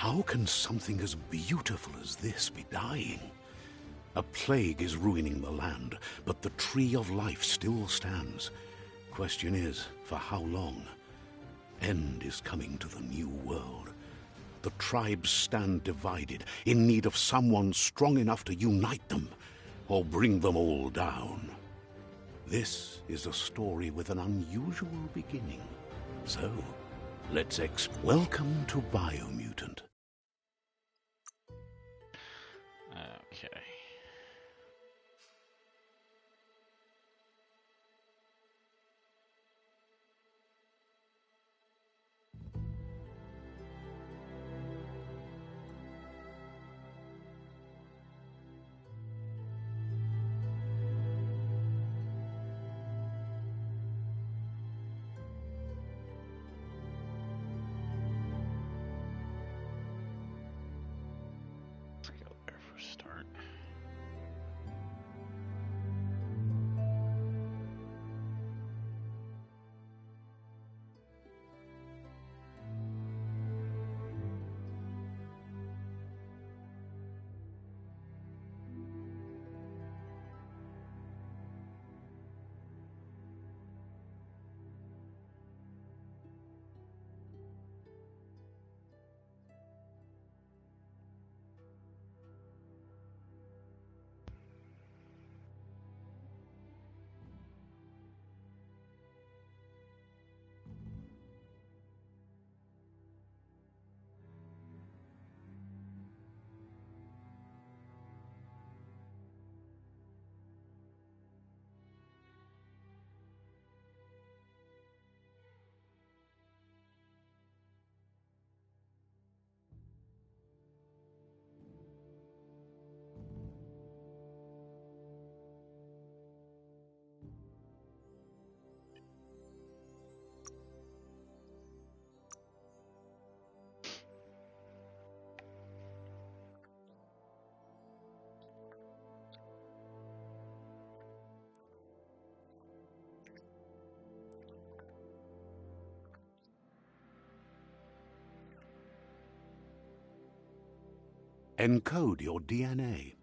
How can something as beautiful as this be dying? A plague is ruining the land, but the tree of life still stands. Question is, for how long? End is coming to the new world. The tribes stand divided, in need of someone strong enough to unite them, or bring them all down. This is a story with an unusual beginning. So, let's welcome to Biomutant. Okay. Let's go there for a start. Encode your DNA.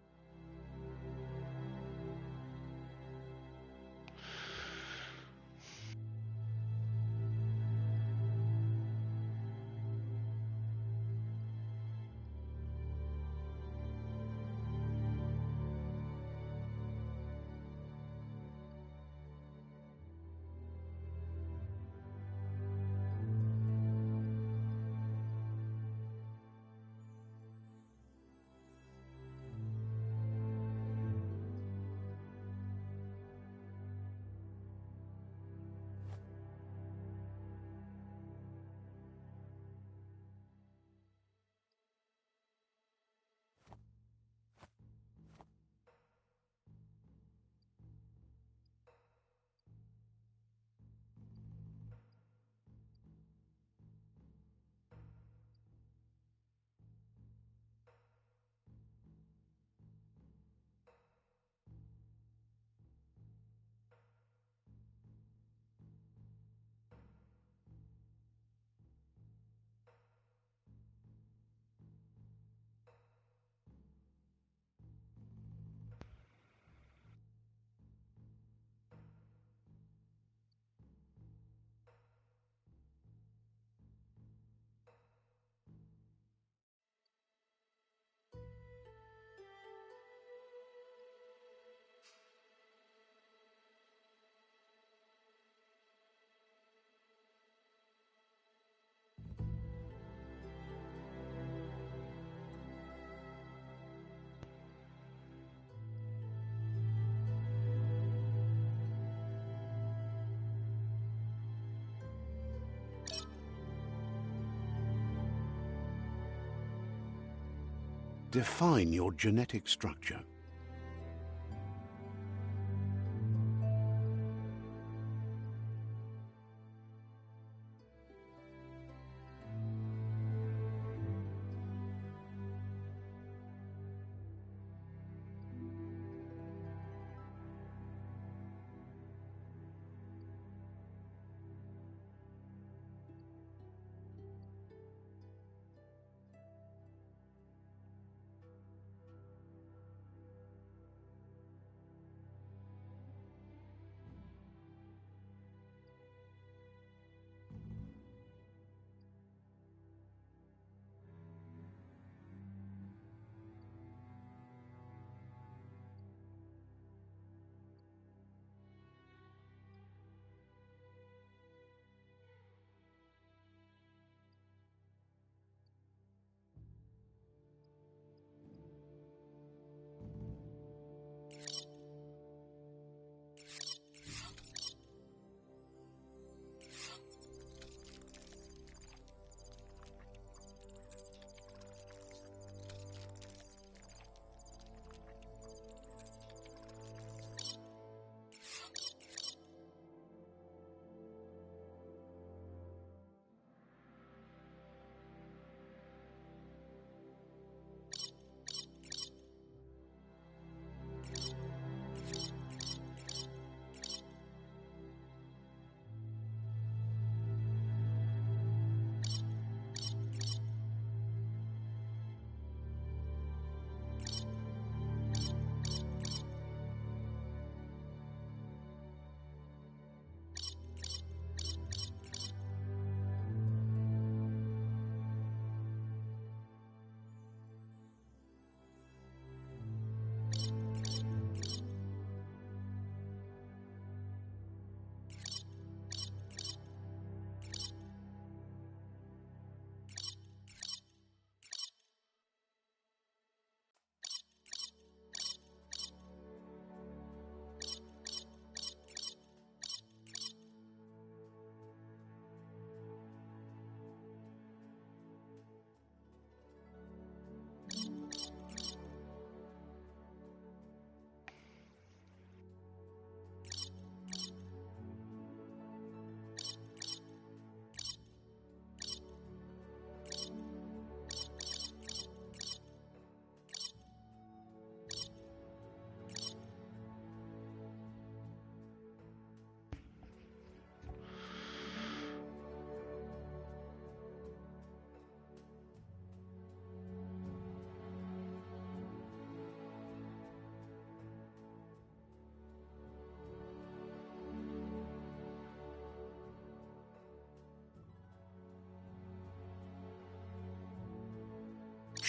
Define your genetic structure.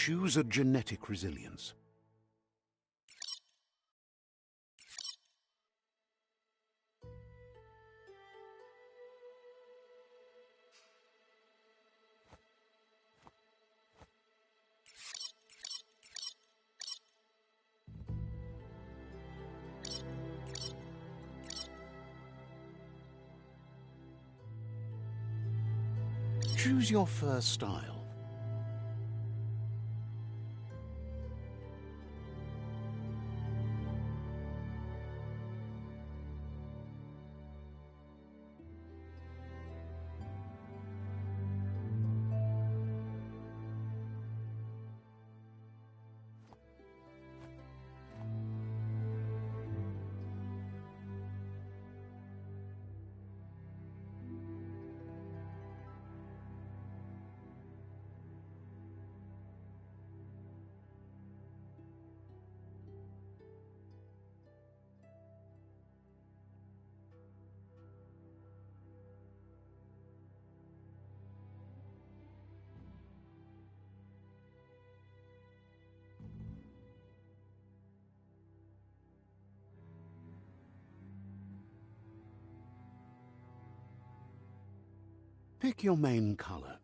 Choose a genetic resilience. Choose your fur style. Pick your main color.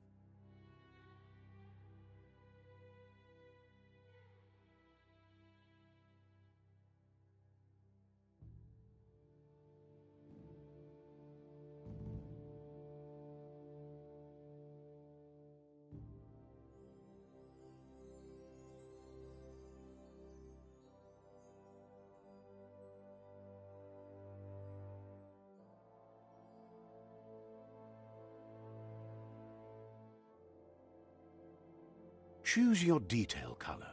Choose your detail color.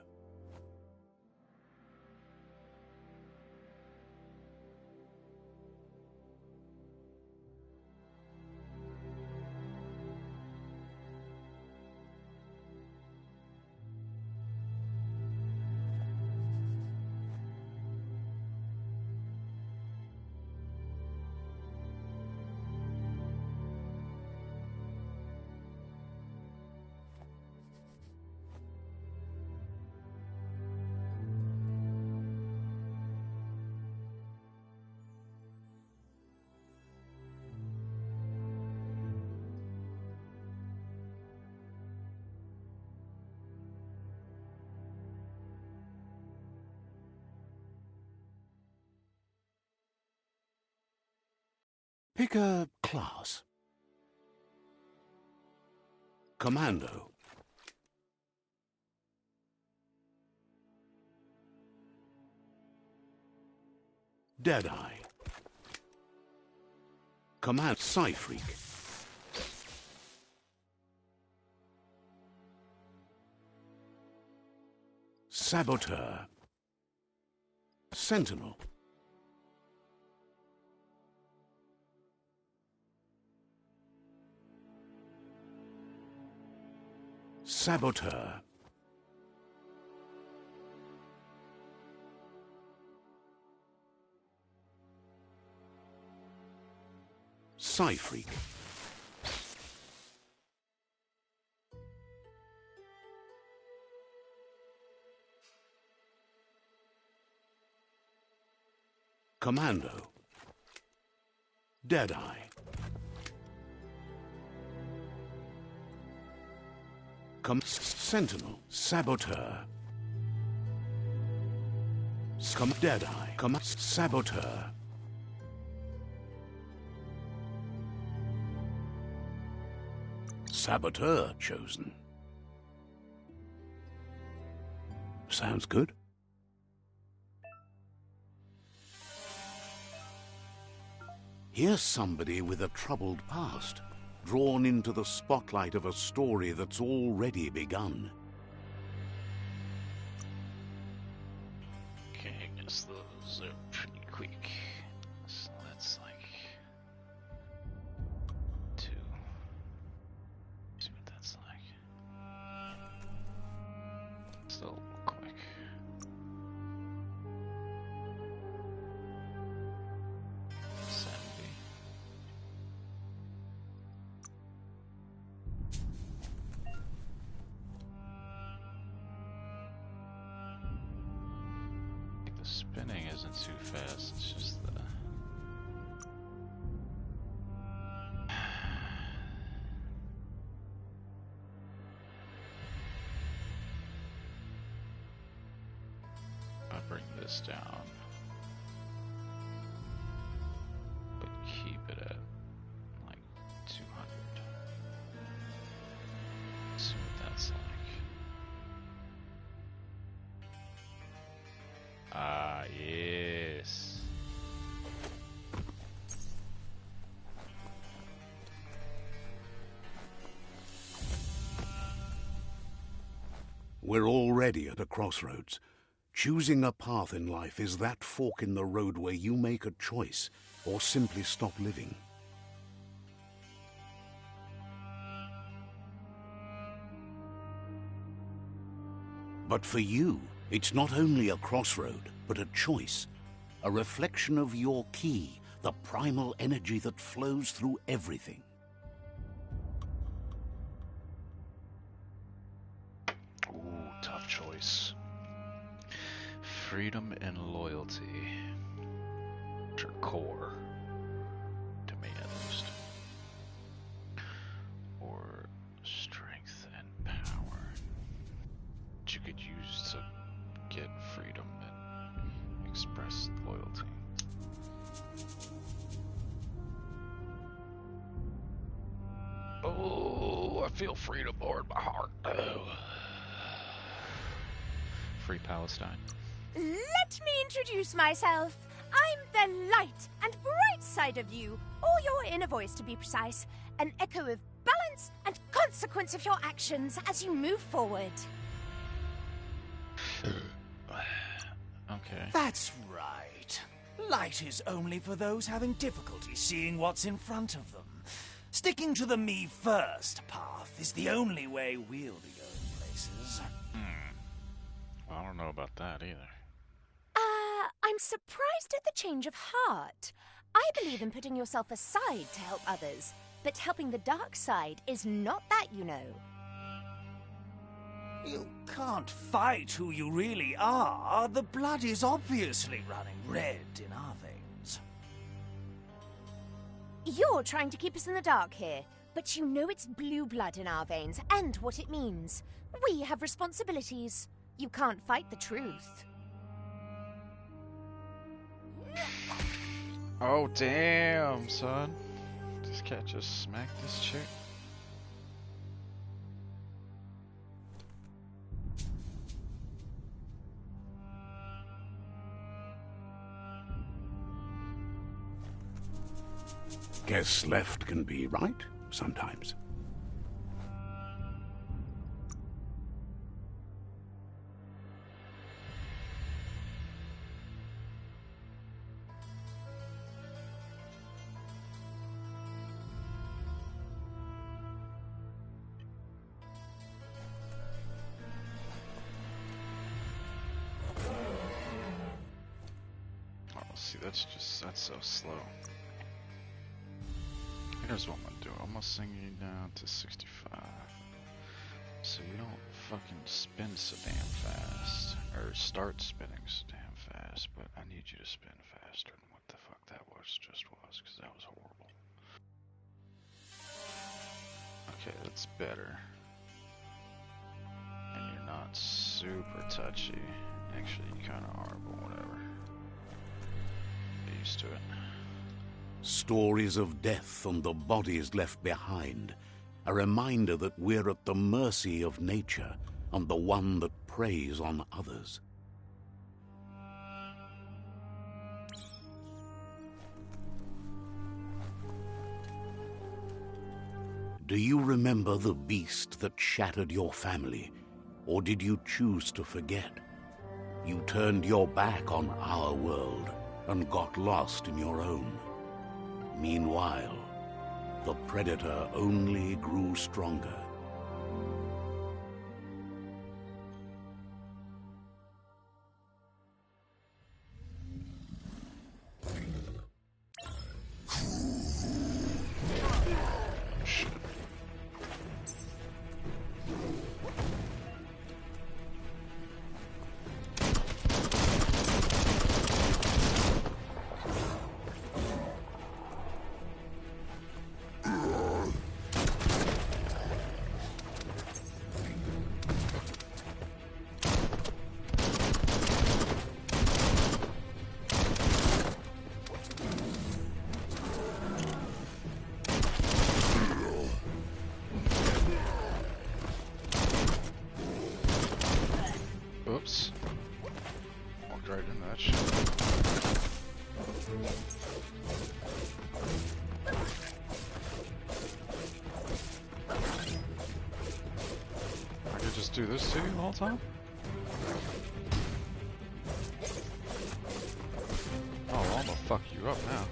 Pick a class. Commando. Deadeye. Command Psy-Freak. Saboteur. Sentinel. Saboteur. Psy-Freak. Commando. Deadeye. Sentinel. Saboteur. Deadeye. Saboteur. Saboteur chosen. Sounds good. Here's somebody with a troubled past, drawn into the spotlight of a story that's already begun. Okay, I guess those are pretty quick. So that's like 2. See what that's like. Still quick. spinning isn't too fast, it's just the... I'll bring this down, but keep it at like 200. See what that's like. Ah, yes. We're already at a crossroads. Choosing a path in life is that fork in the road where you make a choice or simply stop living. But for you, it's not only a crossroad, but a choice. A reflection of your key, the primal energy that flows through everything. Ooh, tough choice. Freedom and loyalty. Which are core. To me, at least. Or strength and power. Which you could use to get freedom and express loyalty. Oh, I feel freedom more in my heart. Oh. Free Palestine. Let me introduce myself. I'm the light and bright side of you, or your inner voice to be precise, an echo of balance and consequence of your actions as you move forward. Okay. That's right. Light is only for those having difficulty seeing what's in front of them. Sticking to the me first path is the only way we'll be going places. I don't know about that either. I'm surprised at the change of heart. I believe in putting yourself aside to help others, but helping the dark side is not that, you know. You can't fight who you really are. The blood is obviously running red in our veins. You're trying to keep us in the dark here, but you know it's blue blood in our veins and what it means. We have responsibilities. You can't fight the truth. Oh, damn, son. This cat just smacked this chick. Guess left can be right sometimes. Oh, see, that's so slow. Here's what I'm gonna do. I'm gonna sing you down to 65. So you don't fucking spin so damn fast. Or start spinning so damn fast, but I need you to spin faster than what the fuck that just was, because that was horrible. Okay, that's better. And you're not super touchy. Actually, you kinda are, but whatever. Get used to it. Stories of death and the bodies left behind. A reminder that we're at the mercy of nature and the one that preys on others. Do you remember the beast that shattered your family, or did you choose to forget? You turned your back on our world and got lost in your own. Meanwhile, the predator only grew stronger. Oops. Walked right into that shit. I could just do this to you the whole time? Oh, well, I'm gonna fuck you up now.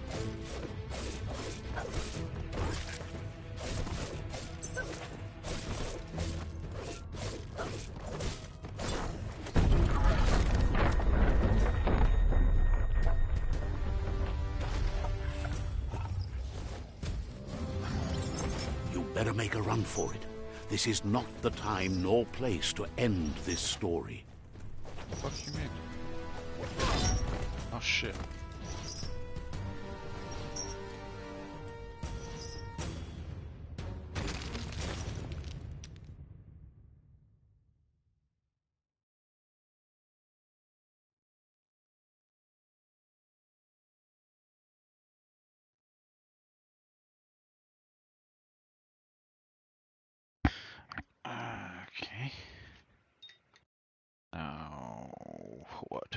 Better make a run for it. This is not the time nor place to end this story. What the fuck you mean? Oh shit. Okay. Now, what?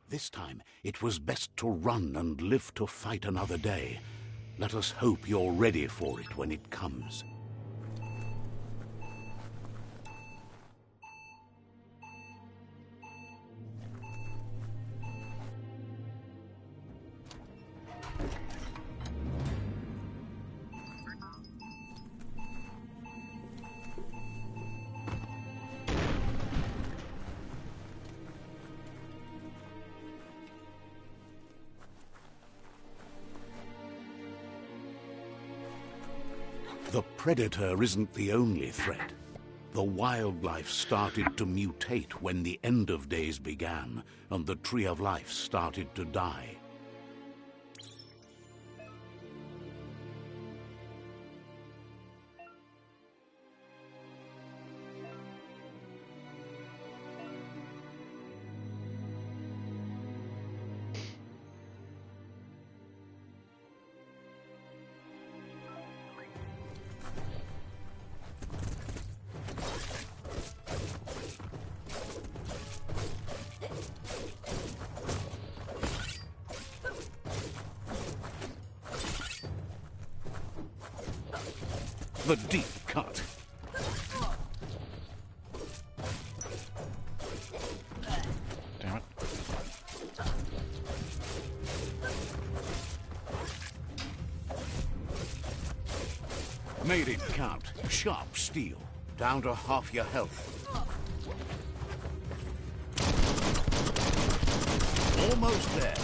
This time, it was best to run and live to fight another day. Let us hope you're ready for it when it comes. The predator isn't the only threat. The wildlife started to mutate when the end of days began, and the tree of life started to die. The deep cut. Damn it. Made it count. Sharp steel. Down to half your health. Almost there.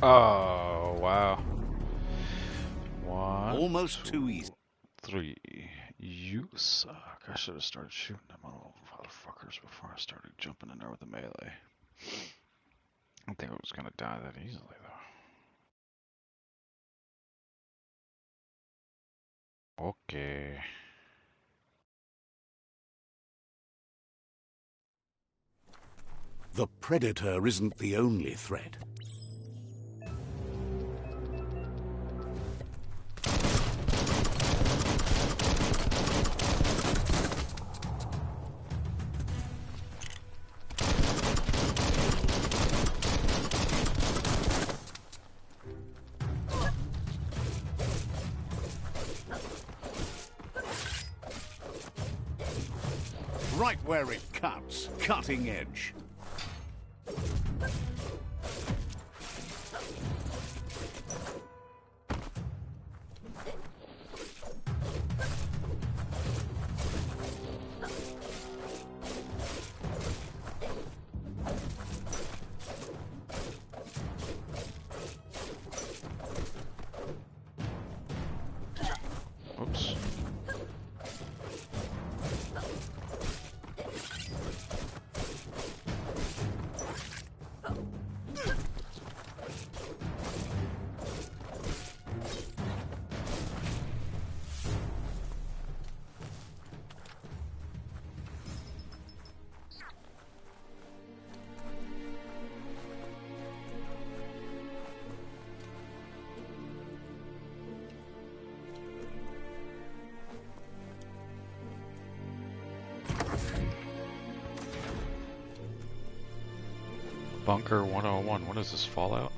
Oh, wow. One, Almost too easy. 3. You suck. I should have started shooting them little motherfuckers before I started jumping in there with the melee. I don't think I was gonna die that easily, though. Okay. The predator isn't the only threat. Right where it cuts. Cutting edge. Oops. Bunker 101. What is this, Fallout?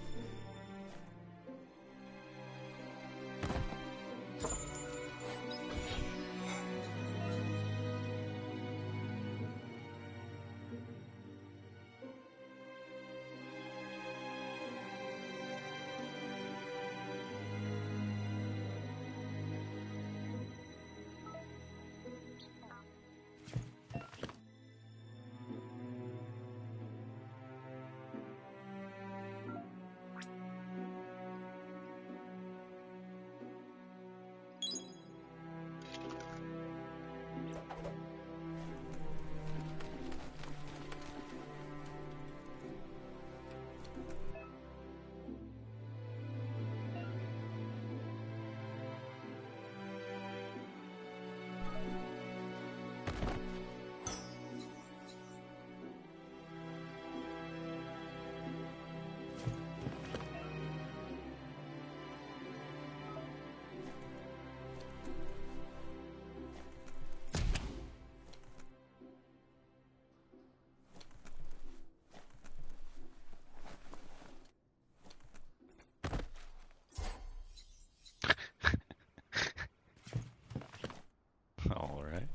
All right.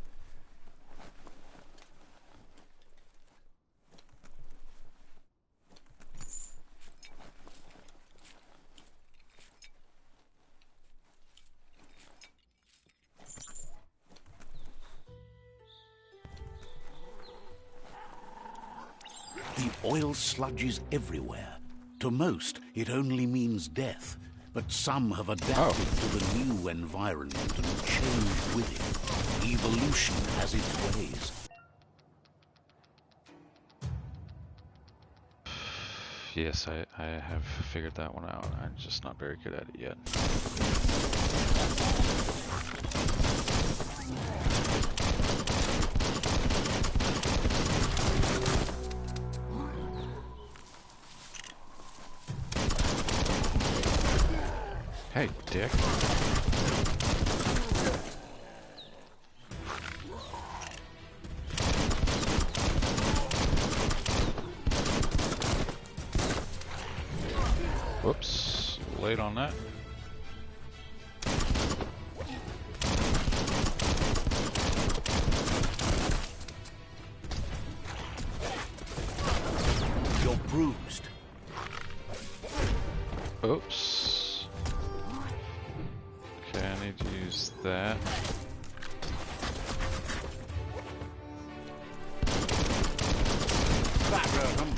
The oil sludges everywhere. To most, it only means death. But some have adapted to the new environment and changed with it. Evolution has its ways. Yes, I have figured that one out. I'm just not very good at it yet. Hey, dick. Whoops, late on that. You're bruised. Oops. Okay, I need to use that. That hurt 'em.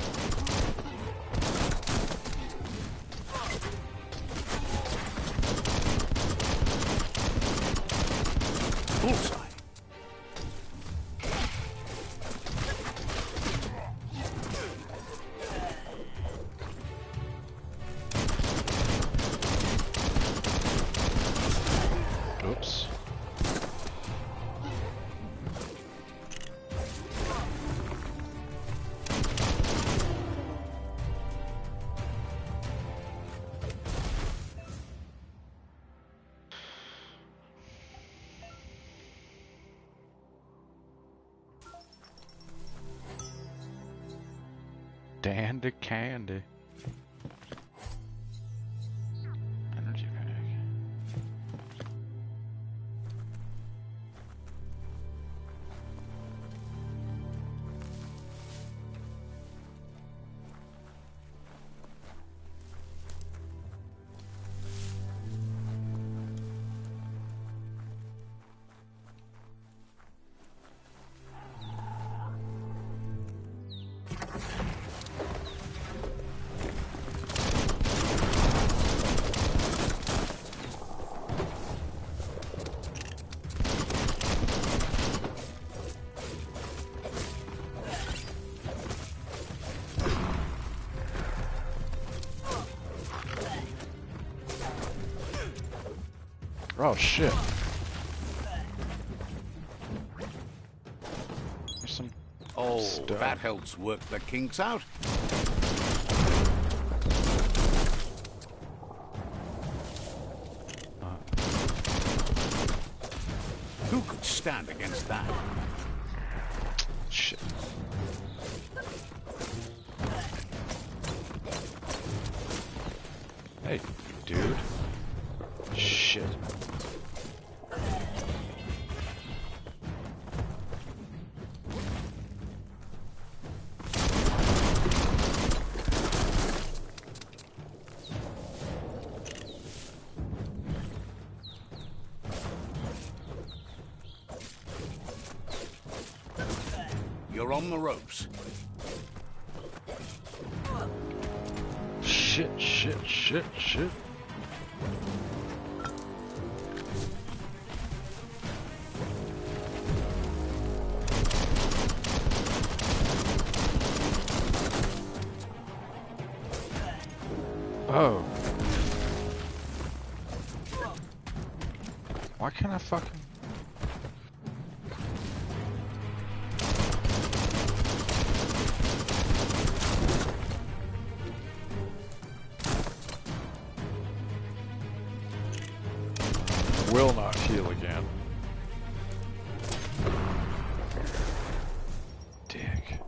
Bullseye. Oops. Dandy candy. Energy pack. Oh shit. There's some stuff. That helps work the kinks out. Who could stand against that? Shit. Hey, dude. Shit. You're on the ropes. Shit, shit, shit, shit. Oh. Why can't I fucking... Will not heal again. Dick.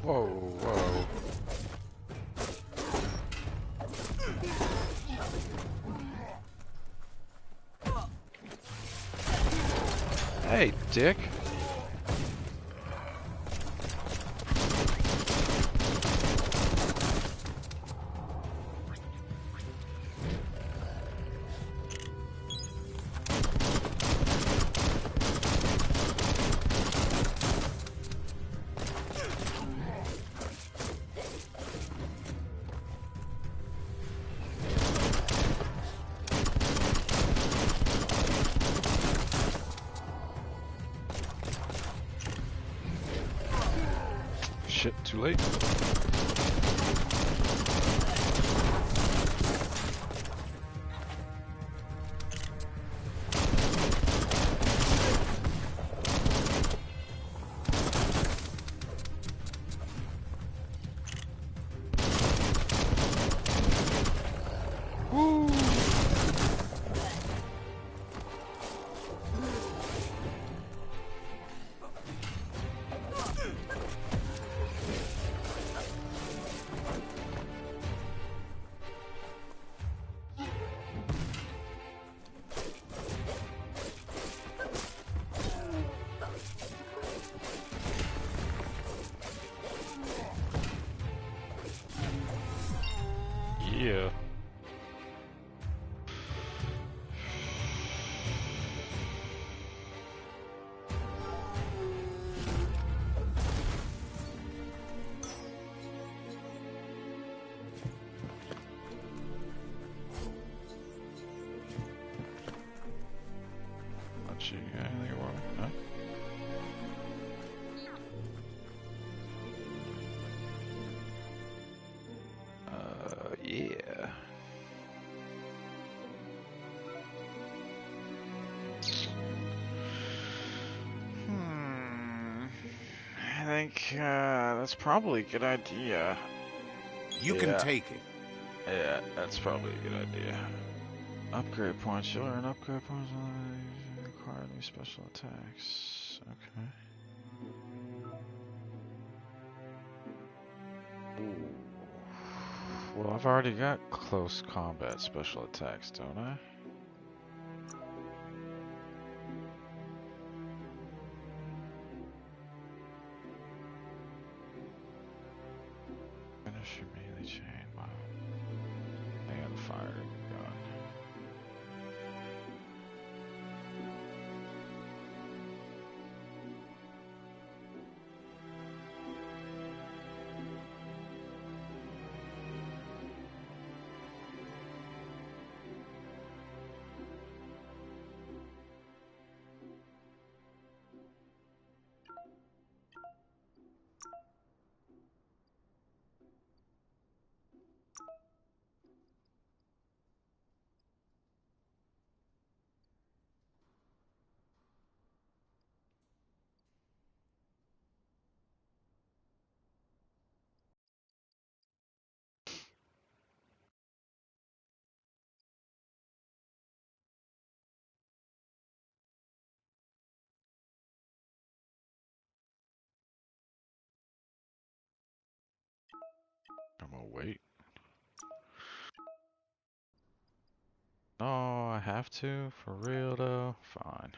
Whoa, whoa. Hey, dick. Shit, too late. Woo! Yeah. think that's probably a good idea. You can take it. Yeah, that's probably a good idea. Upgrade points. You'll earn upgrade points when you acquire new special attacks. Okay. Ooh. Well, I've already got close combat special attacks, don't I? Finish your melee chain. Wow. And fire gun. I'm gonna wait. No, I have to? For real though? Fine.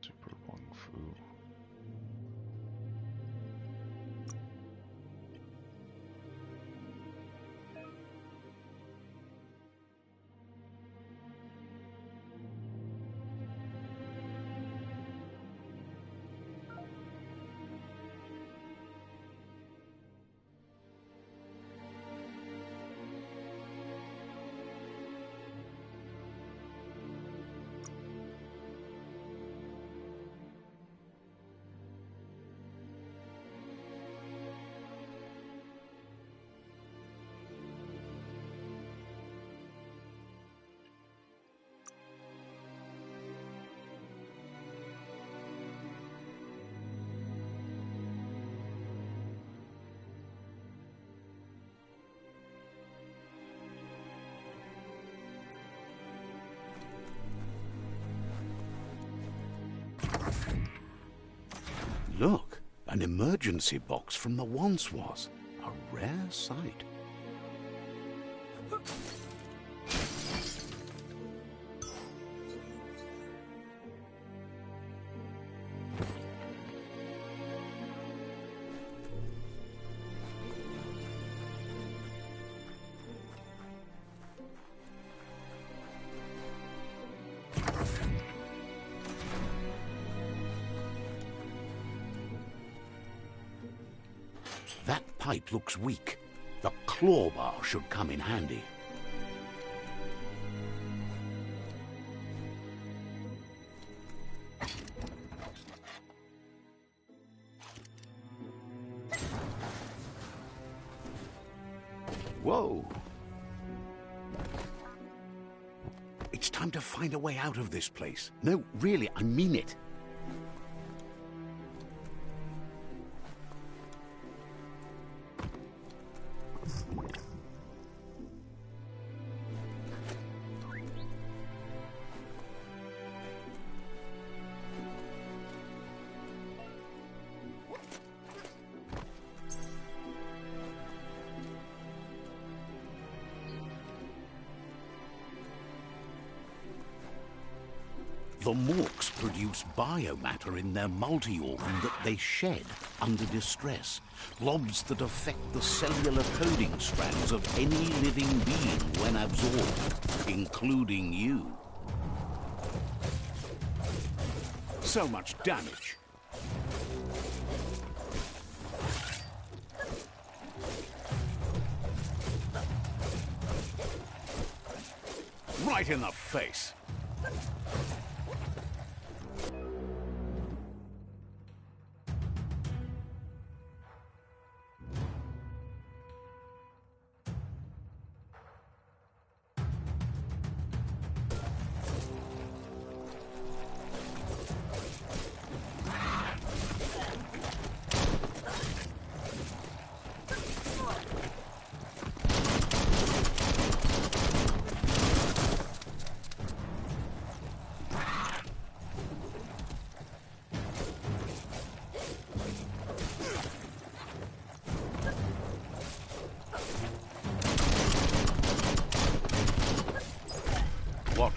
Super Kung Fu. Look, an emergency box from the once was. A rare sight. That pipe looks weak. The claw bar should come in handy. Whoa! It's time to find a way out of this place. No, really, I mean it. The Morks produce biomatter in their multi-organ that they shed under distress. Blobs that affect the cellular coding strands of any living being when absorbed, including you. So much damage. Right in the face.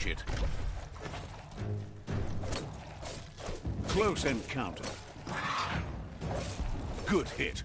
Watch it. Close encounter. Good hit.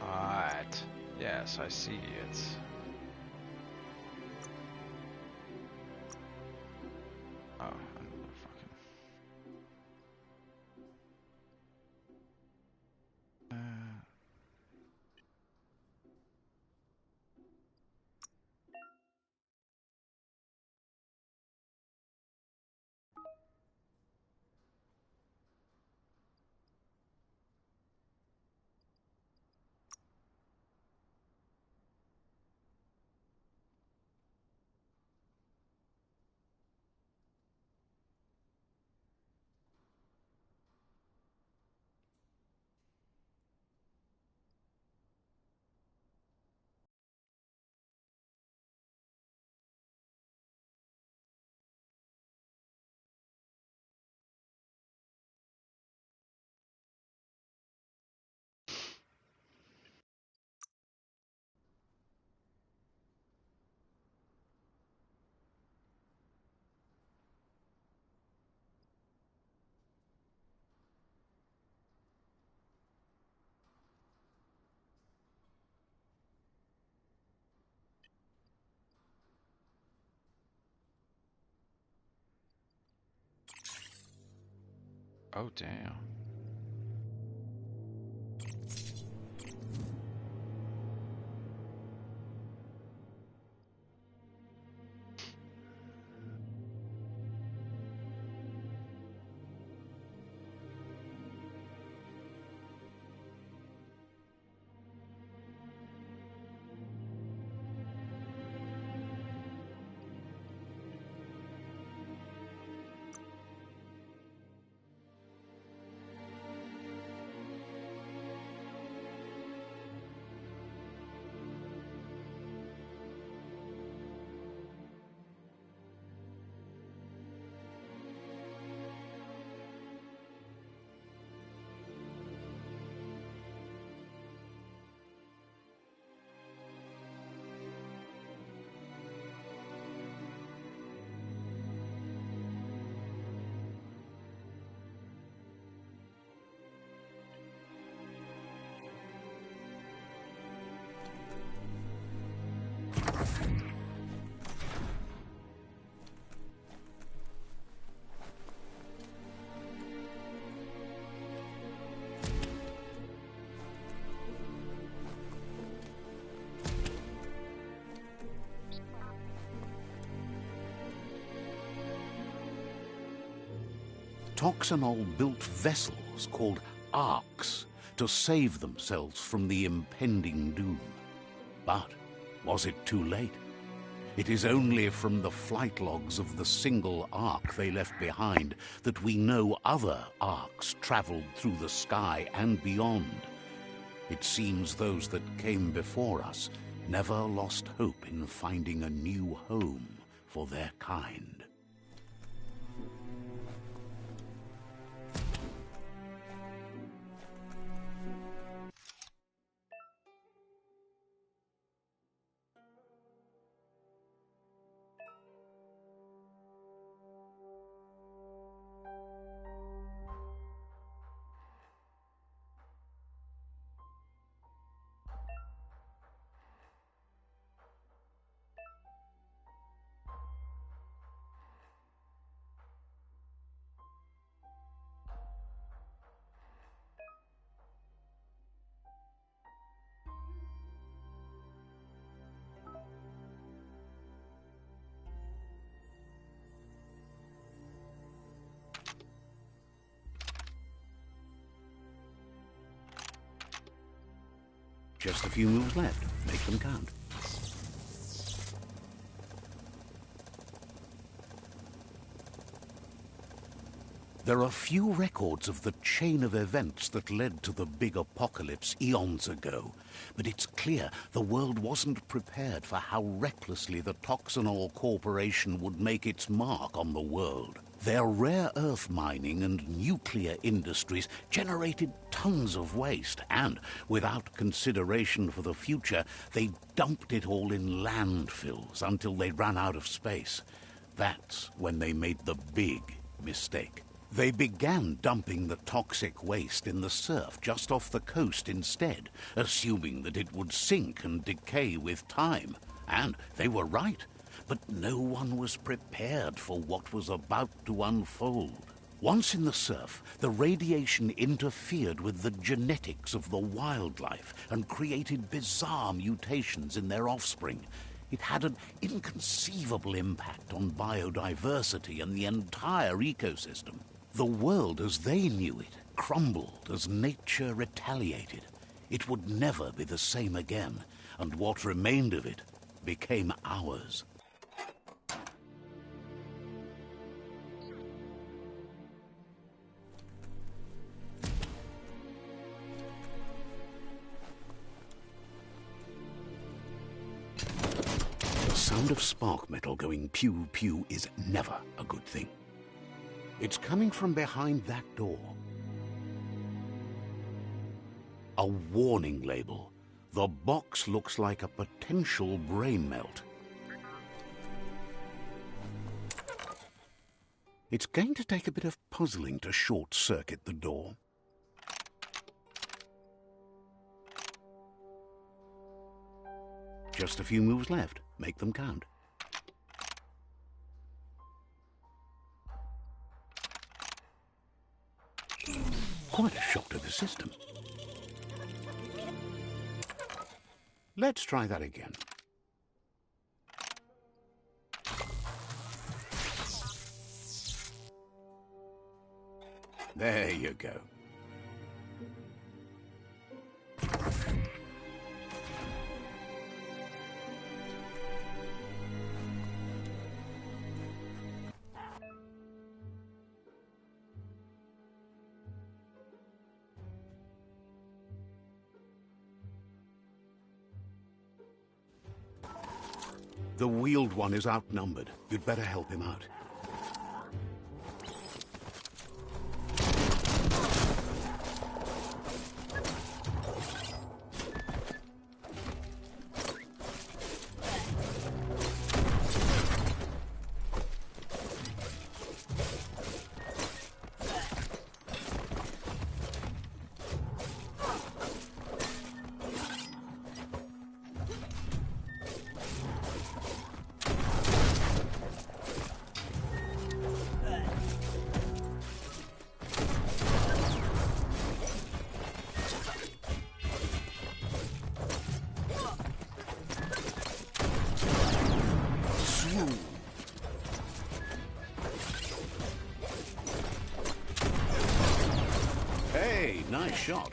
Alright. Yes, I see it. Oh, another fucking... Oh, damn. Toxanol built vessels called arks to save themselves from the impending doom. But was it too late? It is only from the flight logs of the single ark they left behind that we know other arks traveled through the sky and beyond. It seems those that came before us never lost hope in finding a new home for their kind. Just a few moves left. Make them count. There are few records of the chain of events that led to the big apocalypse eons ago, but it's clear the world wasn't prepared for how recklessly the Toxanol Corporation would make its mark on the world. Their rare earth mining and nuclear industries generated tons of waste, and, without consideration for the future, they dumped it all in landfills until they ran out of space. That's when they made the big mistake. They began dumping the toxic waste in the surf just off the coast instead, assuming that it would sink and decay with time. And they were right. But no one was prepared for what was about to unfold. Once in the surf, the radiation interfered with the genetics of the wildlife and created bizarre mutations in their offspring. It had an inconceivable impact on biodiversity and the entire ecosystem. The world as they knew it crumbled as nature retaliated. It would never be the same again, and what remained of it became ours. The sound of spark metal going pew-pew is never a good thing. It's coming from behind that door. A warning label. The box looks like a potential brain melt. It's going to take a bit of puzzling to short-circuit the door. Just a few moves left. Make them count. Quite a shock to the system. Let's try that again. There you go. The wheeled one is outnumbered. You'd better help him out. Nice shot.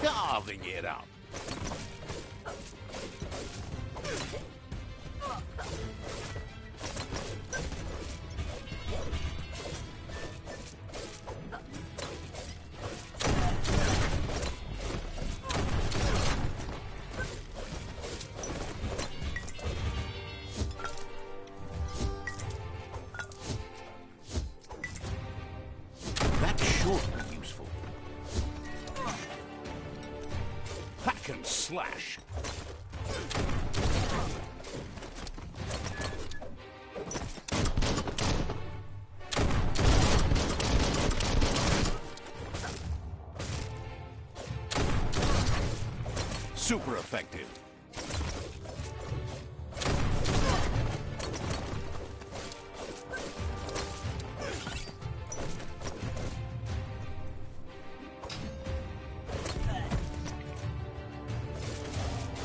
Carving it up. That should be useful. Hack and slash. Super effective.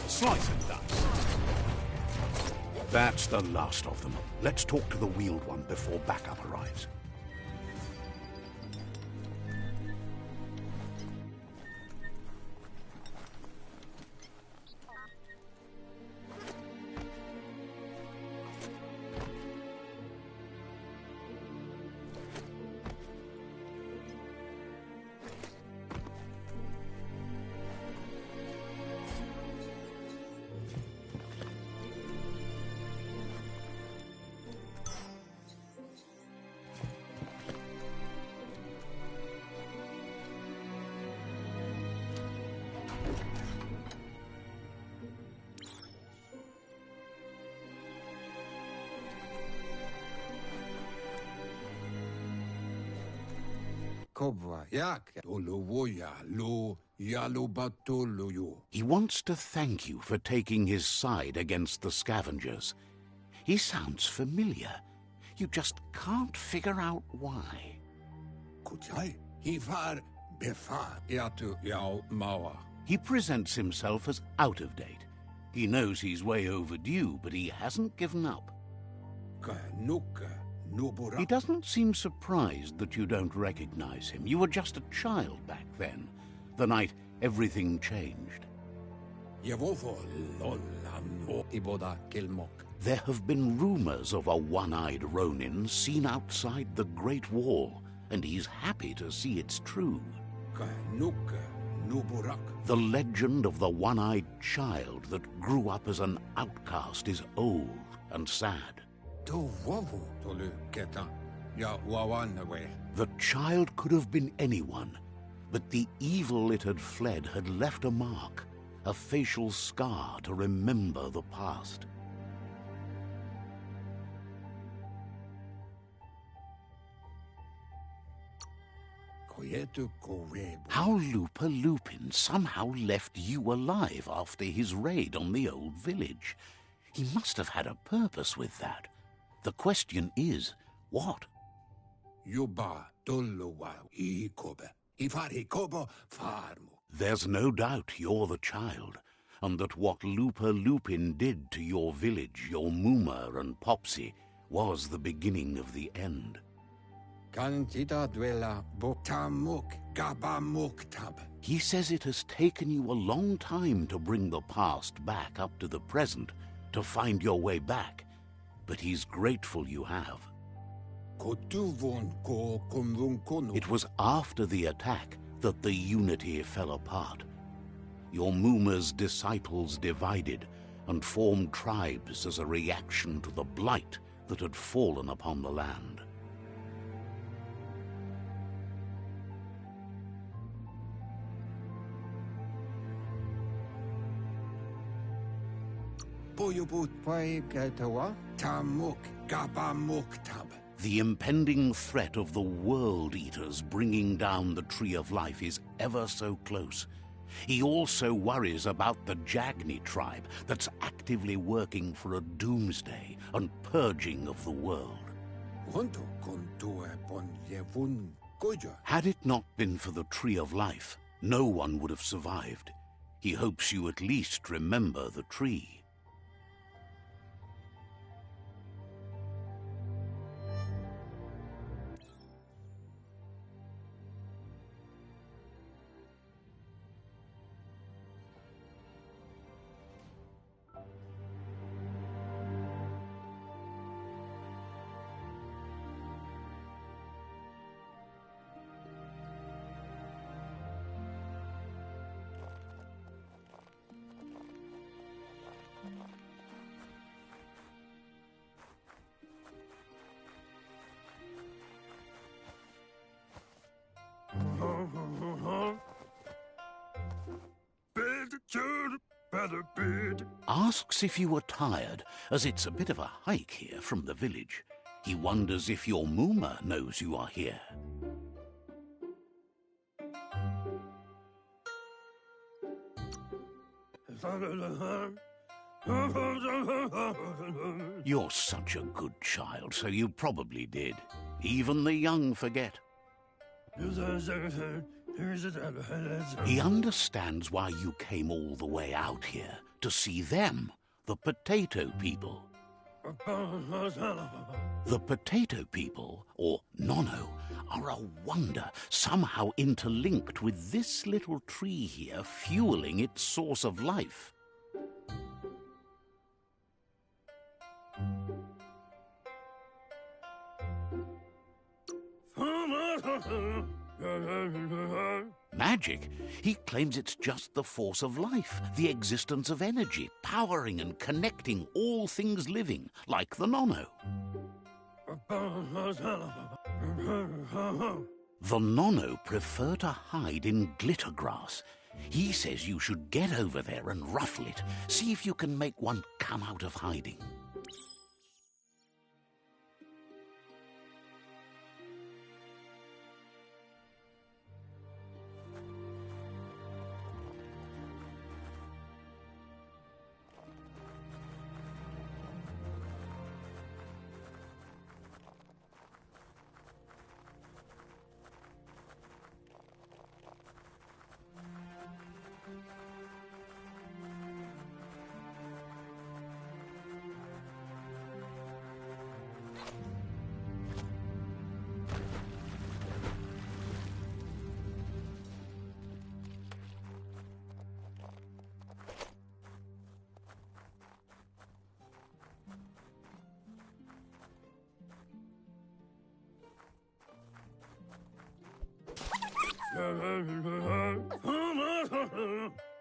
Slice and dice. That's the last of them. Let's talk to the wheeled one before backup arrives. He wants to thank you for taking his side against the scavengers. He sounds familiar. You just can't figure out why. He presents himself as out of date. He knows he's way overdue, but he hasn't given up. He doesn't seem surprised that you don't recognize him. You were just a child back then, the night everything changed. There have been rumors of a one-eyed Ronin seen outside the Great Wall, and he's happy to see it's true. The legend of the one-eyed child that grew up as an outcast is old and sad. The child could have been anyone, but the evil it had fled had left a mark, a facial scar to remember the past. How Lupa Lupin somehow left you alive after his raid on the old village. He must have had a purpose with that. The question is, what? There's no doubt you're the child, and that what Lupa Lupin did to your village, your Muma and Popsy, was the beginning of the end. He says it has taken you a long time to bring the past back up to the present, to find your way back, but he's grateful you have. It was after the attack that the unity fell apart. Your Muma's disciples divided and formed tribes as a reaction to the blight that had fallen upon the land. The impending threat of the World Eaters bringing down the Tree of Life is ever so close. He also worries about the Jagni tribe that's actively working for a doomsday and purging of the world. Had it not been for the Tree of Life, no one would have survived. He hopes you at least remember the tree. Asks if you were tired, as it's a bit of a hike here from the village. He wonders if your Mooma knows you are here. You're such a good child, so you probably did. Even the young forget. He understands why you came all the way out here, to see them, the potato people. The potato people, or Nono, are a wonder, somehow interlinked with this little tree here, fueling its source of life. Magic? He claims it's just the force of life, the existence of energy, powering and connecting all things living, like the Nono. The Nono prefer to hide in glitter grass. He says you should get over there and ruffle it. See if you can make one come out of hiding.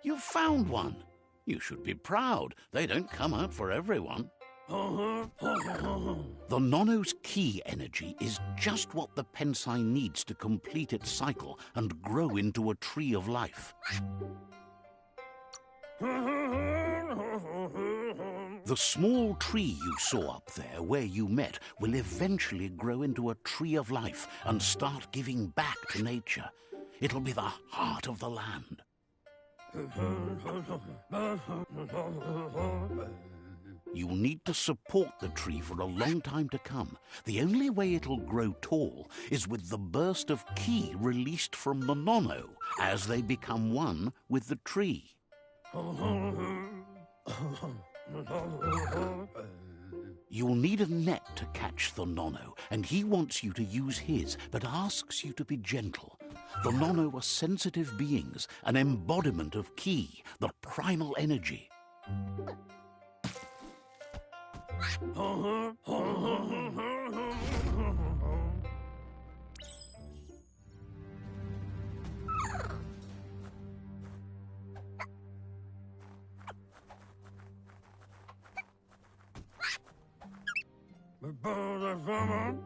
You've found one. You should be proud. They don't come out for everyone. The Nono's key energy is just what the Pensai needs to complete its cycle and grow into a tree of life. The small tree you saw up there where you met will eventually grow into a tree of life and start giving back to nature. It'll be the heart of the land. You'll need to support the tree for a long time to come. The only way it'll grow tall is with the burst of ki released from the Nono as they become one with the tree. You'll need a net to catch the Nono, and he wants you to use his, but asks you to be gentle. The Nono are sensitive beings, an embodiment of ki, the primal energy.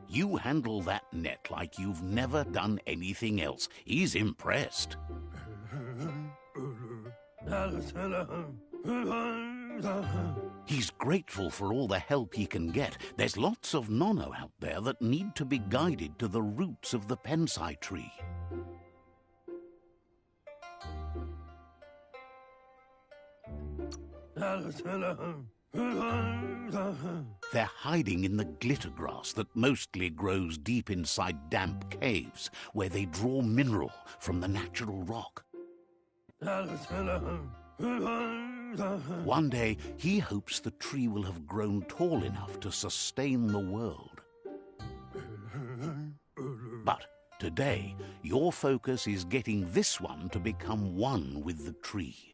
You handle that net like you've never done anything else. He's impressed. He's grateful for all the help he can get. There's lots of Nono out there that need to be guided to the roots of the Pensai tree. They're hiding in the glitter grass that mostly grows deep inside damp caves, where they draw mineral from the natural rock. One day, he hopes the tree will have grown tall enough to sustain the world. But today, your focus is getting this one to become one with the tree.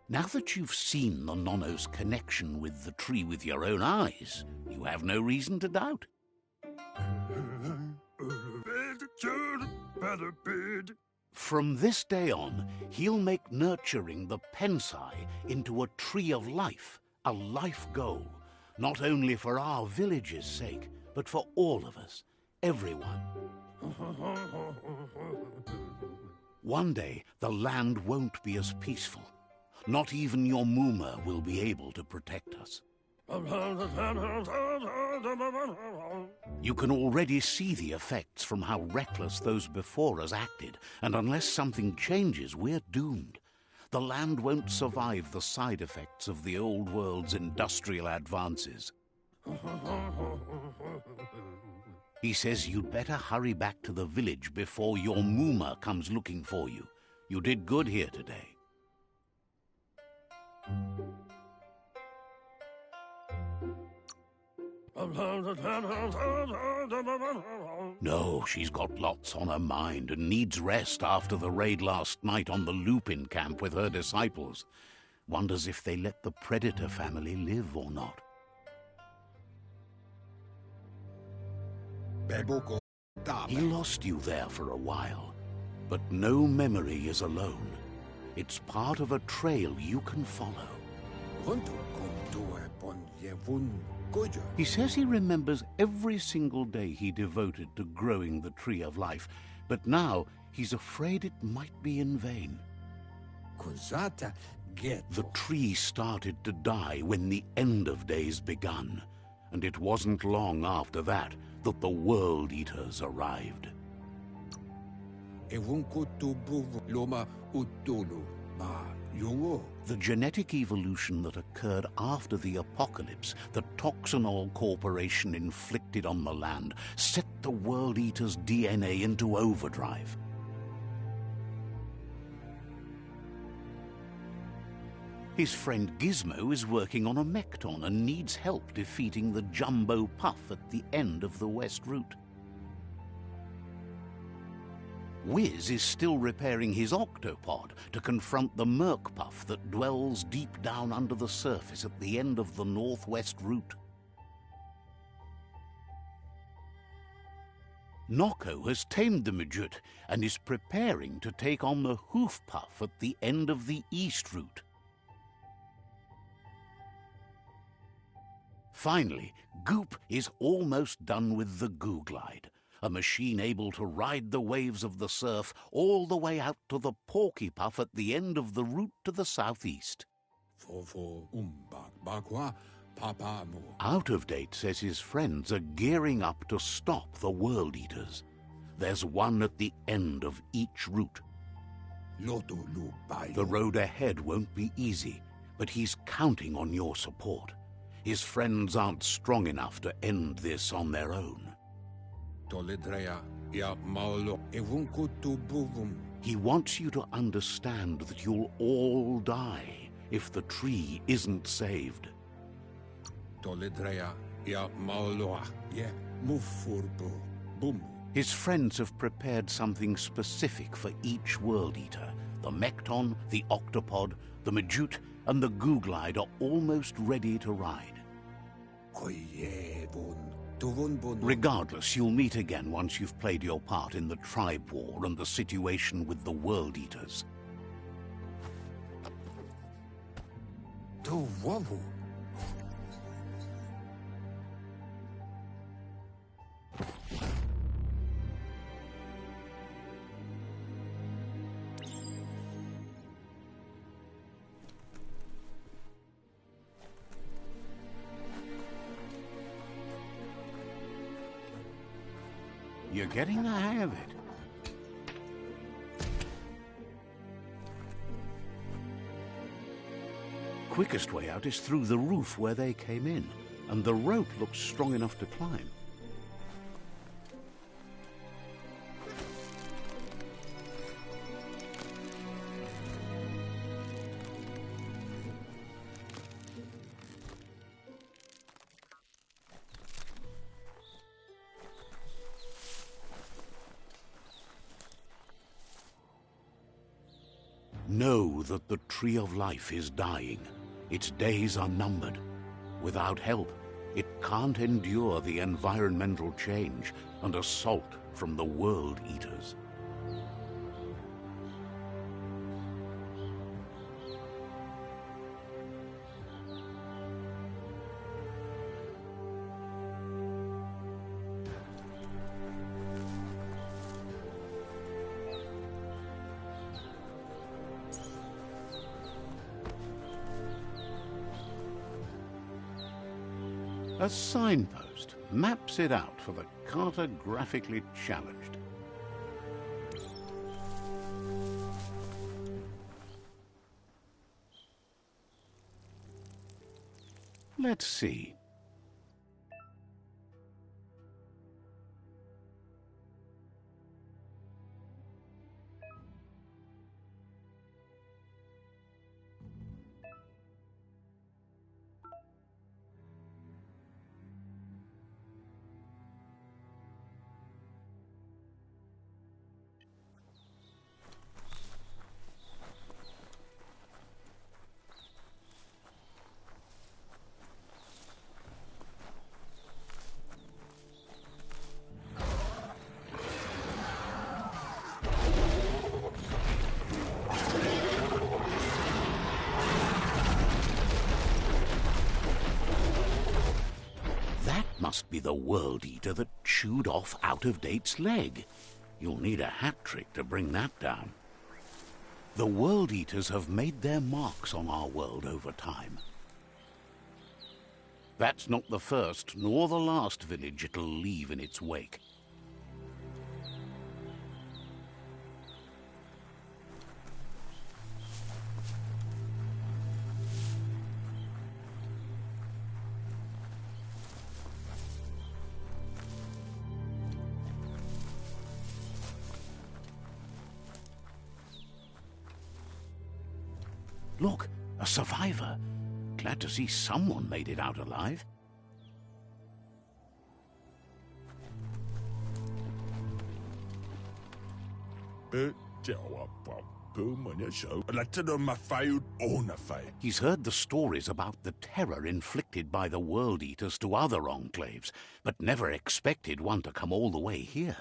Now that you've seen the Nono's connection with the tree with your own eyes, you have no reason to doubt. From this day on, he'll make nurturing the Pensai into a tree of life, a life goal, not only for our village's sake, but for all of us, everyone. One day, the land won't be as peaceful. Not even your Muma will be able to protect us. You can already see the effects from how reckless those before us acted, and unless something changes, we're doomed. The land won't survive the side effects of the old world's industrial advances. He says you'd better hurry back to the village before your Muma comes looking for you. You did good here today. No, she's got lots on her mind and needs rest after the raid last night on the Lupin camp with her disciples. Wonders if they let the Predator family live or not. He lost you there for a while, but no memory is alone. It's part of a trail you can follow. He says he remembers every single day he devoted to growing the Tree of Life, but now he's afraid it might be in vain. The tree started to die when the end of days begun, and it wasn't long after that that the World Eaters arrived. The genetic evolution that occurred after the apocalypse that Toxanol Corporation inflicted on the land set the World Eaters' DNA into overdrive. His friend Gizmo is working on a Mekton and needs help defeating the Jumbo Puff at the end of the West Route. Wiz is still repairing his octopod to confront the Merc Puff that dwells deep down under the surface at the end of the Northwest Route. Nocco has tamed the Midget and is preparing to take on the Hoof Puff at the end of the East Route. Finally, Goop is almost done with the Goo Glide, a machine able to ride the waves of the surf all the way out to the Porky Puff at the end of the route to the southeast. Out of Date says his friends are gearing up to stop the World Eaters. There's one at the end of each route. The road ahead won't be easy, but he's counting on your support. His friends aren't strong enough to end this on their own. He wants you to understand that you'll all die if the tree isn't saved. His friends have prepared something specific for each World Eater. The Mekton, the Octopod, the Majute, and the Goo Glide are almost ready to ride. Regardless, you'll meet again once you've played your part in the tribe war and the situation with the World Eaters. You're getting the hang of it. Quickest way out is through the roof where they came in, and the rope looks strong enough to climb. Know that the Tree of Life is dying. Its days are numbered. Without help, it can't endure the environmental change and assault from the World Eaters. A signpost maps it out for the cartographically challenged. Let's see. Must be the World Eater that chewed off Out of Date's leg. You'll need a hat trick to bring that down. The World Eaters have made their marks on our world over time. That's not the first nor the last village it'll leave in its wake. Look, A survivor. Glad to see someone made it out alive. He's heard the stories about the terror inflicted by the World Eaters to other enclaves, but never expected one to come all the way here.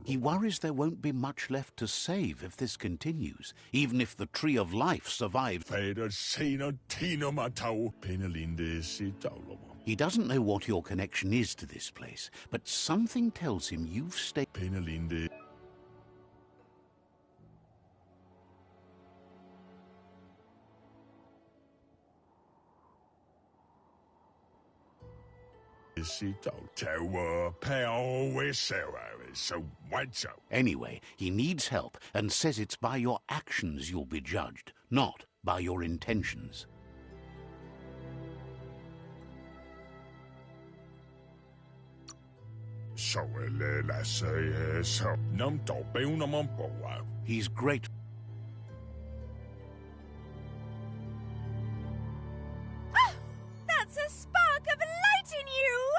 He worries there won't be much left to save if this continues, even if the Tree of Life survives. He doesn't know what your connection is to this place, but something tells him you've stayed. Anyway, he needs help and says it's by your actions you'll be judged, not by your intentions. He's great. That's a spark of light in you!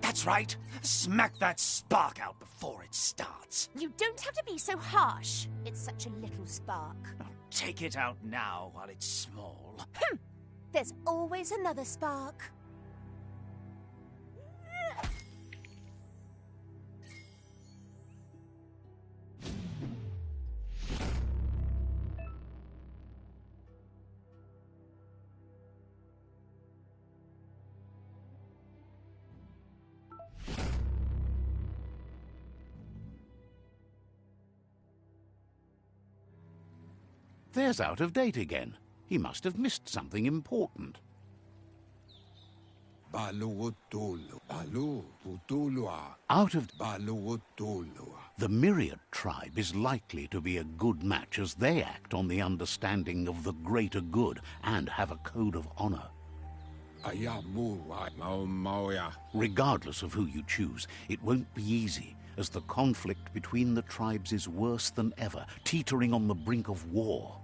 That's right. Smack that spark out before it starts. You don't have to be so harsh. It's such a little spark. Take it out now while it's small. There's always another spark. There's out of date again. He must have missed something important. Out of... The Myriad tribe is likely to be a good match as they act on the understanding of the greater good and have a code of honor. Regardless of who you choose, it won't be easy, as the conflict between the tribes is worse than ever, teetering on the brink of war.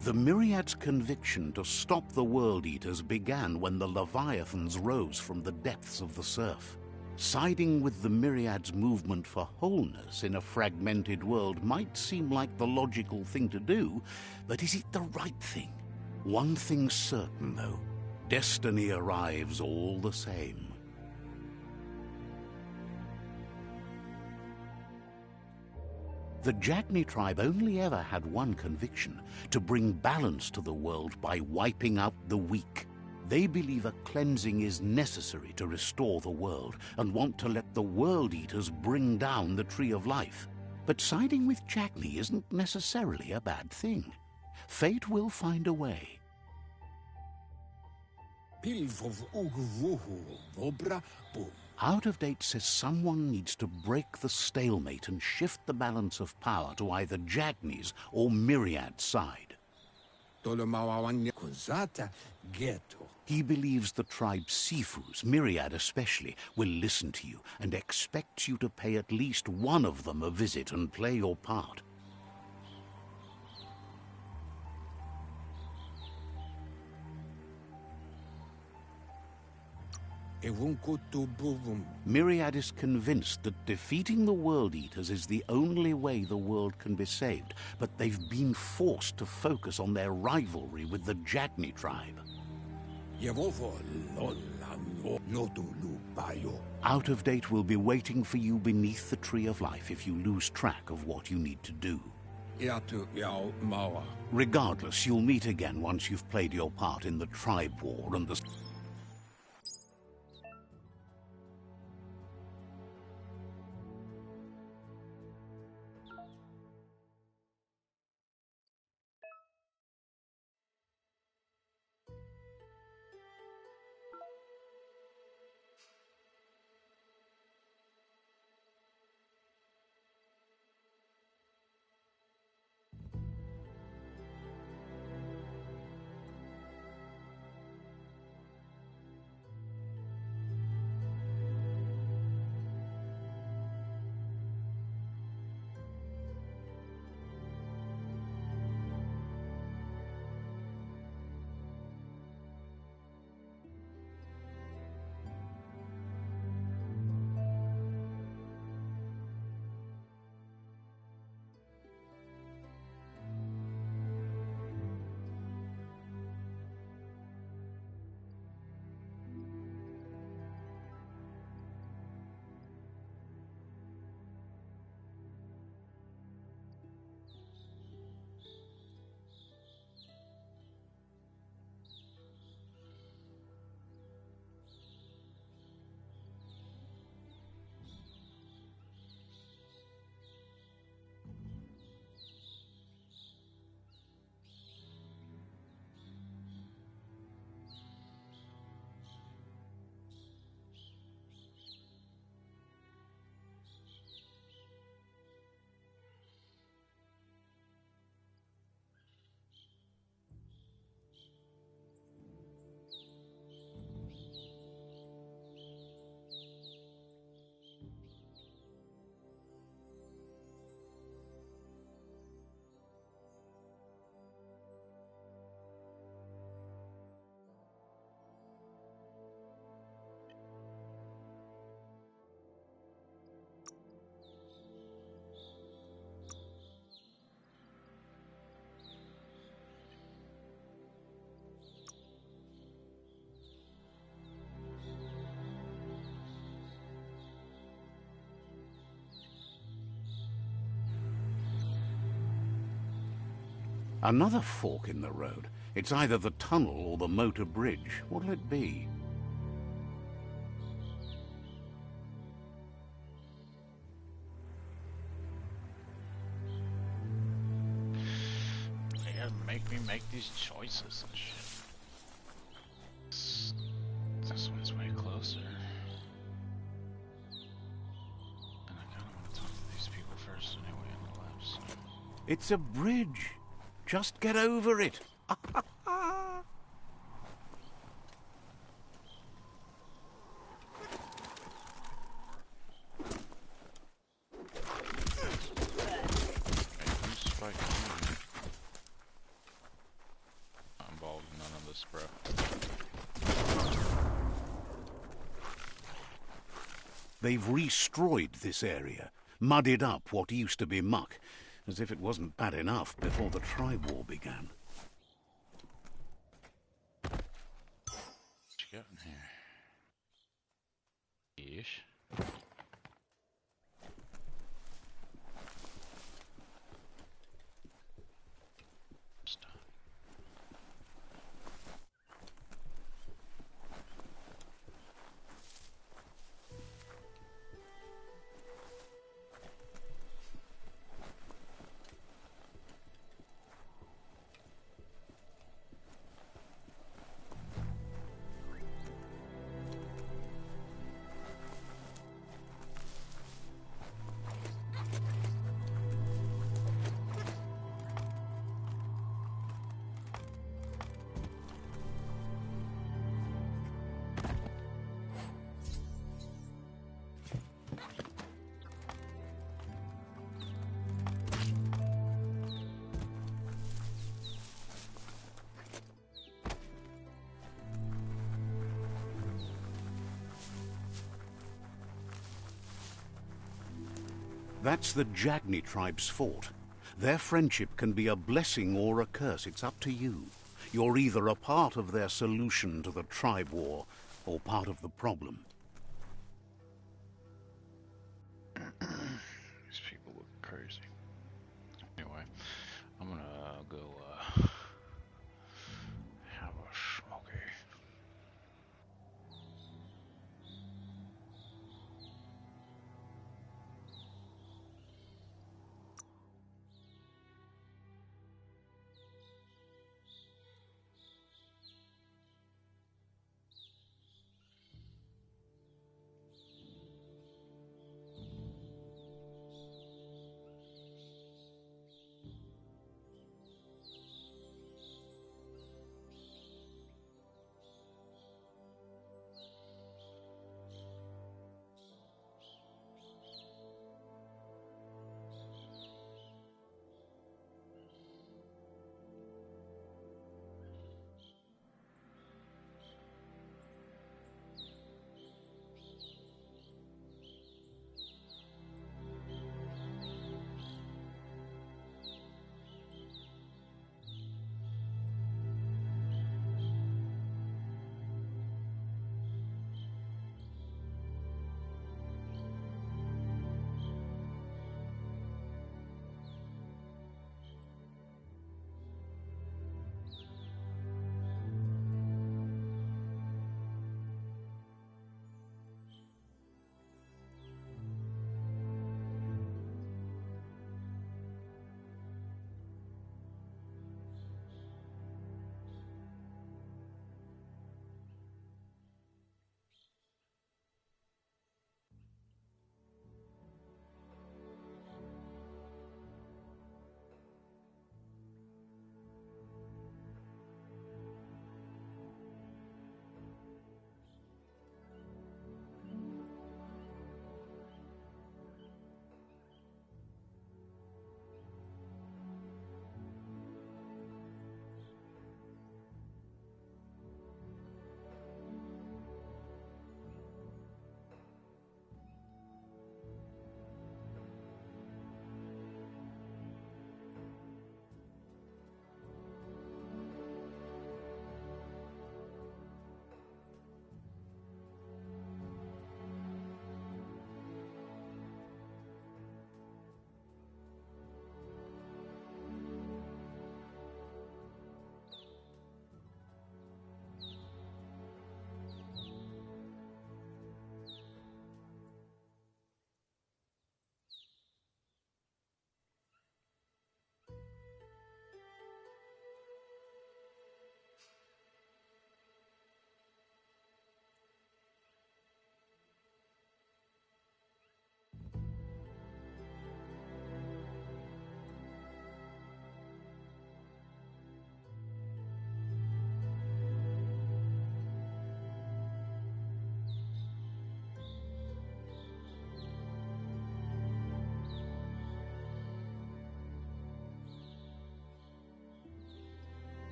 The Myriad's conviction to stop the World Eaters began when the Leviathans rose from the depths of the surf. Siding with the Myriad's movement for wholeness in a fragmented world might seem like the logical thing to do, but is it the right thing? One thing's certain, though. Destiny arrives all the same. The Jagni tribe only ever had one conviction: to bring balance to the world by wiping out the weak. They believe a cleansing is necessary to restore the world and want to let the World Eaters bring down the Tree of Life. But siding with Jagni isn't necessarily a bad thing. Fate will find a way. Out of Date says someone needs to break the stalemate and shift the balance of power to either Jagni's or Myriad's side. He believes the tribe's Sifus, Myriad especially, will listen to you and expects you to pay at least one of them a visit and play your part. Myriad is convinced that defeating the World Eaters is the only way the world can be saved, but they've been forced to focus on their rivalry with the Jagni tribe. Out of Date will be waiting for you beneath the Tree of Life if you lose track of what you need to do. Regardless, you'll meet again once you've played your part in the tribe war and the... Another fork in the road. It's either the tunnel or the motor bridge. What'll it be? They gotta make me make these choices and shit. This one's way closer. And I kinda wanna talk to these people first anyway on the left, so. It's a bridge. Just get over it. Hey, who's fighting me? I'm involved in none of this, bro. They've destroyed this area, muddied up what used to be muck, as if it wasn't bad enough before the tribe war began. What you got in here? Ish. Stop. That's the Jagni tribe's fort. Their friendship can be a blessing or a curse. It's up to you. You're either a part of their solution to the tribe war, or part of the problem. These people look crazy. Anyway, I'm gonna go have a smoky.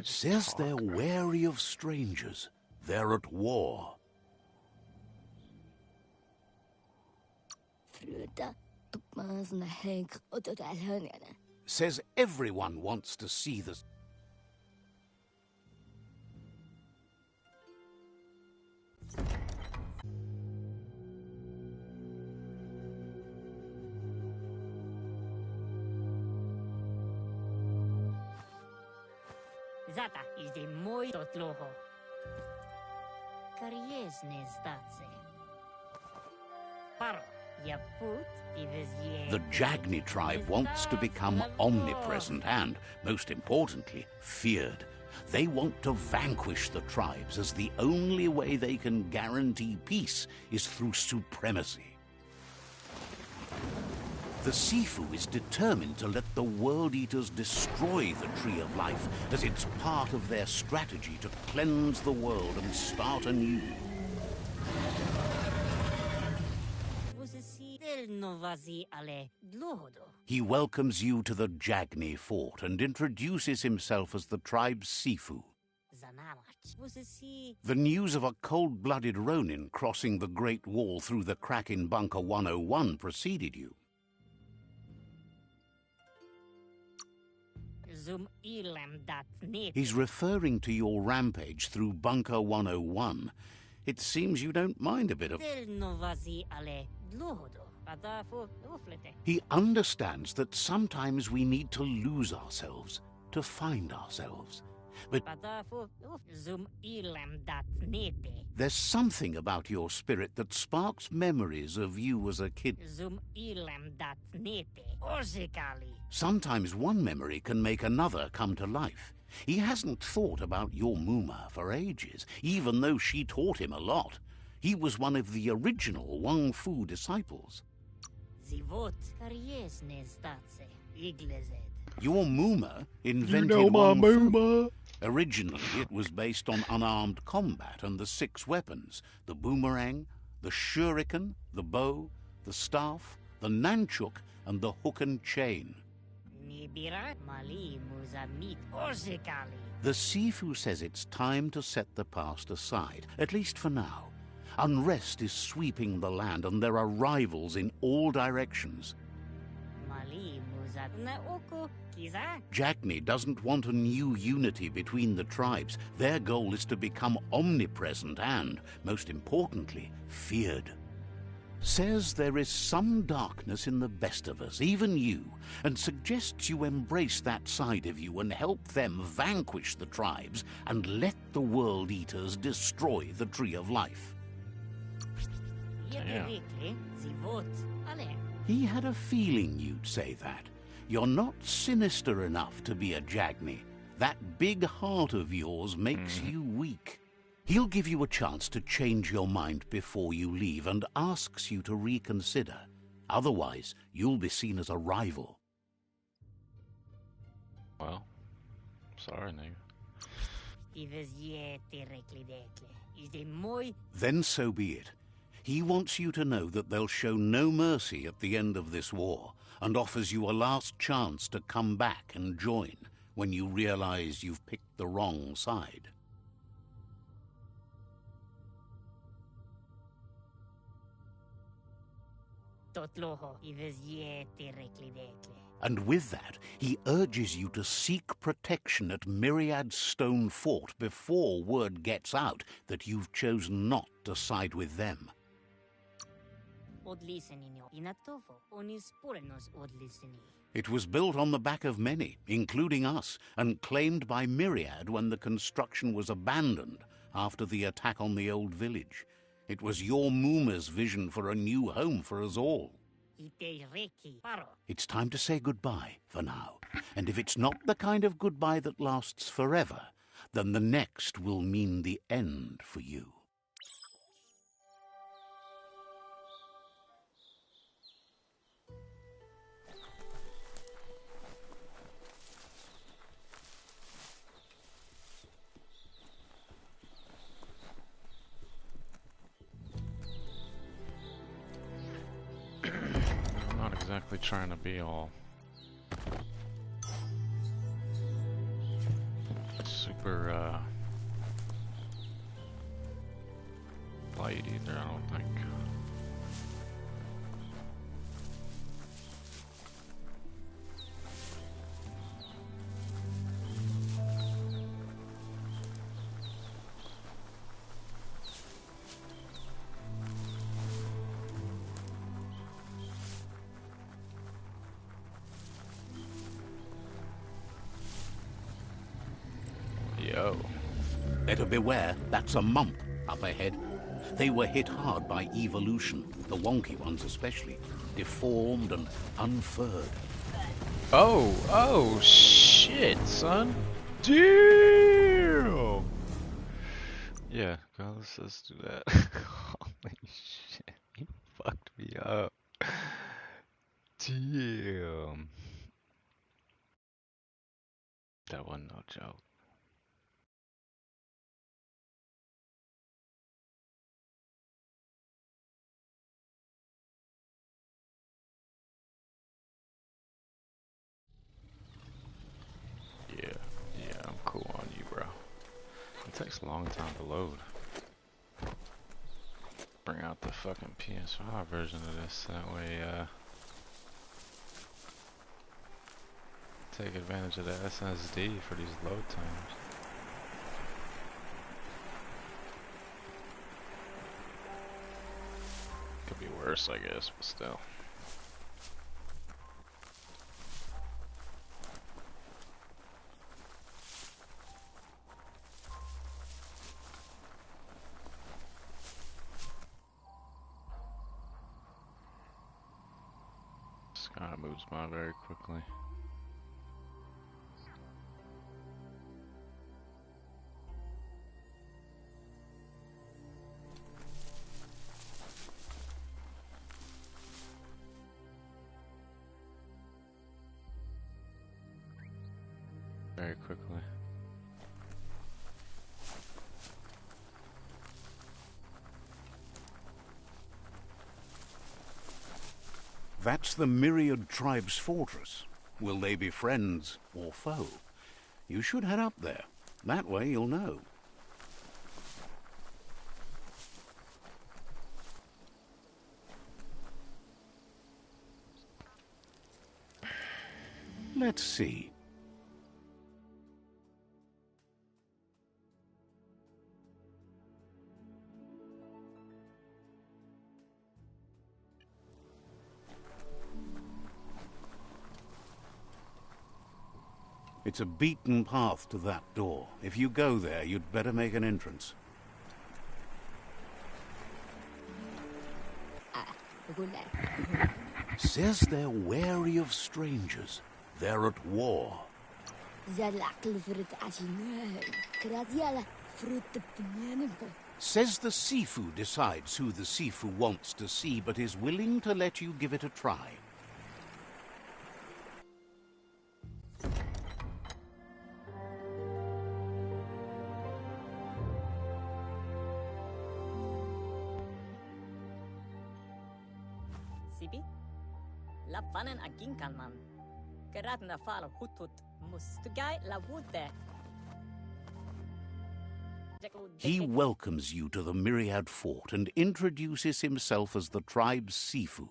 Says they're wary of strangers. They're at war. Says everyone wants to see the... Zata is de moi totloho. Kariesne statse. Paro, ya put The Jagni tribe wants to become omnipresent and, most importantly, feared. They want to vanquish the tribes, as the only way they can guarantee peace is through supremacy. The Sifu is determined to let the World Eaters destroy the Tree of Life, as it's part of their strategy to cleanse the world and start anew. He welcomes you to the Jagni fort and introduces himself as the tribe's Sifu. The news of a cold-blooded Ronin crossing the Great Wall through the crack in Bunker 101 preceded you. He's referring to your rampage through Bunker 101. It seems you don't mind a bit of... He understands that sometimes we need to lose ourselves to find ourselves. But there's something about your spirit that sparks memories of you as a kid. Sometimes one memory can make another come to life. He hasn't thought about your Muma for ages, even though she taught him a lot. He was one of the original Wang Fu disciples. Your Muma invented Wang Fu. Originally, it was based on unarmed combat and the 6 weapons: the boomerang, the shuriken, the bow, the staff, the nunchuk, and the hook and chain. The Sifu says it's time to set the past aside, at least for now. Unrest is sweeping the land, and there are rivals in all directions. Jagni doesn't want a new unity between the tribes. Their goal is to become omnipresent and, most importantly, feared. Says there is some darkness in the best of us, even you, and suggests you embrace that side of you and help them vanquish the tribes and let the World Eaters destroy the Tree of Life. Yeah. He had a feeling you'd say that. You're not sinister enough to be a Jagni. That big heart of yours makes you weak. He'll give you a chance to change your mind before you leave and asks you to reconsider. Otherwise, you'll be seen as a rival. Well, sorry, nigga. Then so be it. He wants you to know that they'll show no mercy at the end of this war, and offers you a last chance to come back and join when you realize you've picked the wrong side. And with that, he urges you to seek protection at Myriad Stone Fort before word gets out that you've chosen not to side with them. It was built on the back of many, including us, and claimed by Myriad when the construction was abandoned after the attack on the old village. It was your Muma's vision for a new home for us all. It's time to say goodbye for now, and if it's not the kind of goodbye that lasts forever, then the next will mean the end for you. I'm not exactly trying to be all super light either, I don't think. Yo. Better beware, that's a mump up ahead. They were hit hard by evolution, the wonky ones especially, deformed and unfurred. Oh, shit, son. Damn! Yeah, go, let's do that. Holy shit, you fucked me up. Damn. That wasn't no joke. Yeah, I'm cool on you, bro. It takes a long time to load. Bring out the fucking PS5 version of this, that way, take advantage of the SSD for these load times. Could be worse, I guess, but still. This kind of moves by very quickly. Very quickly. That's the Myriad Tribe's fortress. Will they be friends or foe? You should head up there. That way you'll know. Let's see. It's a beaten path to that door. If you go there, you'd better make an entrance. Says they're wary of strangers. They're at war. Says the Sifu decides who the Sifu wants to see, but is willing to let you give it a try. Sibi? Lapvanen aginkalman. Geradna fal hutut mustugai la wute. He welcomes you to the Myriad Fort and introduces himself as the tribe's Sifu.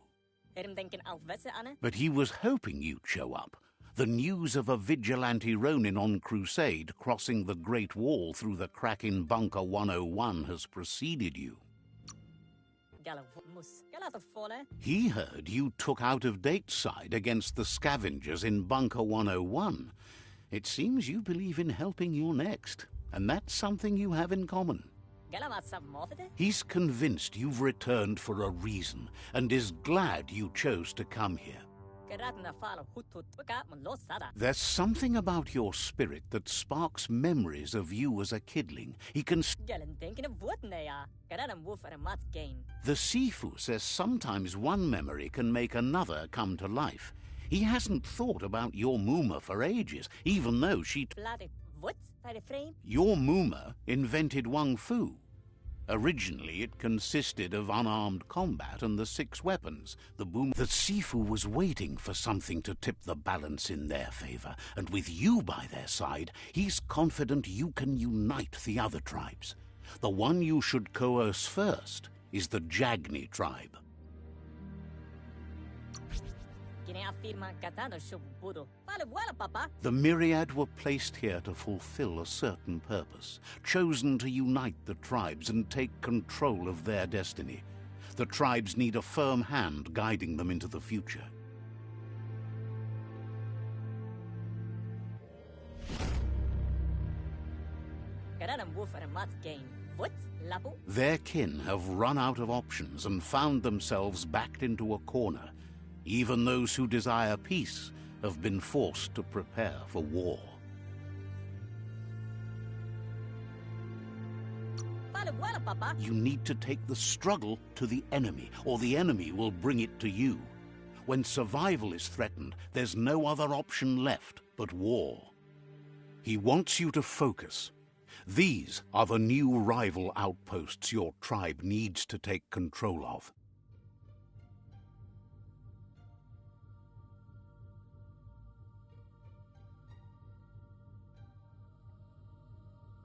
But he was hoping you'd show up. The news of a vigilante Ronin on crusade crossing the Great Wall through the crack in Bunker 101 has preceded you. He heard you took out-of-date side against the scavengers in Bunker 101. It seems you believe in helping your next, and that's something you have in common. He's convinced you've returned for a reason, and is glad you chose to come here. There's something about your spirit that sparks memories of you as a kidling. He can... The Sifu says sometimes one memory can make another come to life. He hasn't thought about your Muma for ages, even though she... Your Muma invented Wang Fu. Originally, it consisted of unarmed combat and the 6 weapons. The Sifu was waiting for something to tip the balance in their favor, and with you by their side, he's confident you can unite the other tribes. The one you should coerce first is the Jagni tribe. The myriad were placed here to fulfill a certain purpose, chosen to unite the tribes and take control of their destiny. The tribes need a firm hand guiding them into the future. Their kin have run out of options and found themselves backed into a corner. Even those who desire peace have been forced to prepare for war. You need to take the struggle to the enemy, or the enemy will bring it to you. When survival is threatened, there's no other option left but war. He wants you to focus. These are the new rival outposts your tribe needs to take control of.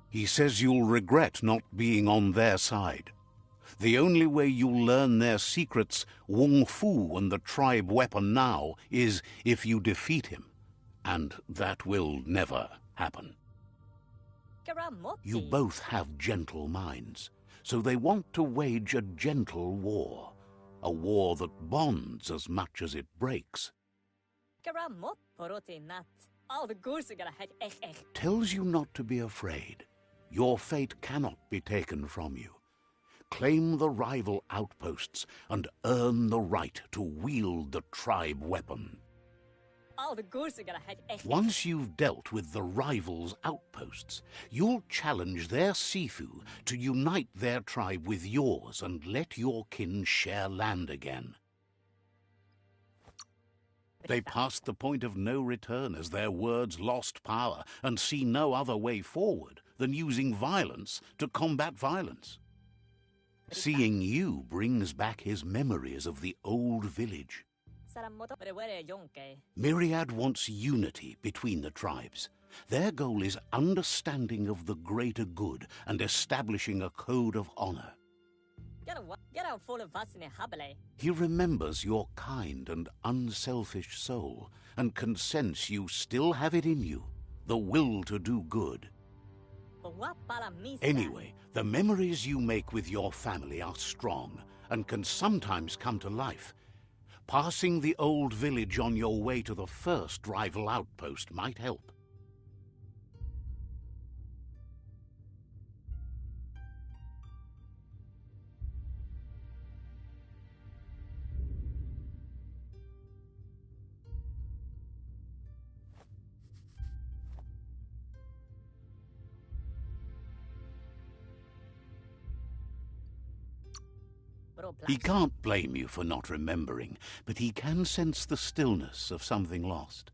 He says you'll regret not being on their side. The only way you'll learn their secrets, Wung Fu and the tribe weapon now, is if you defeat him. And that will never happen. You both have gentle minds, so they want to wage a gentle war. A war that bonds as much as it breaks. Tells you not to be afraid. Your fate cannot be taken from you. Claim the rival outposts and earn the right to wield the tribe weapon. Once you've dealt with the rivals' outposts, you'll challenge their Sifu to unite their tribe with yours and let your kin share land again. They passed the point of no return as their words lost power and see no other way forward than using violence to combat violence. Seeing you brings back his memories of the old village. Myriad wants unity between the tribes. Their goal is understanding of the greater good and establishing a code of honor. He remembers your kind and unselfish soul and can sense you still have it in you, the will to do good. Anyway, the memories you make with your family are strong and can sometimes come to life. Passing the old village on your way to the first rival outpost might help. He can't blame you for not remembering, but he can sense the stillness of something lost.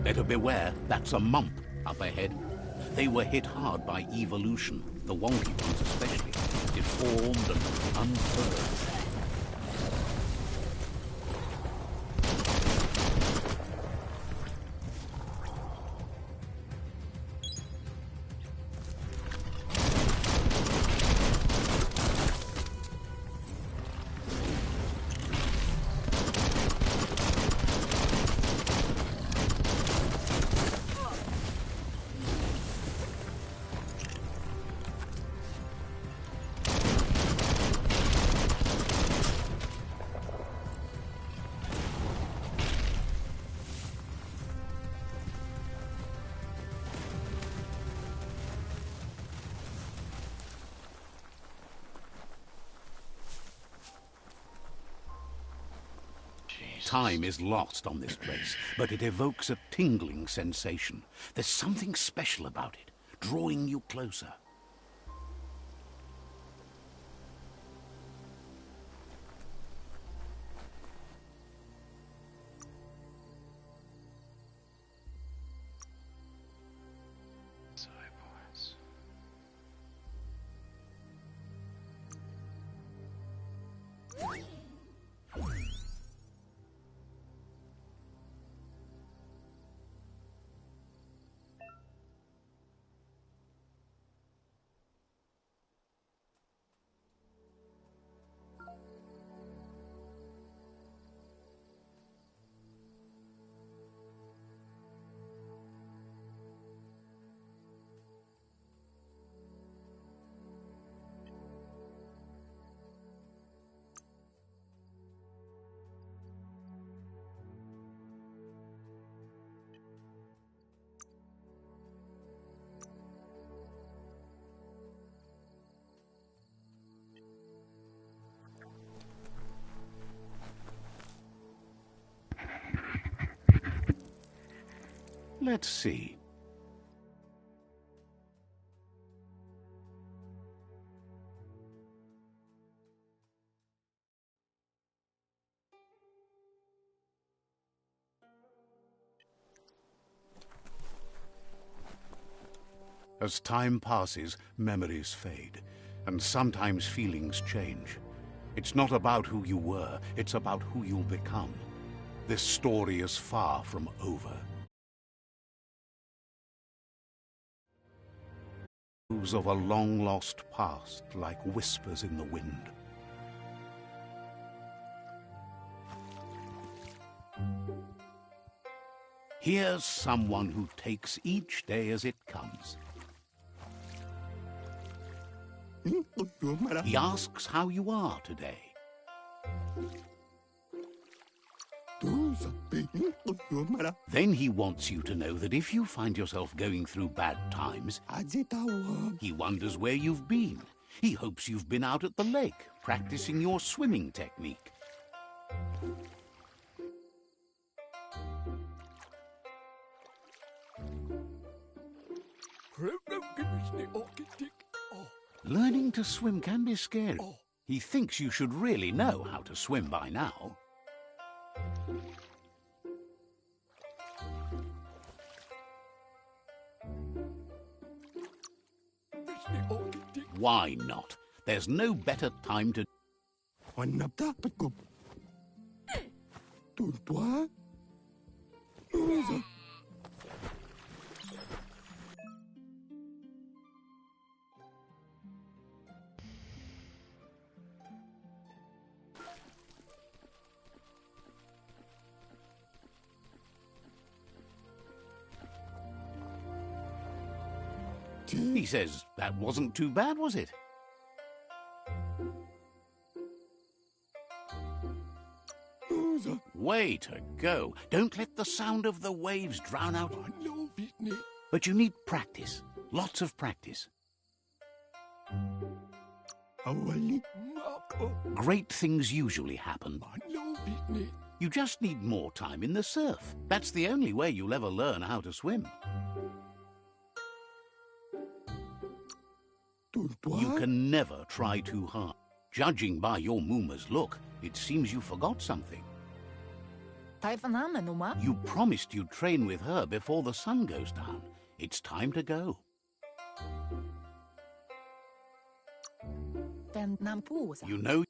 Better beware, that's a mump up ahead. They were hit hard by evolution, the wonky ones especially, deformed and unfurled. Time is lost on this place, but it evokes a tingling sensation. There's something special about it, drawing you closer. Let's see. As time passes, memories fade, and sometimes feelings change. It's not about who you were, it's about who you'll become. This story is far from over. Of a long-lost past, like whispers in the wind. Here's someone who takes each day as it comes. He asks how you are today. Then he wants you to know that if you find yourself going through bad times, he wonders where you've been. He hopes you've been out at the lake, practicing your swimming technique. Learning to swim can be scary. He thinks you should really know how to swim by now. Why not? There's no better time to... He says, that wasn't too bad, was it? Way to go. Don't let the sound of the waves drown out. But you need practice. Lots of practice. Great things usually happen. You just need more time in the surf. That's the only way you'll ever learn how to swim. You can never try too hard. Judging by your Mooma's look, it seems you forgot something. You promised you'd train with her before the sun goes down. It's time to go. You know,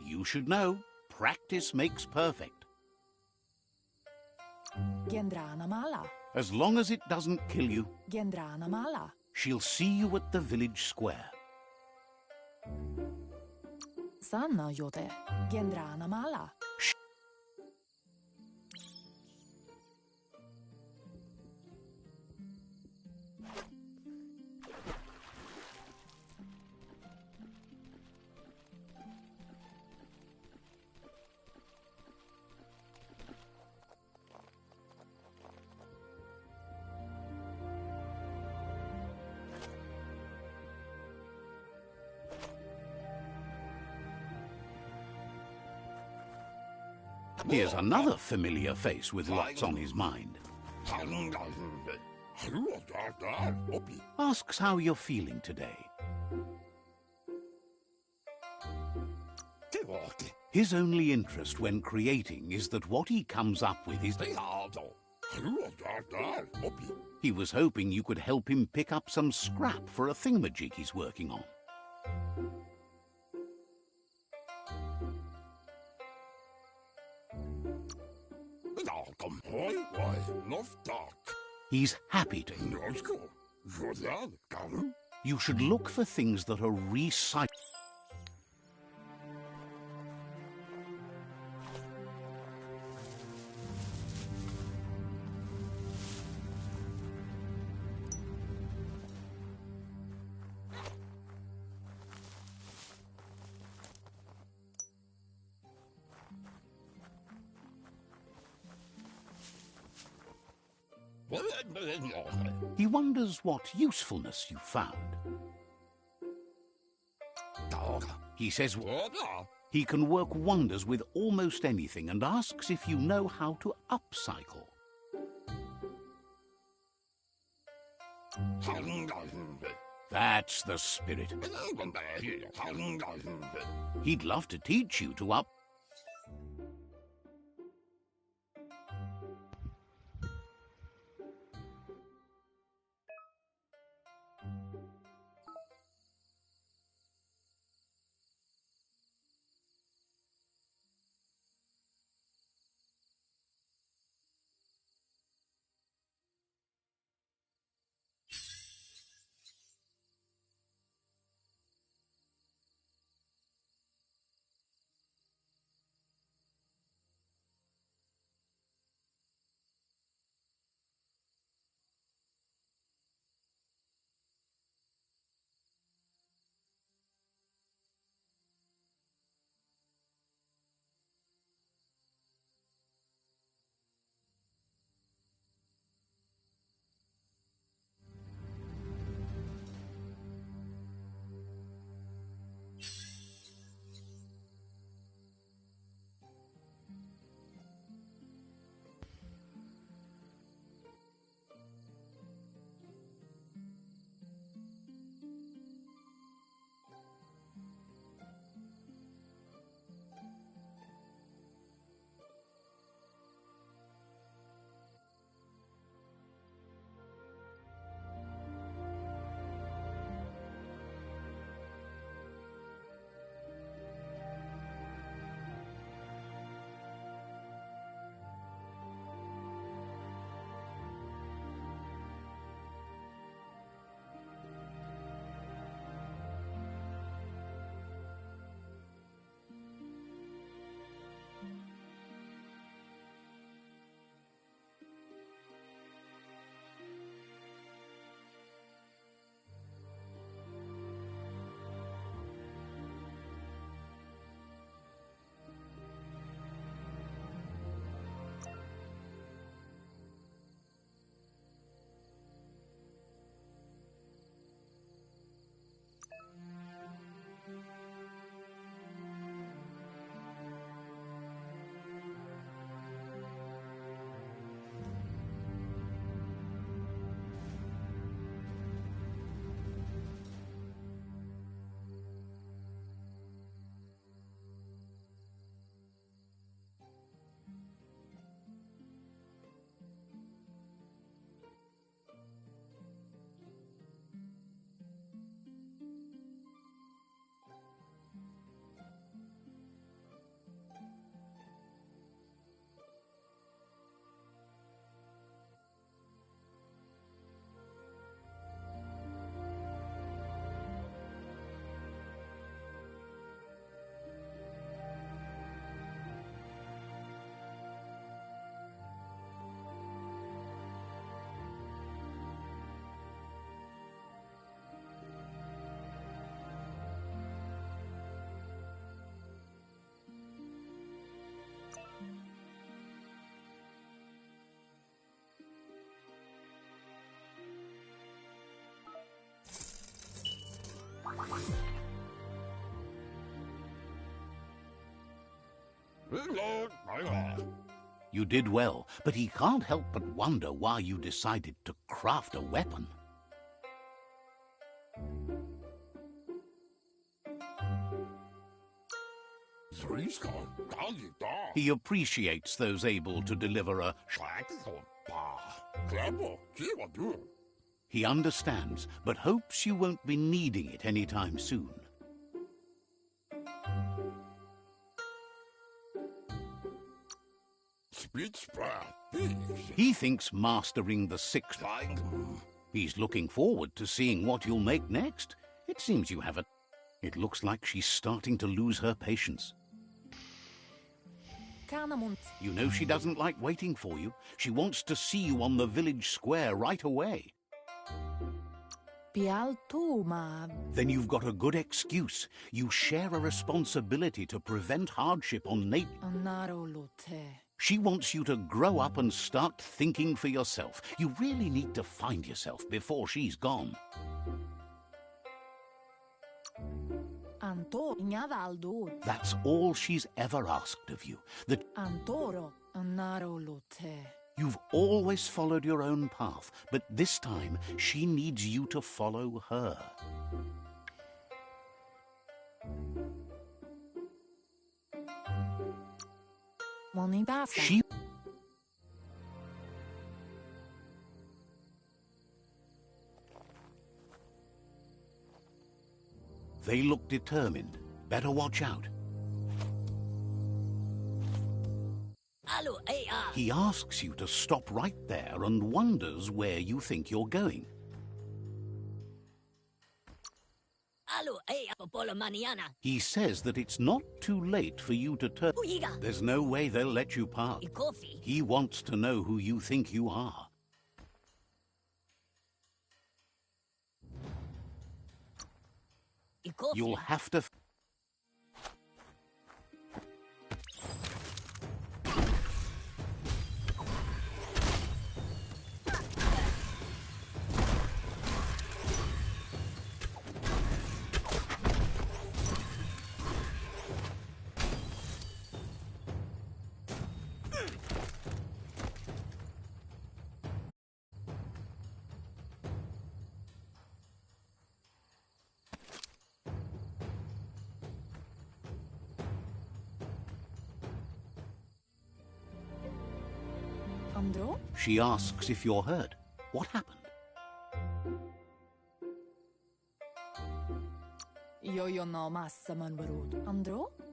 you should know. Practice makes perfect. As long as it doesn't kill you, she'll see you at the village square. Shh. Here's another familiar face with lots on his mind. Asks how you're feeling today. His only interest when creating is that what he comes up with is... He was hoping you could help him pick up some scrap for a thingamajig he's working on. He's happy to. You should look for things that are recycled. He wonders what usefulness you found. He says he can work wonders with almost anything and asks if you know how to upcycle. That's the spirit. He'd love to teach you to up... You did well, but he can't help but wonder why you decided to craft a weapon. He appreciates those able to deliver a He understands, but hopes you won't be needing it anytime soon. He thinks mastering the sixth. He's looking forward to seeing what you'll make next. It seems you have a... It looks like she's starting to lose her patience. You know she doesn't like waiting for you. She wants to see you on the village square right away. Then you've got a good excuse. You share a responsibility to prevent hardship on nature. She wants you to grow up and start thinking for yourself. You really need to find yourself before she's gone. That's all she's ever asked of you. That you've always followed your own path, but this time she needs you to follow her. She... They look determined. Better watch out. He asks you to stop right there and wonders where you think you're going. He says that it's not too late for you to turn. There's no way they'll let you pass. He wants to know who you think you are. You'll have to... She asks if you're hurt. What happened?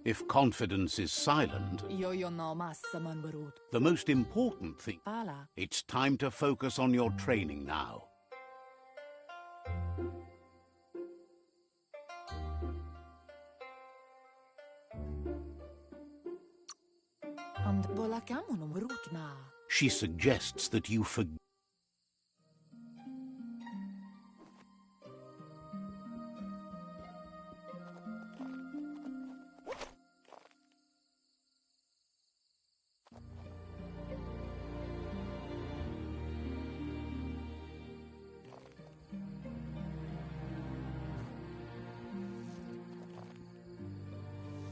If confidence is silent, the most important thing, it's time to focus on your training now. She suggests that you forget.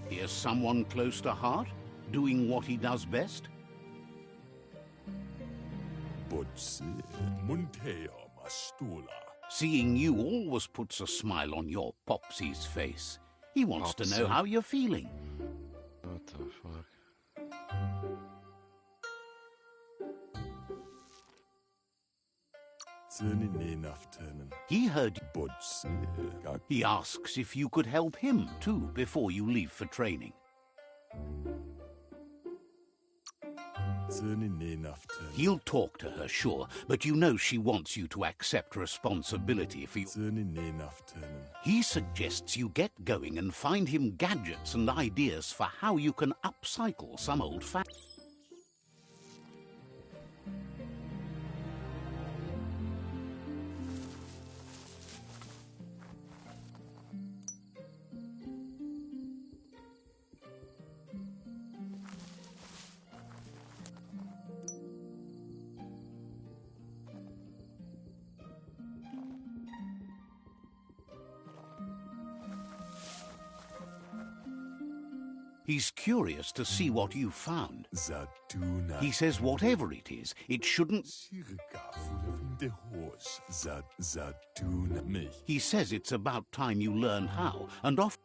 Here's someone close to heart, doing what he does best. Seeing you always puts a smile on your Popsy's face. He wants to know how you're feeling. What the fuck? He heard you. He asks if you could help him too before you leave for training. He'll talk to her, sure, but you know she wants you to accept responsibility for you. He suggests you get going and find him gadgets and ideas for how you can upcycle some old fact. He's curious to see what you found. Zatuna. He says whatever it is, it shouldn't... Zatuna. Mich. He says it's about time you learn how, and off...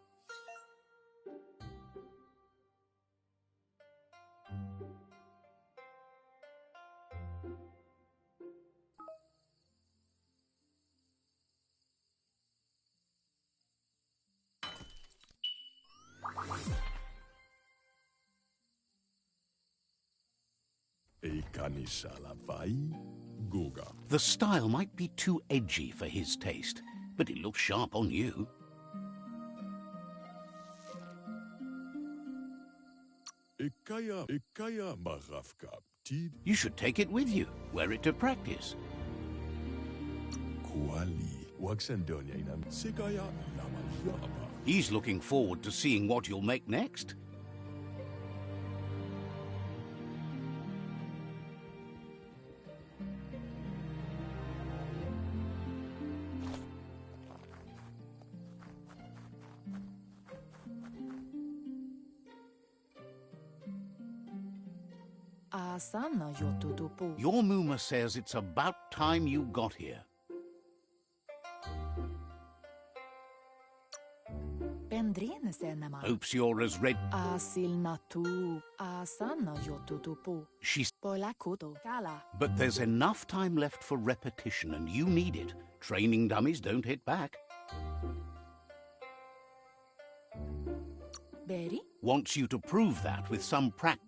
Goga. The style might be too edgy for his taste, but it looks sharp on you. Ikaya marafka. Tid You should take it with you, wear it to practice. kuali. Waxandonia inam. Sigaya lama yaba. He's looking forward to seeing what you'll make next. Asana yotutupu. Your Muma says it's about time you got here. Pendrine senema. Hopes you're as red... Asil natu. Asana yotutupu. She's... Polakuto. Kala. But there's enough time left for repetition, and you need it. Training dummies don't hit back. Beri. Wants you to prove that with some practice.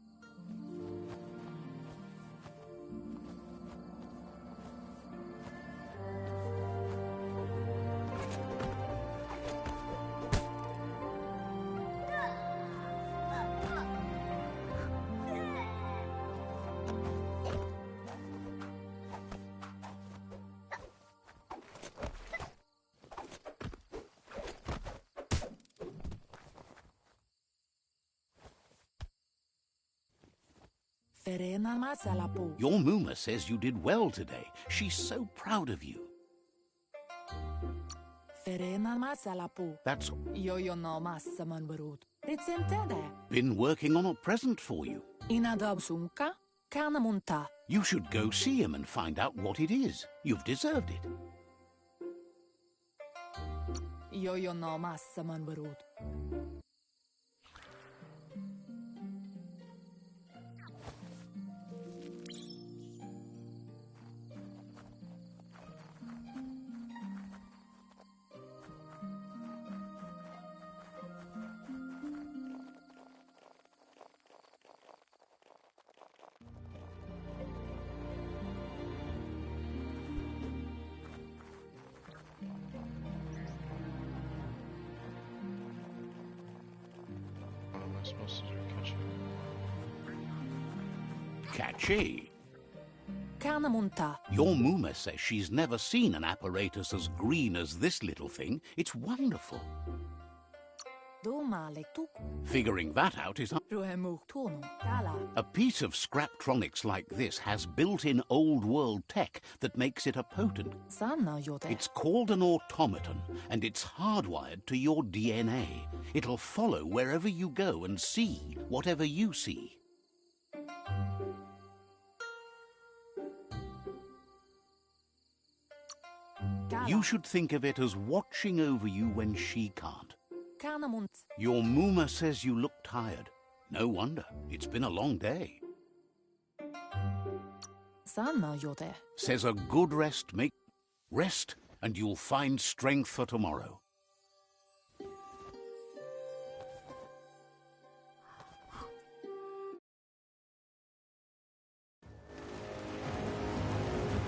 Ferena masalapu. Your Muma says you did well today. She's so proud of you. Ferena masalapu. That's Yo no massaman berut. Ritsentede. been working on a present for you. Inadabsunka. Kanamunta. You should go see him and find out what it is. You've deserved it. Yo no massaman berut. What am I supposed to do? Catch it? Catchy. Kanamunta. Your Muma says she's never seen an apparatus as green as this little thing. It's wonderful. Domale tuk. Figuring that out is... Ruhemu tono. Kala. A piece of Scraptronics like this has built-in old-world tech that makes it a potent. Sana yote. It's called an automaton, and it's hardwired to your DNA. It'll follow wherever you go and see whatever you see. Kala. You should think of it as watching over you when she can't. Kanamunt. Your Muma says you look tired. No wonder. It's been a long day. Sana yote. Says a good rest make... Rest, and you'll find strength for tomorrow.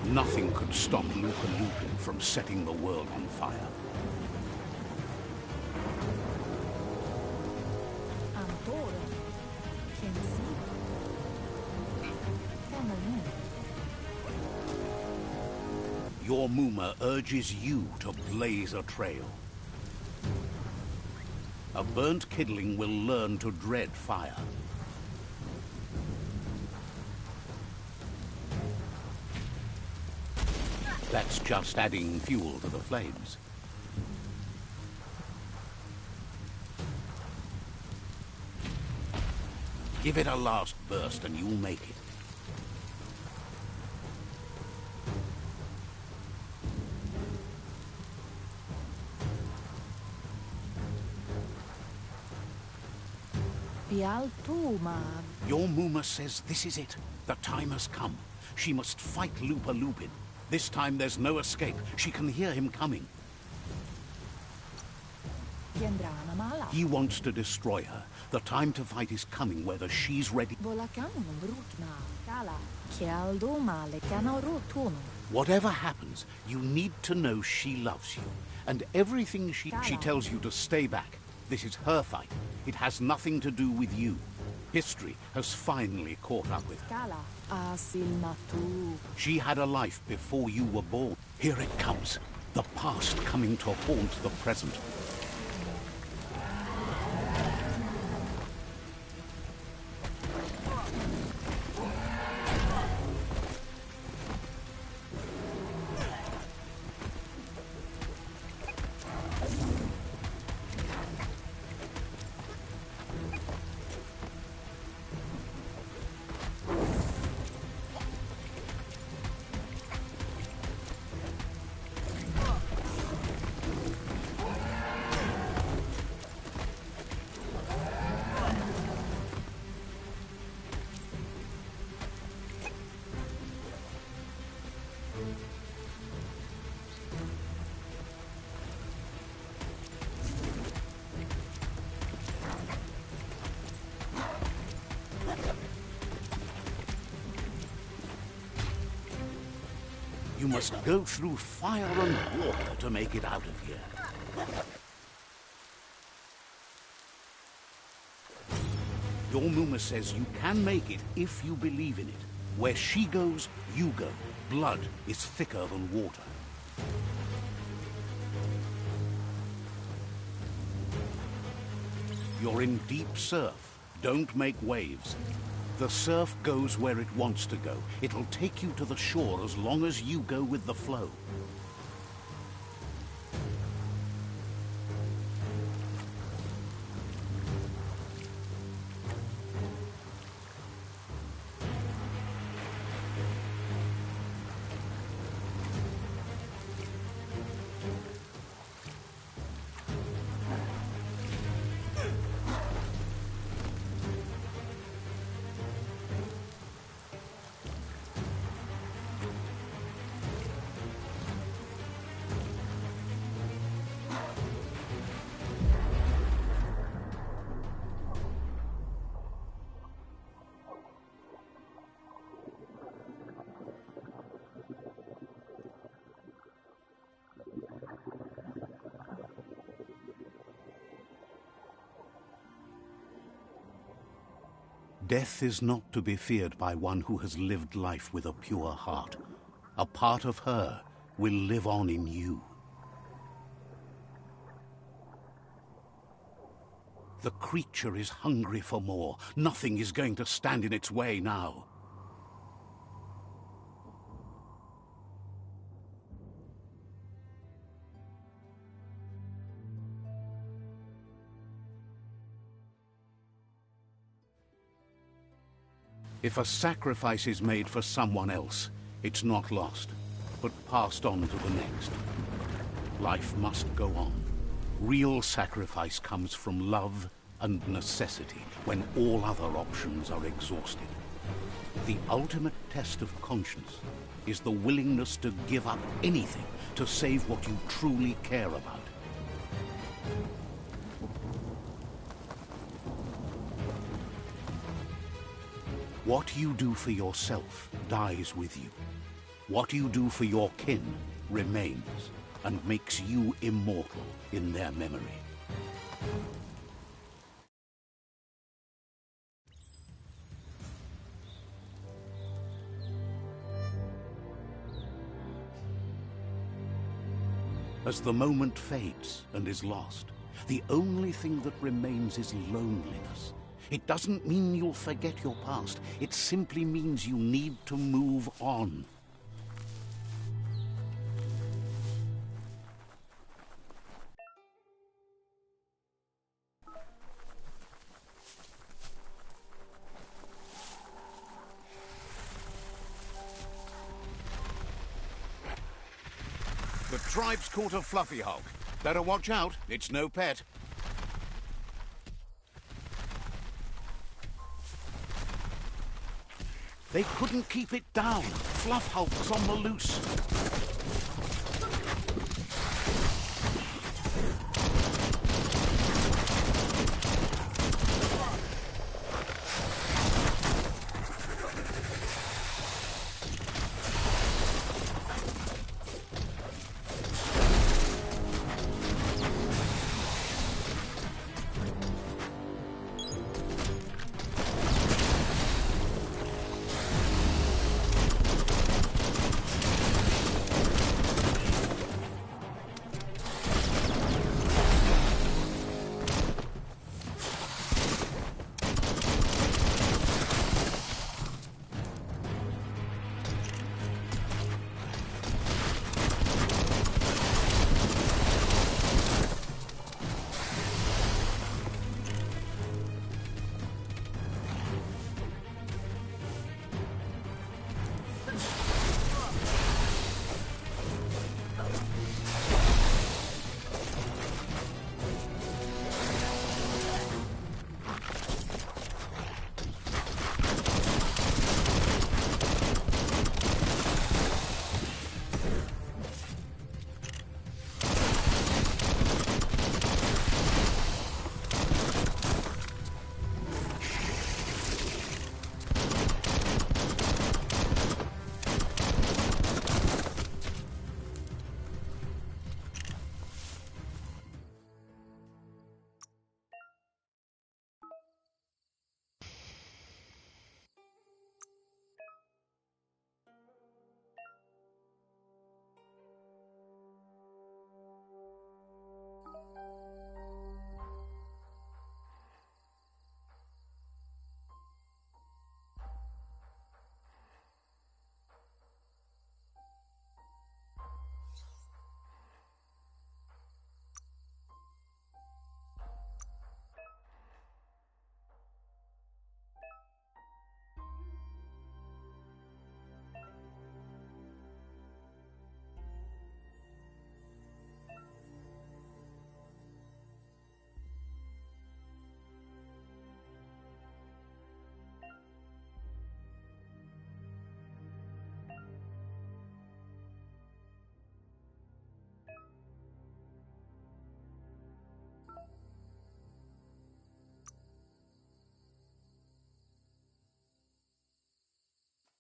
Nothing could stop Luca Lupin from setting the world on fire. Antoro. Kensi. Kanamun. Your Muma urges you to blaze a trail. A burnt kidling will learn to dread fire. That's just adding fuel to the flames. Give it a last burst and you'll make it. Your Muma says this is it. The time has come. She must fight Lupa Lupin. This time there's no escape. She can hear him coming. He wants to destroy her. The time to fight is coming, whether she's ready. Whatever happens, you need to know she loves you. And everything she tells you to stay back. This is her fight. It has nothing to do with you. History has finally caught up with her. She had a life before you were born. Here it comes. The past coming to haunt the present. You must go through fire and water to make it out of here. Your Muma says you can make it if you believe in it. Where she goes, you go. Blood is thicker than water. You're in deep surf. Don't make waves. The surf goes where it wants to go. It'll take you to the shore as long as you go with the flow. Death is not to be feared by one who has lived life with a pure heart. A part of her will live on in you. The creature is hungry for more. Nothing is going to stand in its way now. If a sacrifice is made for someone else, it's not lost, but passed on to the next. Life must go on. Real sacrifice comes from love and necessity, when all other options are exhausted. The ultimate test of conscience is the willingness to give up anything to save what you truly care about. What you do for yourself dies with you. What you do for your kin remains and makes you immortal in their memory. As the moment fades and is lost, the only thing that remains is loneliness. It doesn't mean you'll forget your past. It simply means you need to move on. tribe's caught a fluffy hog. Better watch out, it's no pet. They couldn't keep it down. Fluff hulk's on the loose.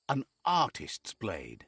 An artist's blade.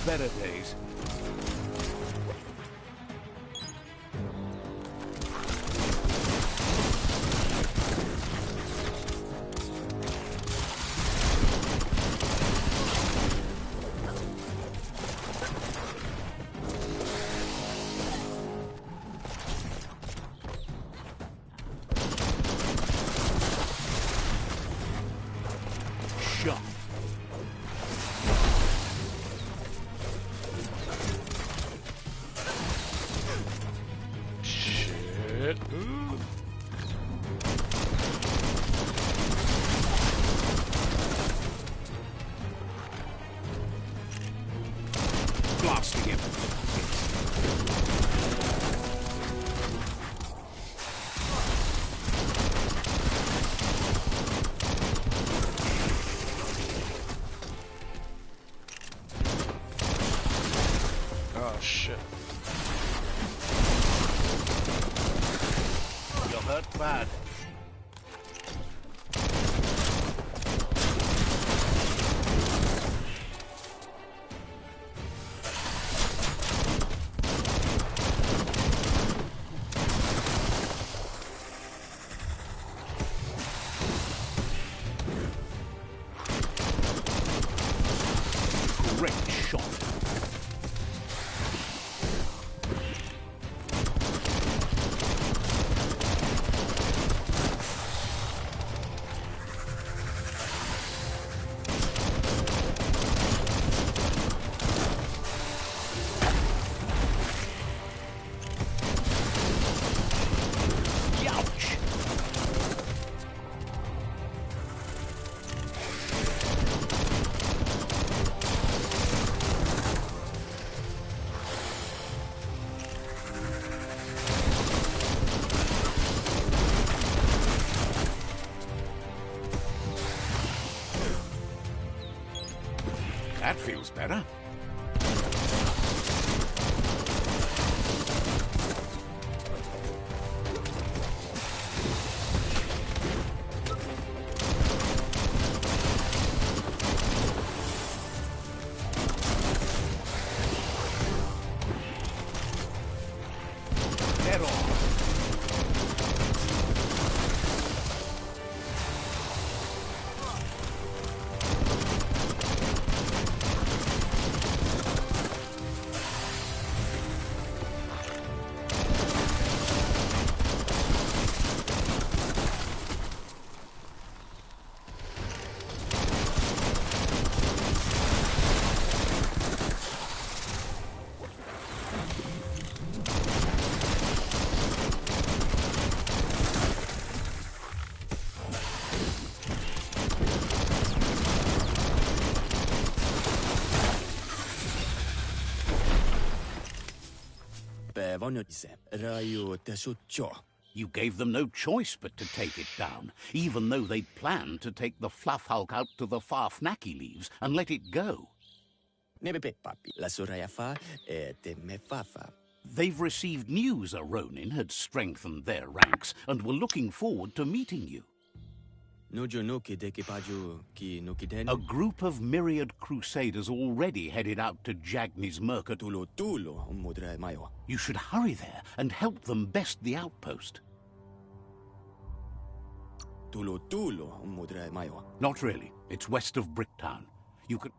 better days. Shot. Shit. Ooh. Blasting him. Oh shit. You're hurt bad. Great shot. Youch! That feels better. Dead on. You gave them no choice but to take it down, even though they'd planned to take the Fluff Hulk out to the Farfnacky Leaves and let it go. They've received news a Ronin had strengthened their ranks and were looking forward to meeting you. A group of myriad crusaders already headed out to Jagni's Mercat. You should hurry there and help them best the outpost. Not really. It's west of Bricktown. You could...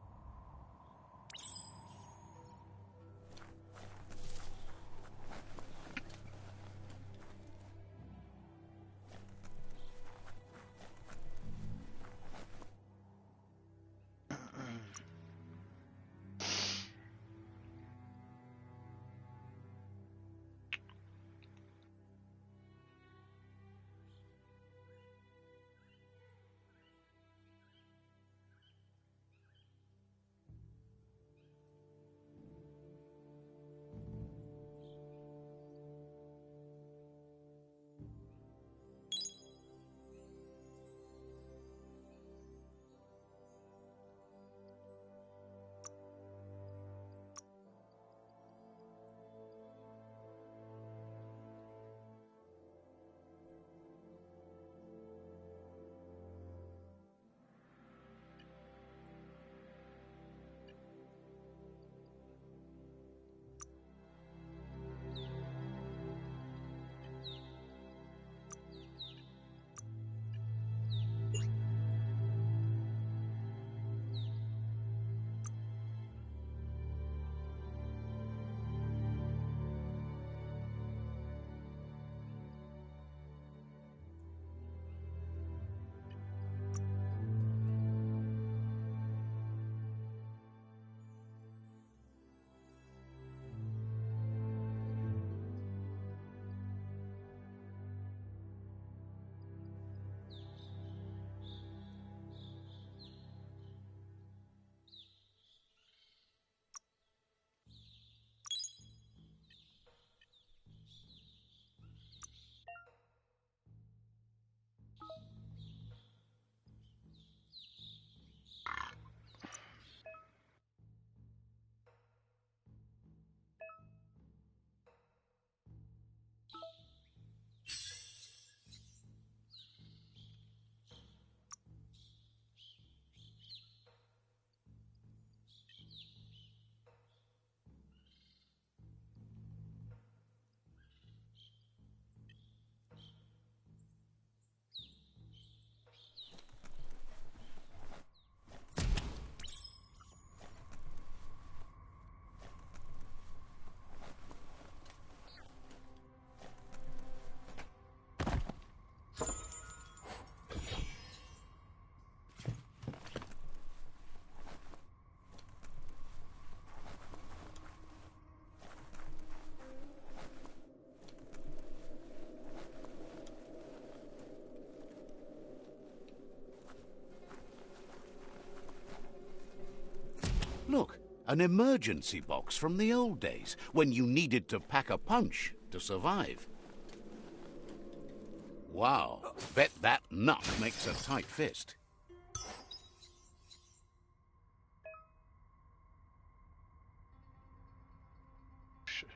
An emergency box from the old days, when you needed to pack a punch to survive. Wow, bet that nut makes a tight fist. Shit.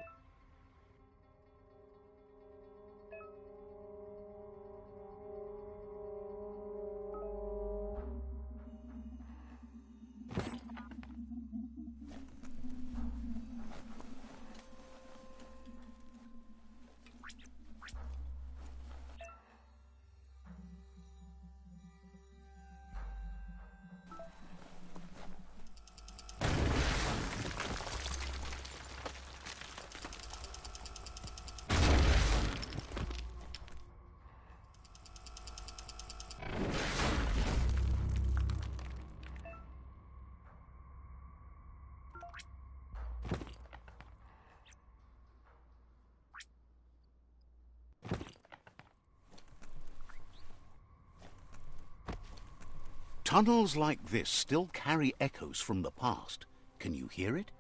Tunnels like this still carry echoes from the past. Can you hear it?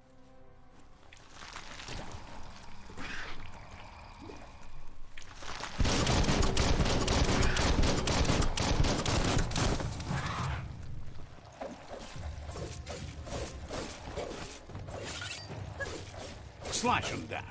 Slash and dash.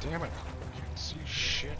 Damn it. I can't see shit.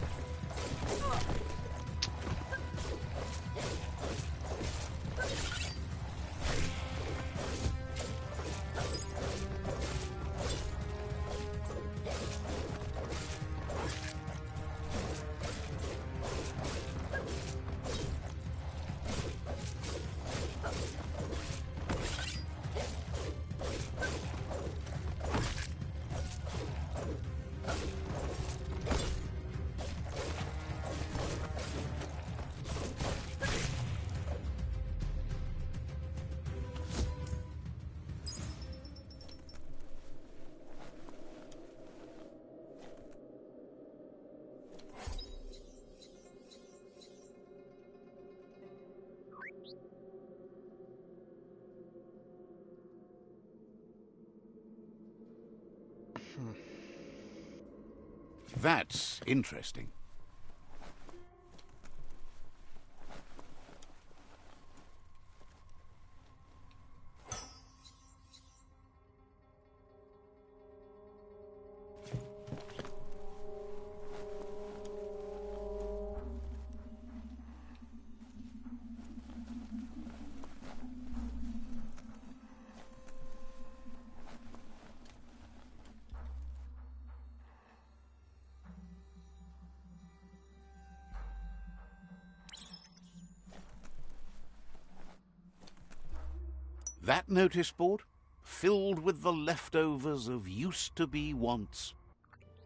That's interesting. That notice board, filled with the leftovers of used-to-be wants.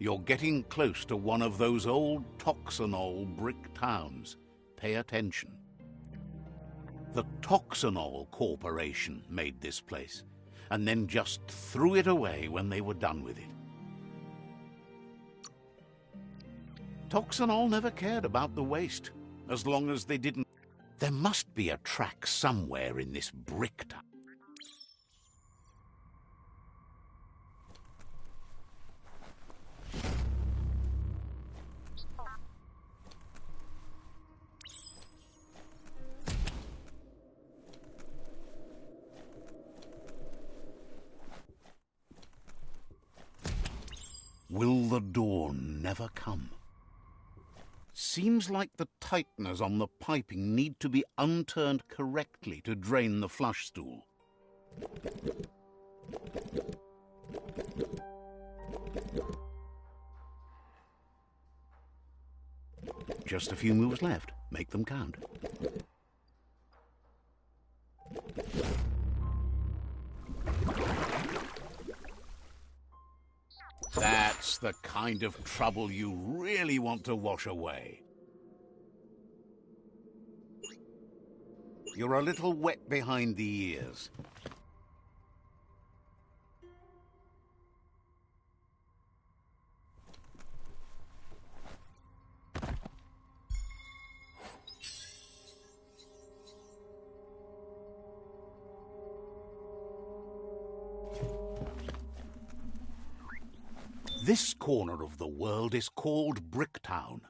You're getting close to one of those old Toxanol brick towns. Pay attention. The Toxanol Corporation made this place, and then just threw it away when they were done with it. Toxanol never cared about the waste, as long as they didn't. There must be a track somewhere in this brick town. Will the dawn never come? Seems like the tighteners on the piping need to be unturned correctly to drain the flush stool. Just a few moves left. Make them count. That's the kind of trouble you really want to wash away. You're a little wet behind the ears. This corner of the world is called Bricktown.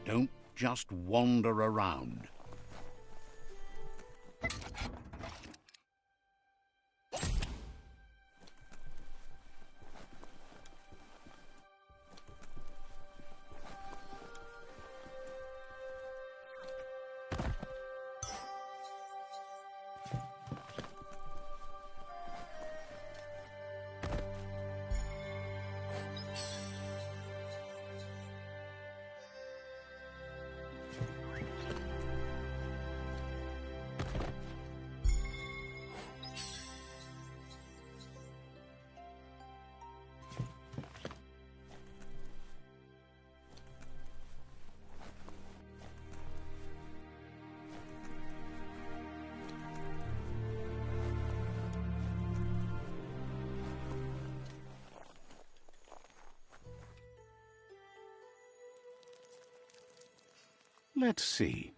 Don't just wander around. Let's see.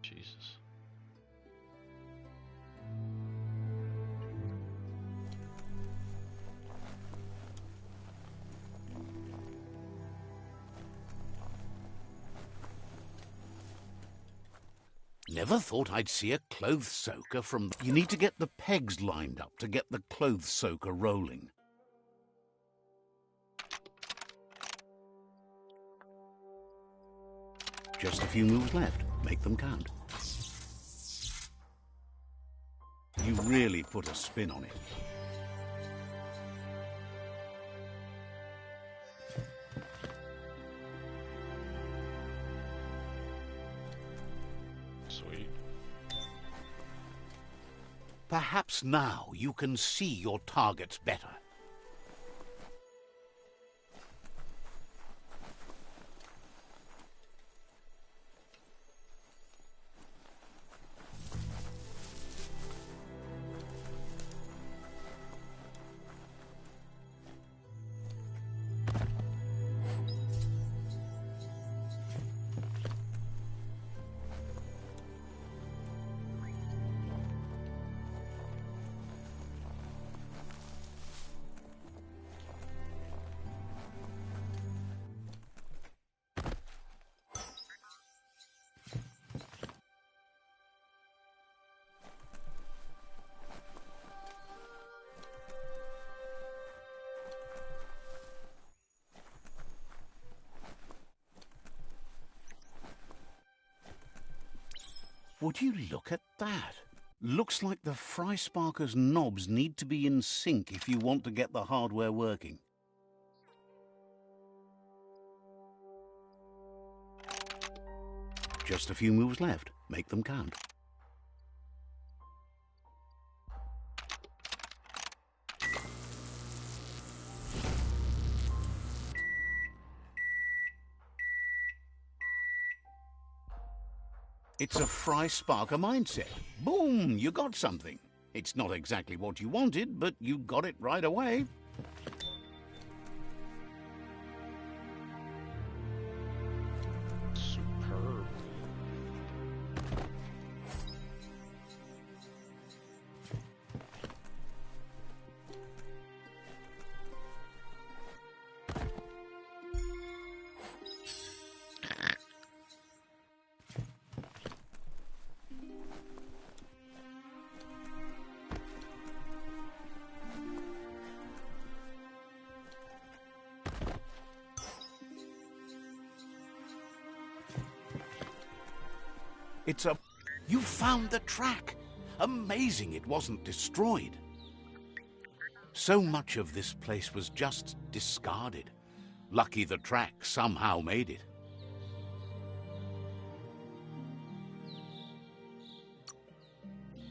Jesus. Never thought I'd see a clothes soaker from... You need to get the pegs lined up to get the clothes soaker rolling. Just a few moves left. Make them count. You really put a spin on it. Sweet. Perhaps now you can see your targets better. Would you look at that? Looks like the Fry Sparker's knobs need to be in sync if you want to get the hardware working. Just a few moves left. Make them count. It's a Fry Sparker mindset. Boom! You got something. It's not exactly what you wanted, but you got it right away. Superb. It's a... You found the track! Amazing it wasn't destroyed. So much of this place was just discarded. Lucky the track somehow made it.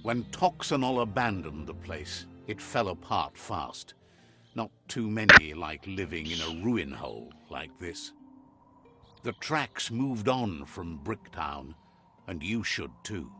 When Toxanol abandoned the place, it fell apart fast. Not too many like living in a ruin hole like this. The tracks moved on from Bricktown, and you should too.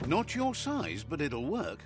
Not your size, but it'll work.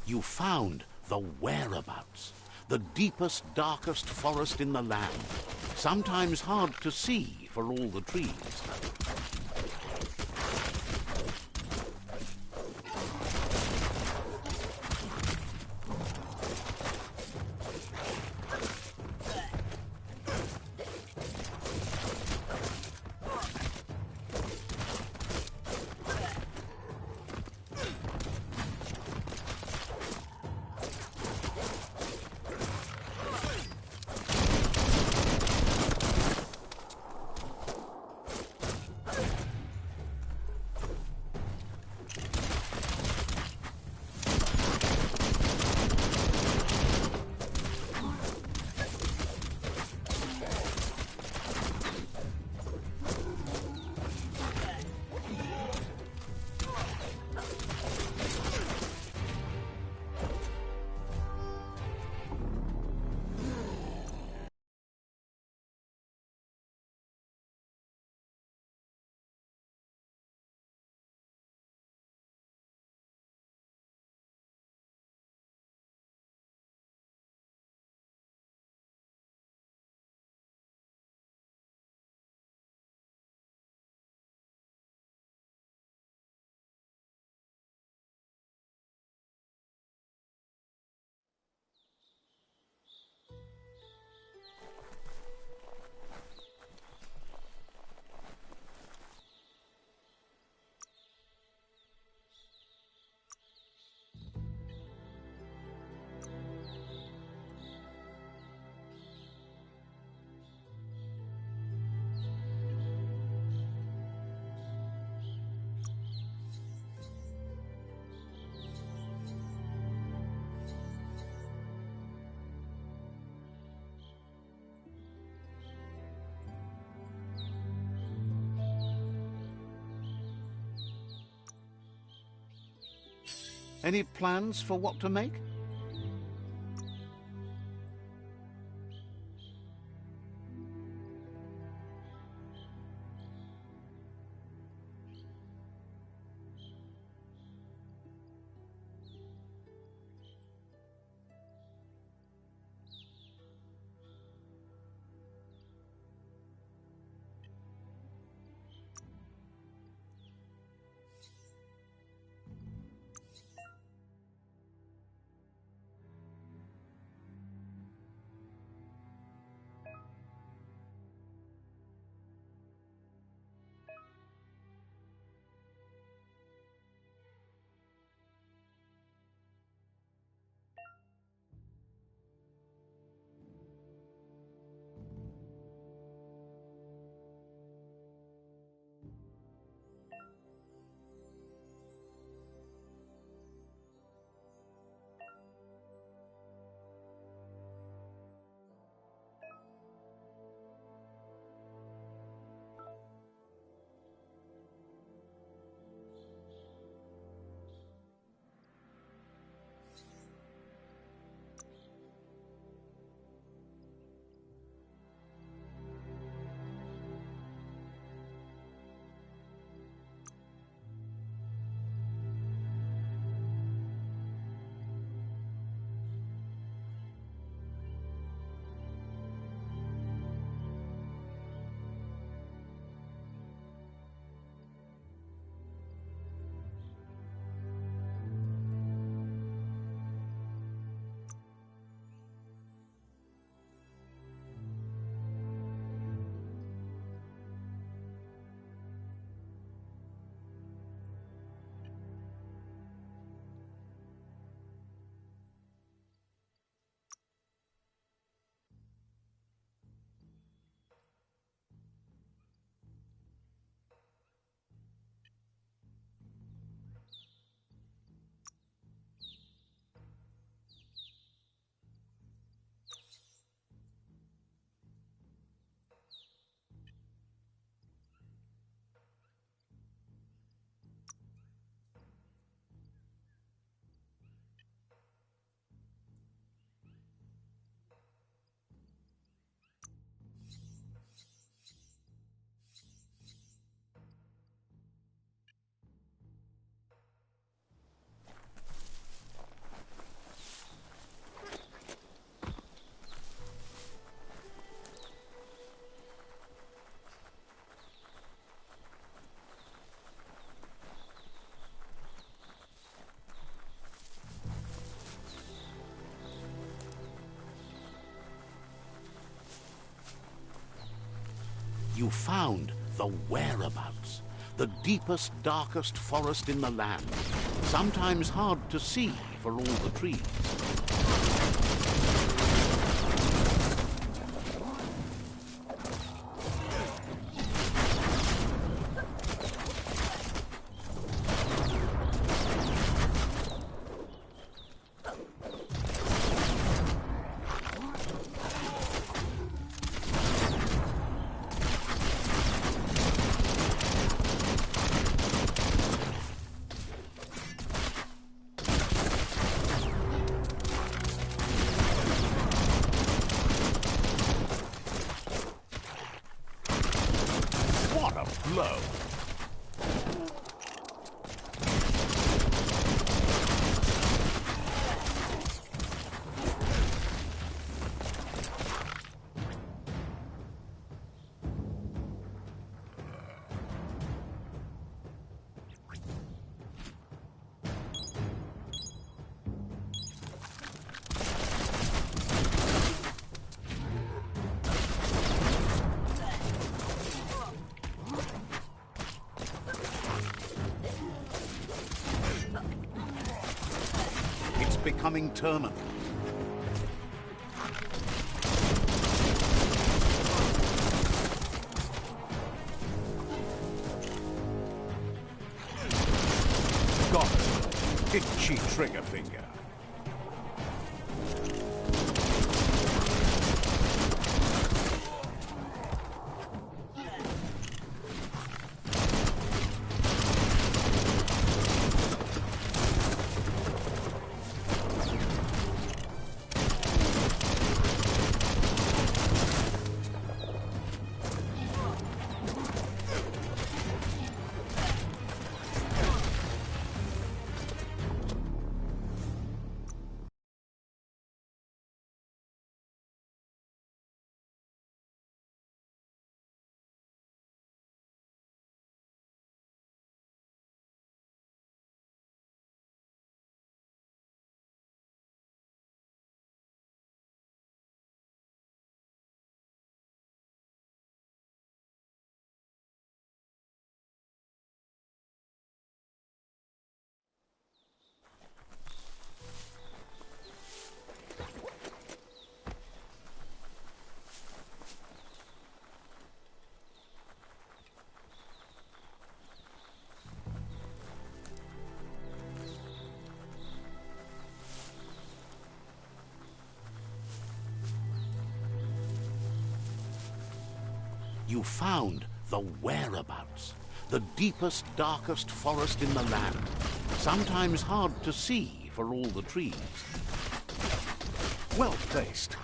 You found the whereabouts. The deepest, darkest forest in the land. Sometimes hard to see for all the trees. Any plans for what to make? You found the whereabouts. The deepest, darkest forest in the land. Sometimes hard to see for all the trees. What a blow! It's becoming terminal. Got it. Itchy trigger finger. You found the whereabouts. The deepest, darkest forest in the land. Sometimes hard to see for all the trees. Well placed.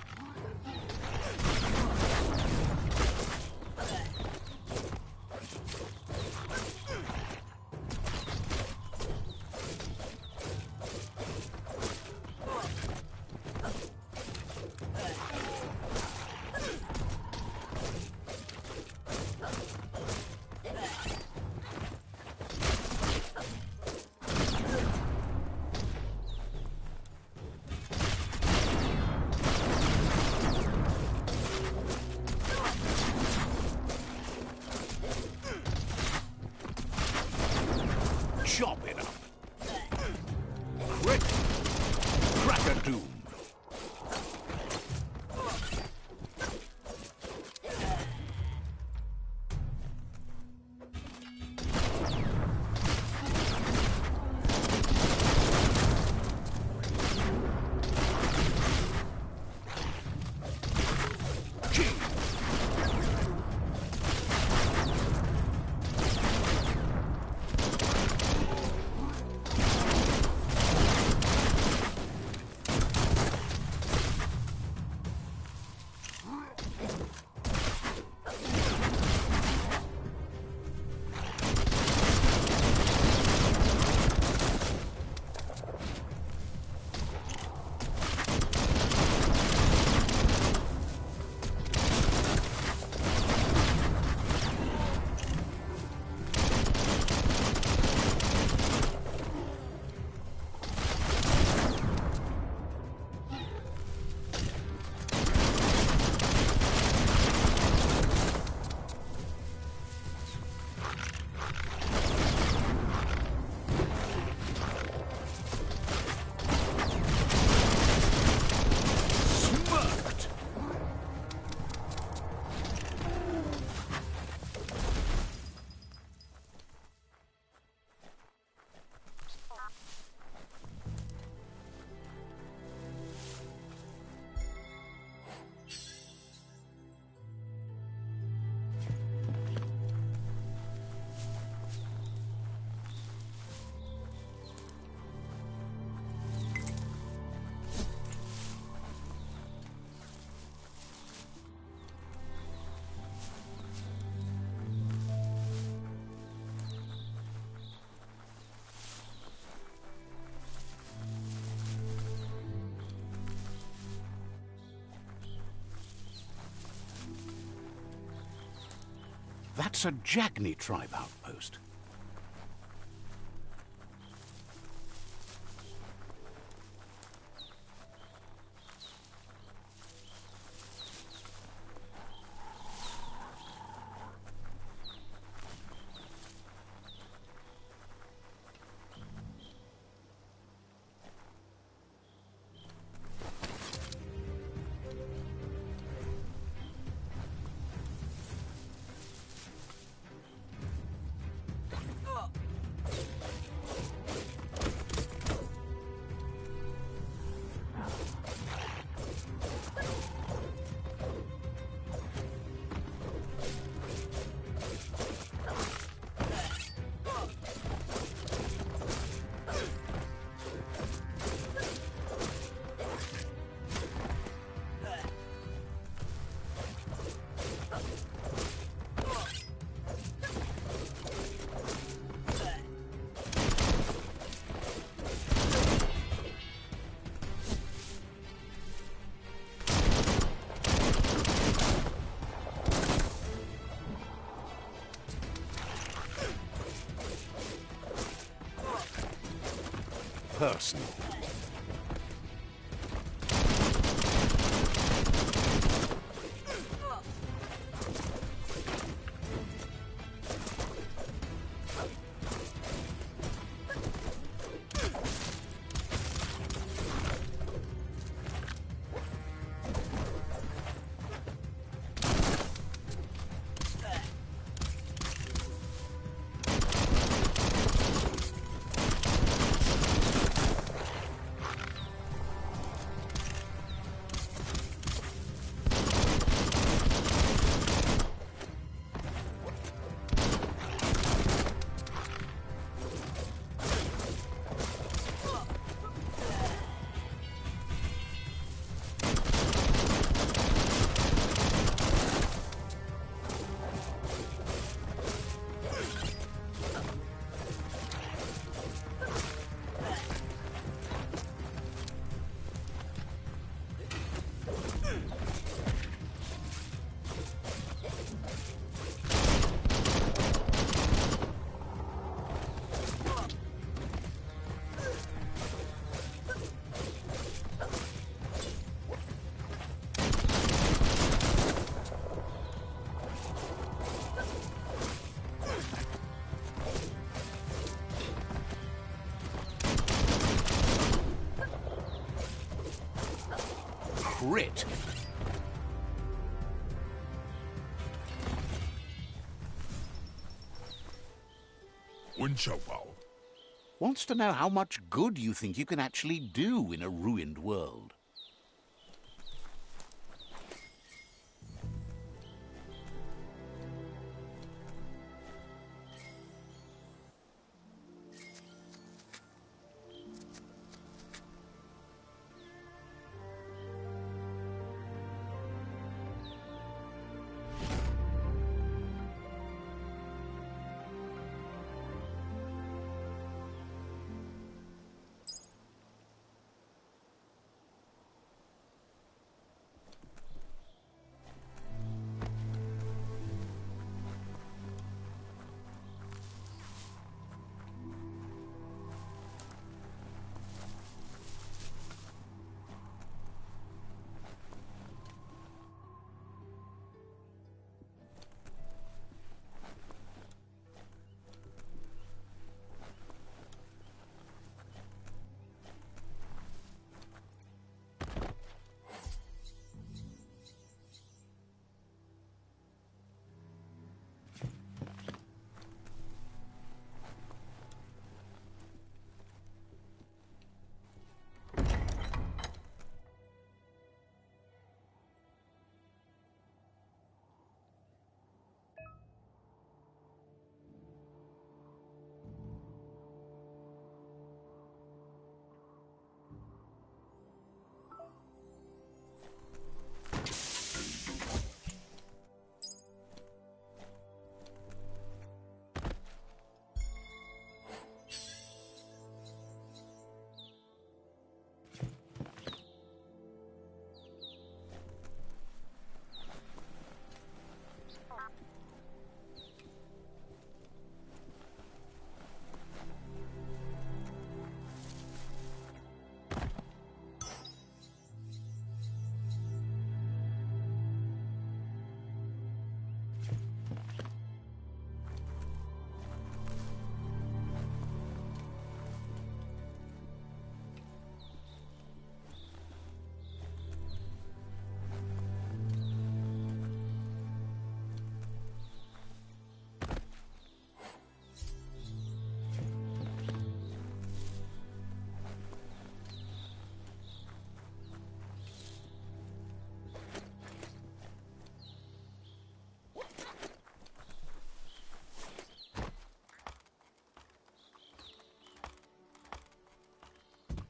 Chop it up. Crit. Cracker doom. That's a Jagni tribe outpost. Personal. Crit. Unschaubar. Wants to know how much good you think you can actually do in a ruined world.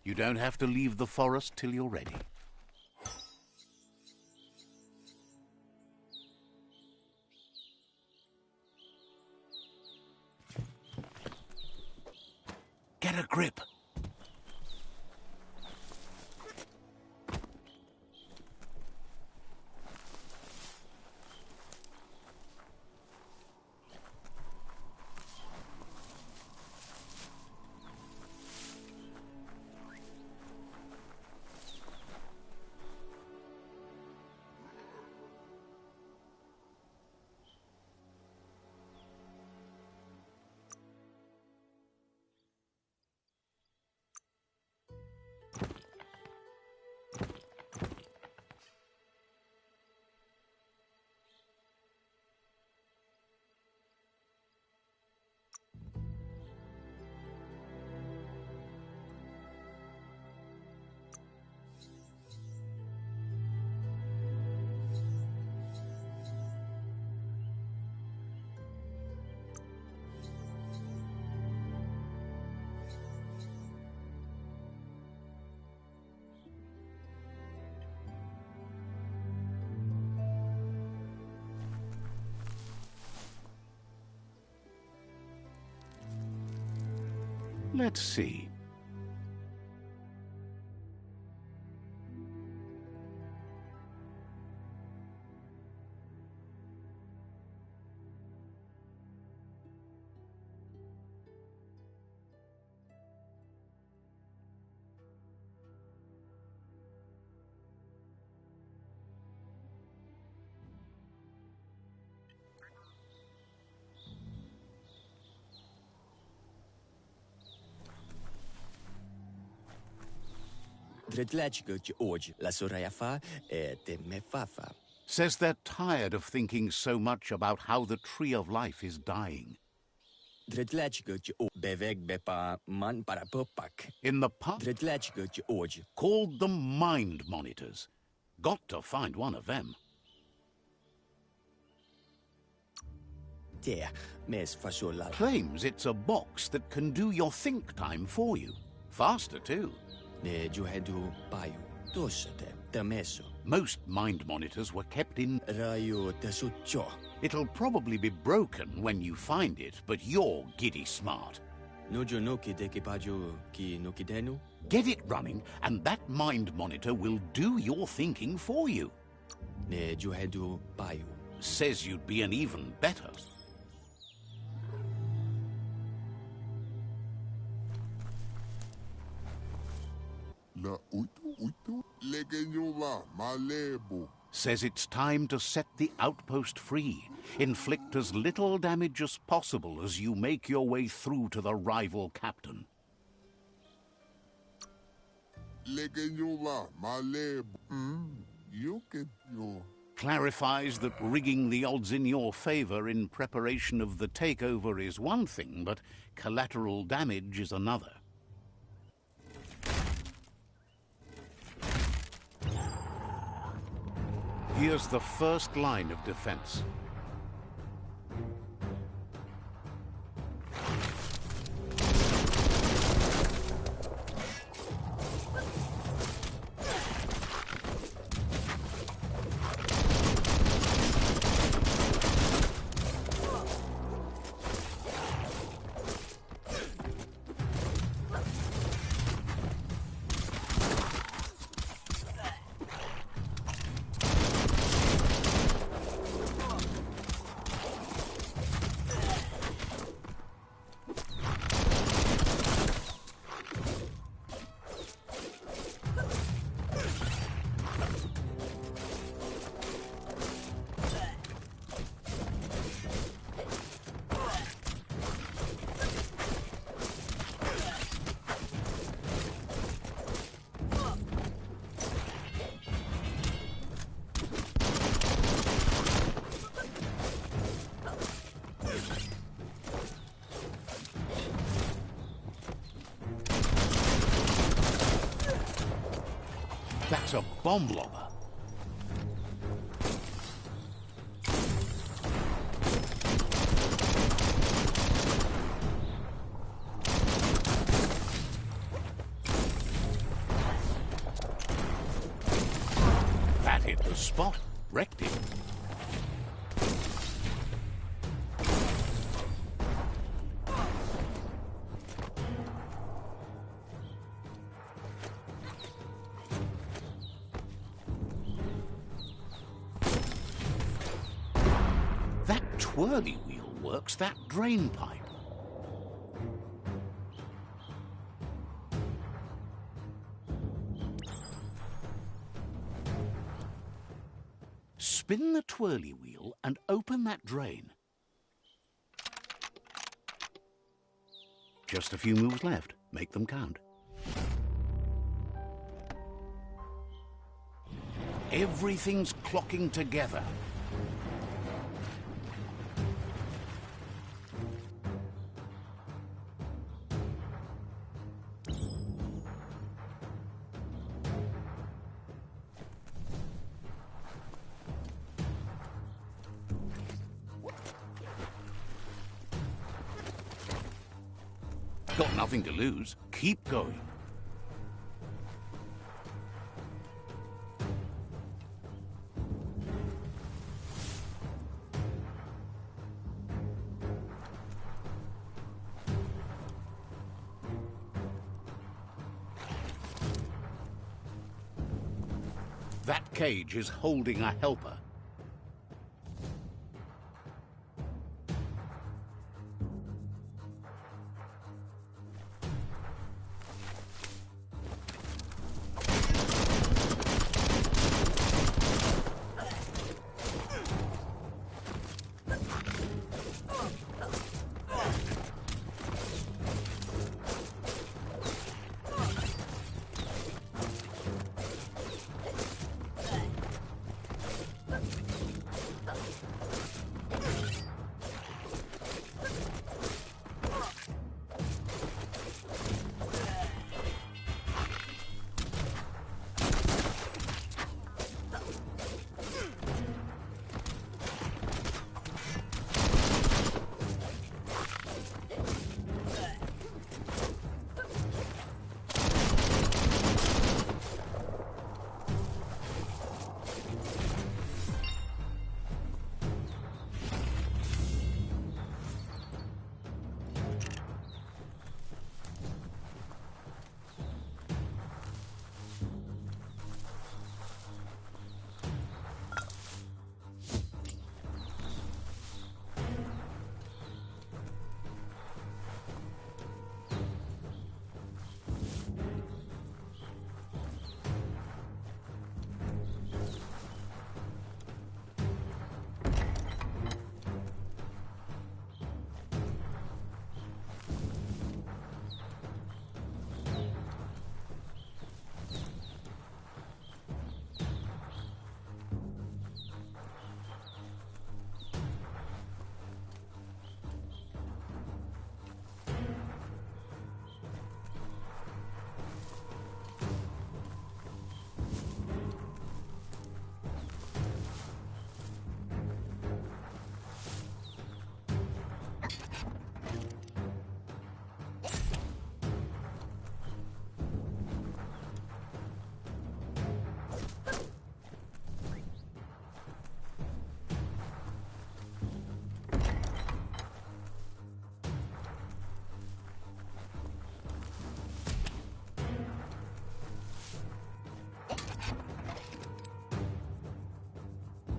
You don't have to leave the forest till you're ready. Get a grip. Let's see. Says they're tired of thinking so much about how the Tree of Life is dying. In the past, called them Mind Monitors. Got to find one of them. Claims it's a box that can do your think time for you. Faster, too. Most mind monitors were kept in... It'll probably be broken when you find it, but you're giddy smart. Get it running, and that mind monitor will do your thinking for you. Says you'd be an even better. Says it's time to set the outpost free. Inflict as little damage as possible as you make your way through to the rival captain. Clarifies that rigging the odds in your favor in preparation of the takeover is one thing, but collateral damage is another. Here's the first line of defense. That's a bomb lobber. the spot. Wrecked it. That twirly wheel works that drain pipe. Spin the twirly wheel and open that drain. Just a few moves left. Make them count. Everything's clocking together. Got nothing to lose. Keep going. That cage is holding a helper.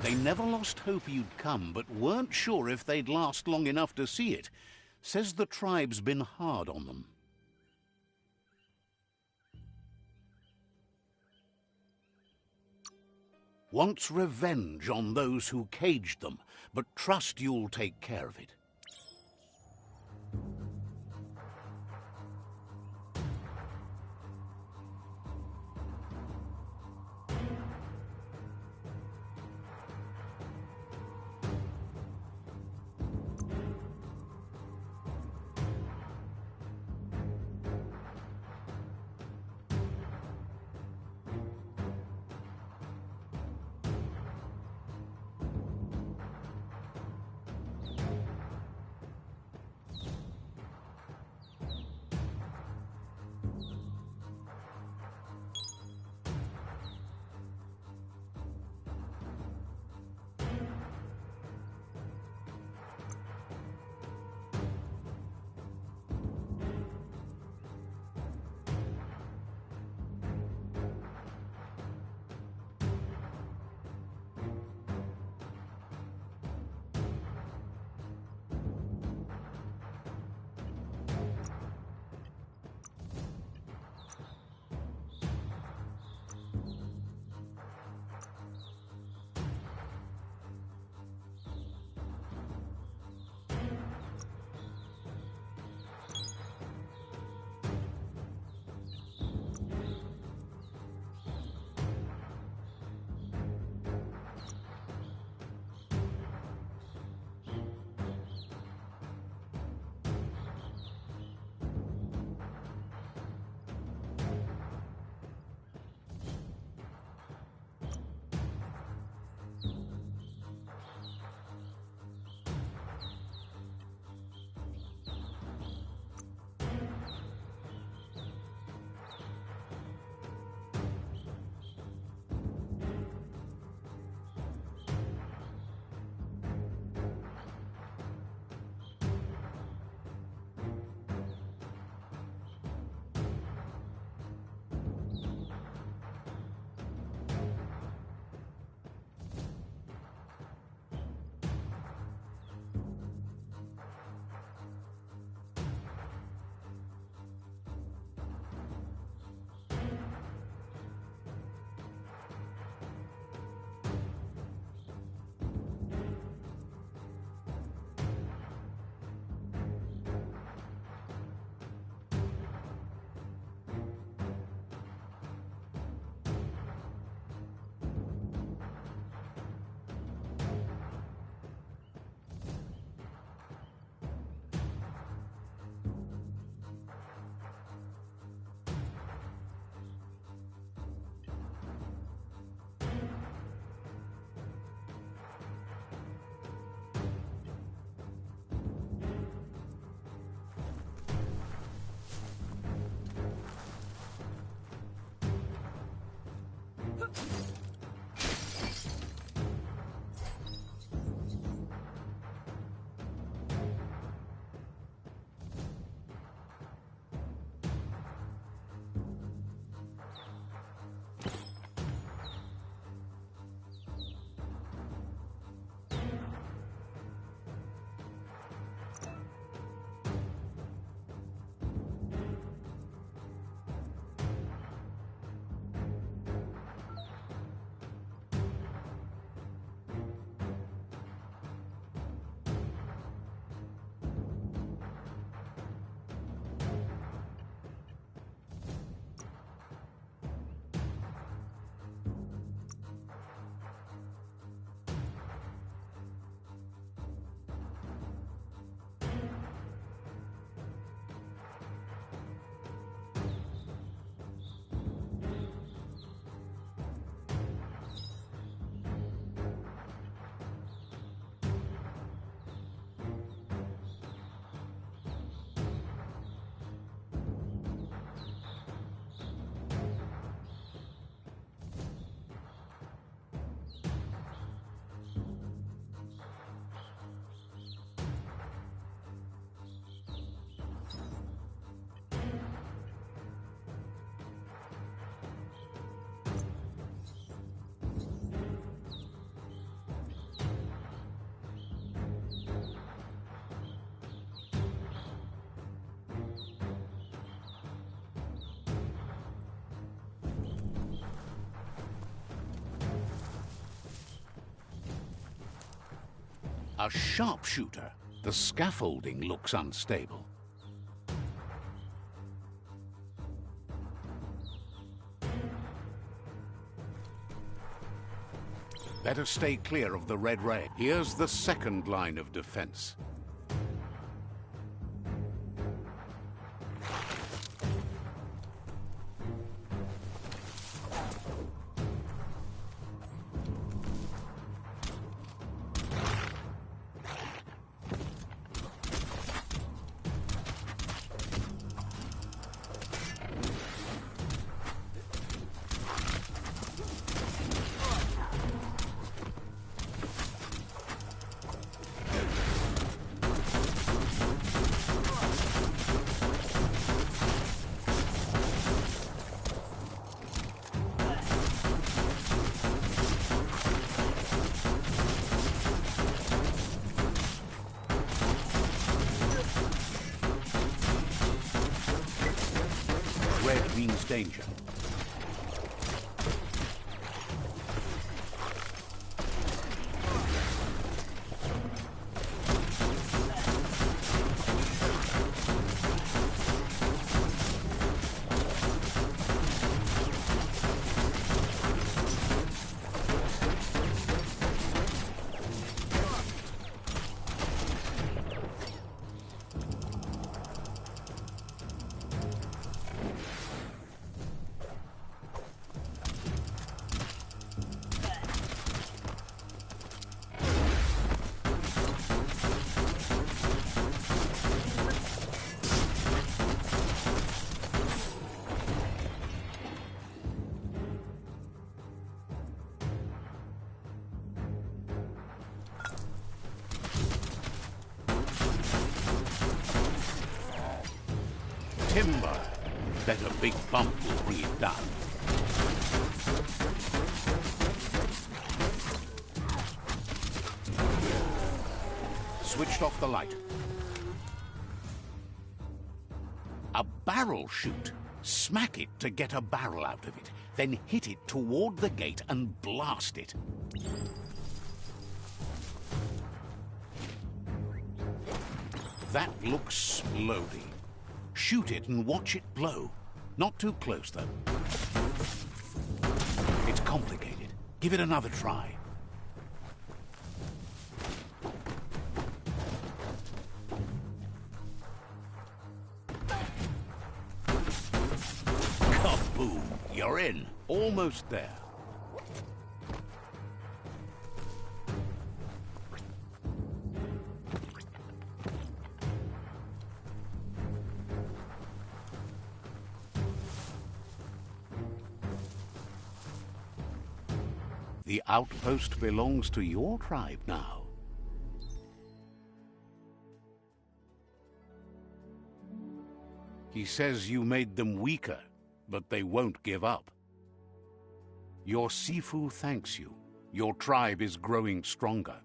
They never lost hope you'd come, but weren't sure if they'd last long enough to see it. Says the tribe's been hard on them. Wants revenge on those who caged them, but trust you'll take care of it. A sharpshooter. The scaffolding looks unstable. Better stay clear of the red ray. Here's the second line of defense. Red means danger. Timber. Bet a big bump will bring it down. Switched off the light. A barrel shoot. Smack it to get a barrel out of it. Then hit it toward the gate and blast it. That looks splody. Shoot it and watch it blow. Not too close, though. It's complicated. Give it another try. Kaboom! You're in. Almost there. The outpost belongs to your tribe now. He says you made them weaker, but they won't give up. Your Sifu thanks you. Your tribe is growing stronger.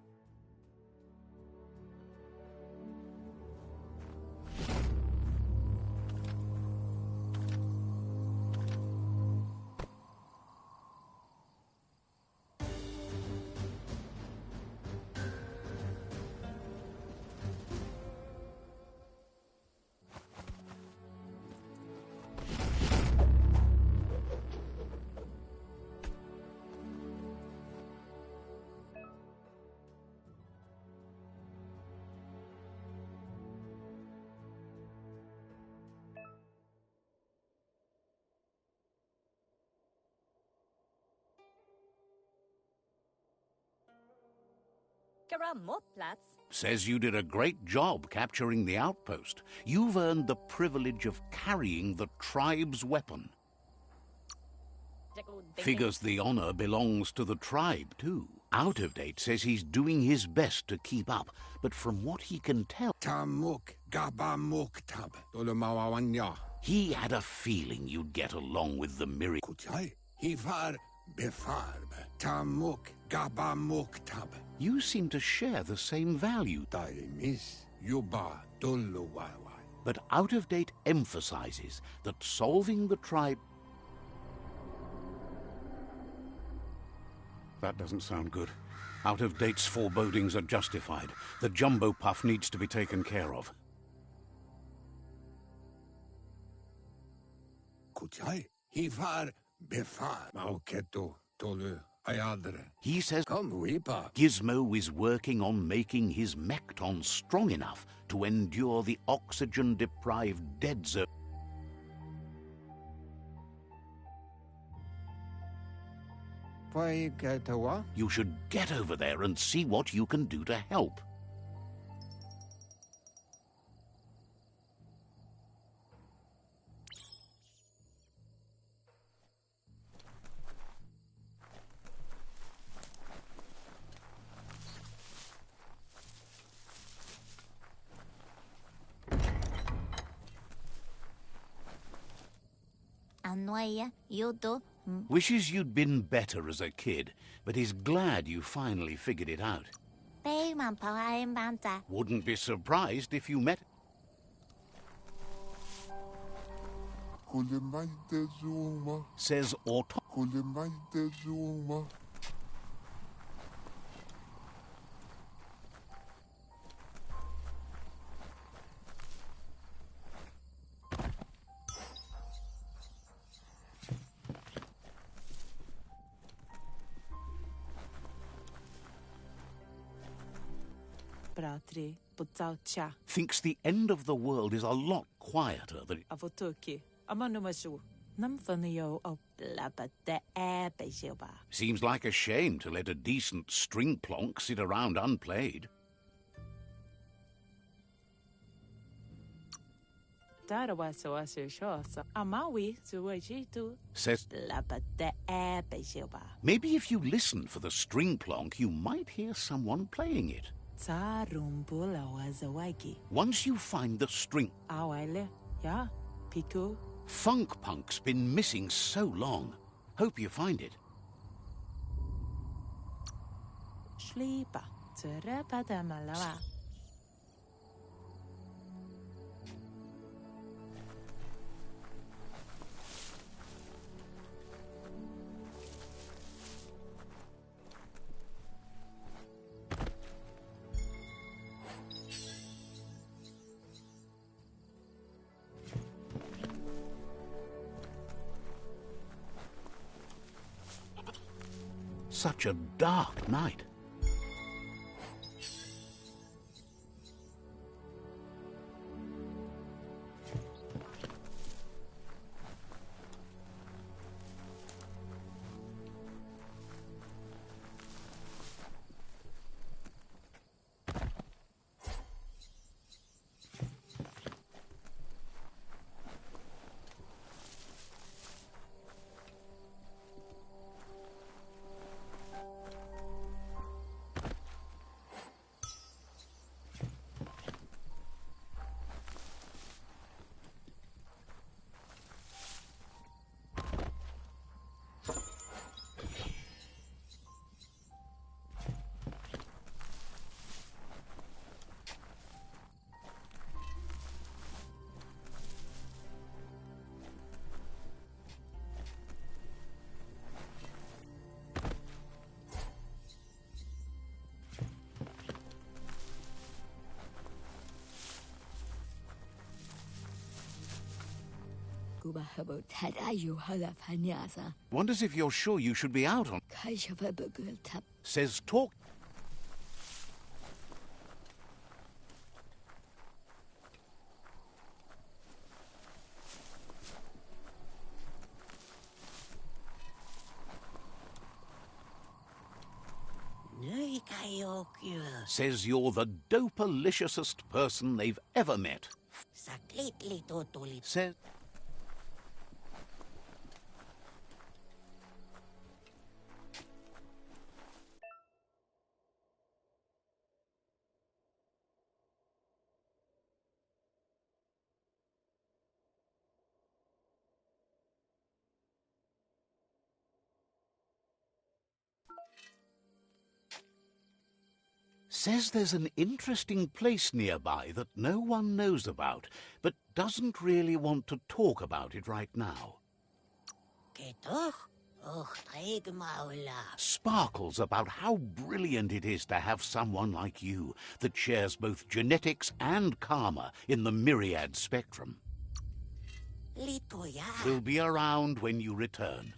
Says you did a great job capturing the outpost. You've earned the privilege of carrying the tribe's weapon. Figures the honor belongs to the tribe, too. Out of Date says he's doing his best to keep up, but from what he can tell... He had a feeling you'd get along with the miracle. You seem to share the same value. But Out of Date emphasizes that solving the tribe... That doesn't sound good. Out-of-date's forebodings are justified. The jumbo puff needs to be taken care of. Kuchai, Hifar, Befar, Mauketo, Tolu, Ayadre. He says Come, Weepa. Gizmo is working on making his mekton strong enough to endure the oxygen-deprived dead zone. Why get a what? You should get over there and see what you can do to help. Annoya, Yodo, Wishes you'd been better as a kid, but he's glad you finally figured it out. Payman Pawaim Banta. Wouldn't be surprised if you met... Kulimaite Zuma, Says Auto... Kulimaite Zuma. Bratri, Butaucha, thinks the end of the world is a lot quieter than... Avotoki, Amanumashu, Namfanio of Labate Abejoba. Seems like a shame to let a decent string plonk sit around unplayed. Darawaso Shosa, Amawi, Suwajitu, Says Labate Abejoba. maybe if you listen for the string plonk, you might hear someone playing it. Tsarumbula was a wagi. Once you find the string... Awile, ya, Piku, Funk Punk's been missing so long. Hope you find it. Schlipa, Terepada Malawa. Such a dark night. Wonders if you're sure you should be out on... Says talk... Says you're the dope-aliciousest person they've ever met. Says... Says there's an interesting place nearby that no one knows about, but doesn't really want to talk about it right now. Sparkles about how brilliant it is to have someone like you that shares both genetics and karma in the myriad spectrum. We'll be around when you return.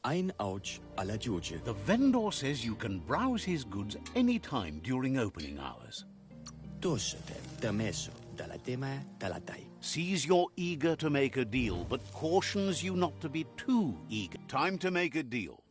Ein Ouch alla Giuge. The vendor says you can browse his goods any time during opening hours. Tossete dameso dalla tema dalla dai. Sees you're eager to make a deal, but cautions you not to be too eager. Time to make a deal.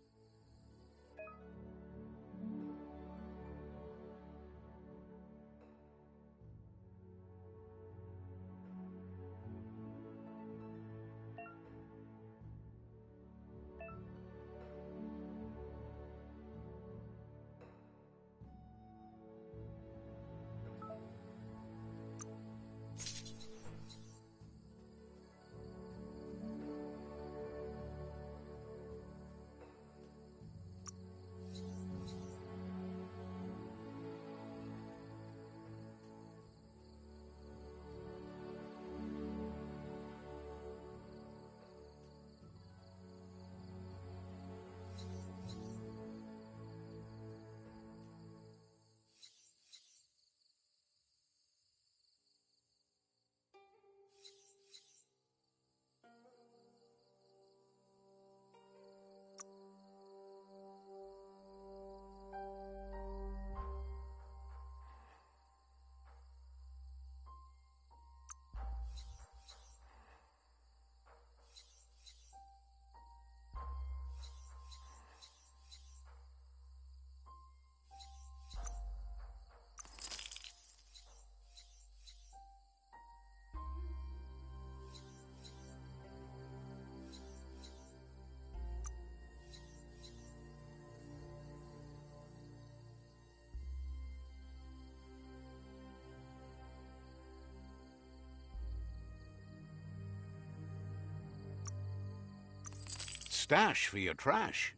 Stash for your trash.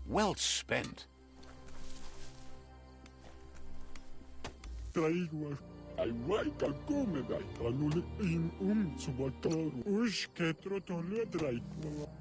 Well spent. Traigo ai vai come dai anule in subatoro us che trotole traigo.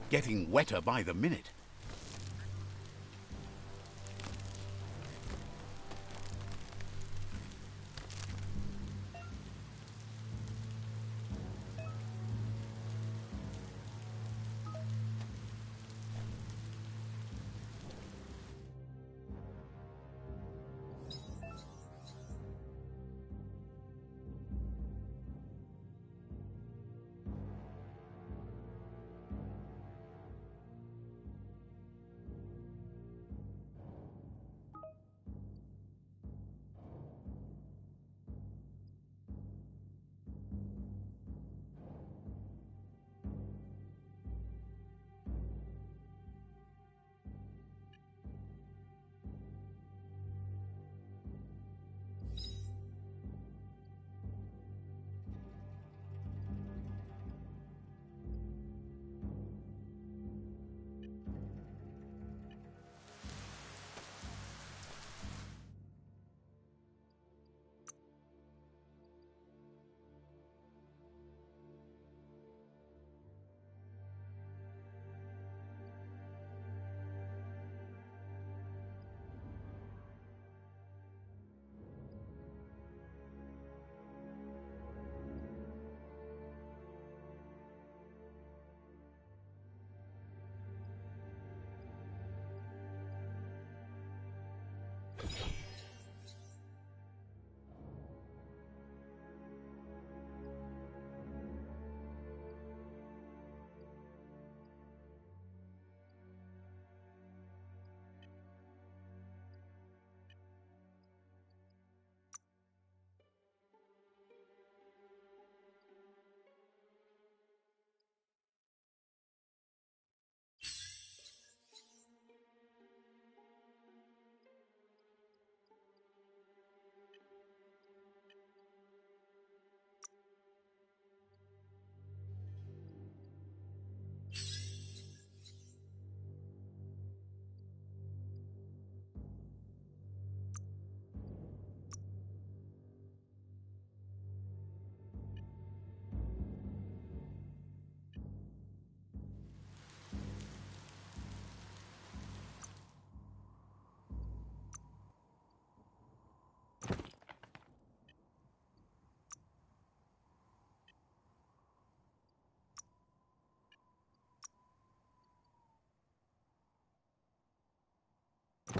Getting wetter by the minute.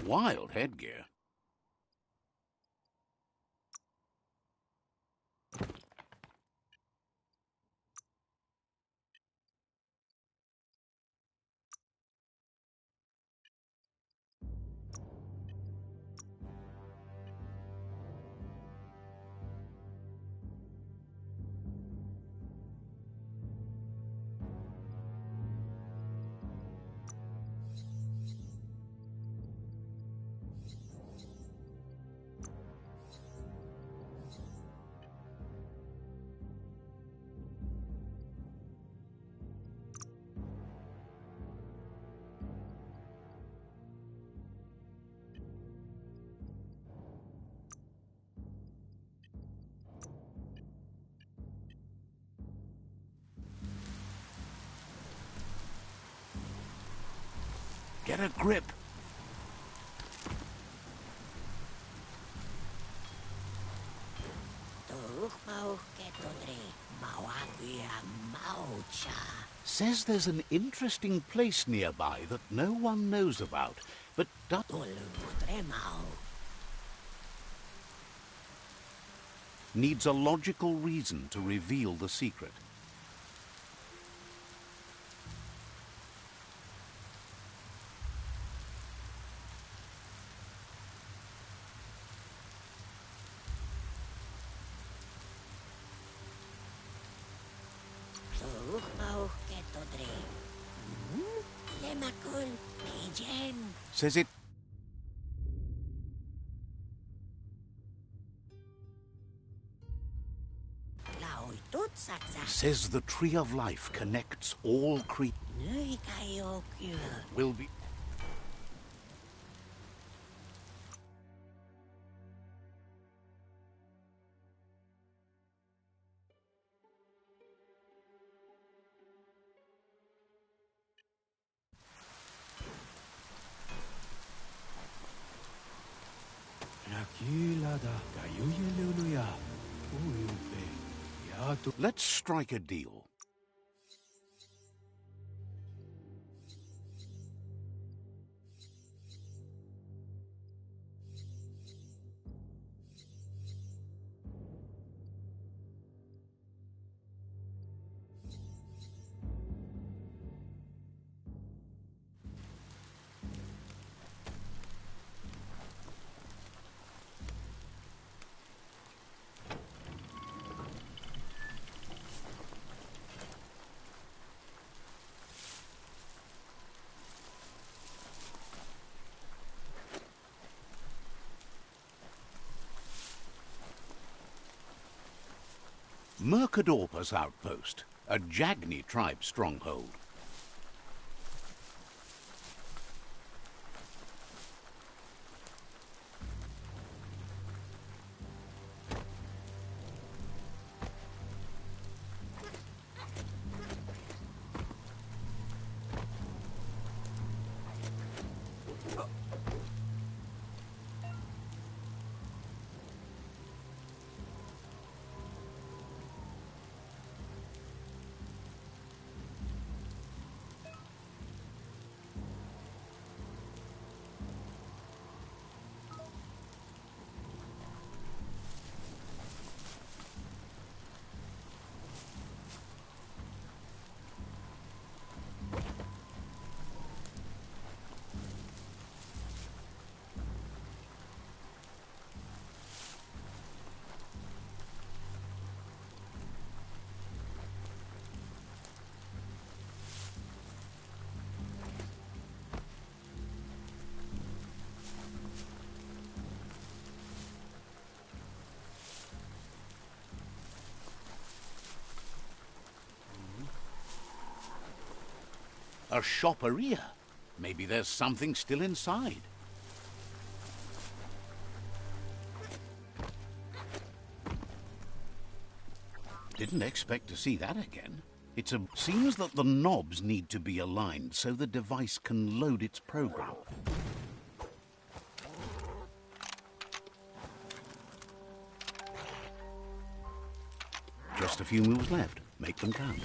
Wild headgear. Get a grip. Says there's an interesting place nearby that no one knows about, but needs a logical reason to reveal the secret. Says it... Says the Tree of Life connects all creatures. Will be... Let's strike a deal. Mercadorpa's outpost, a Jagni tribe stronghold. A shopperia. Maybe there's something still inside. Didn't expect to see that again. Seems that the knobs need to be aligned so the device can load its program. Just a few moves left. Make them count.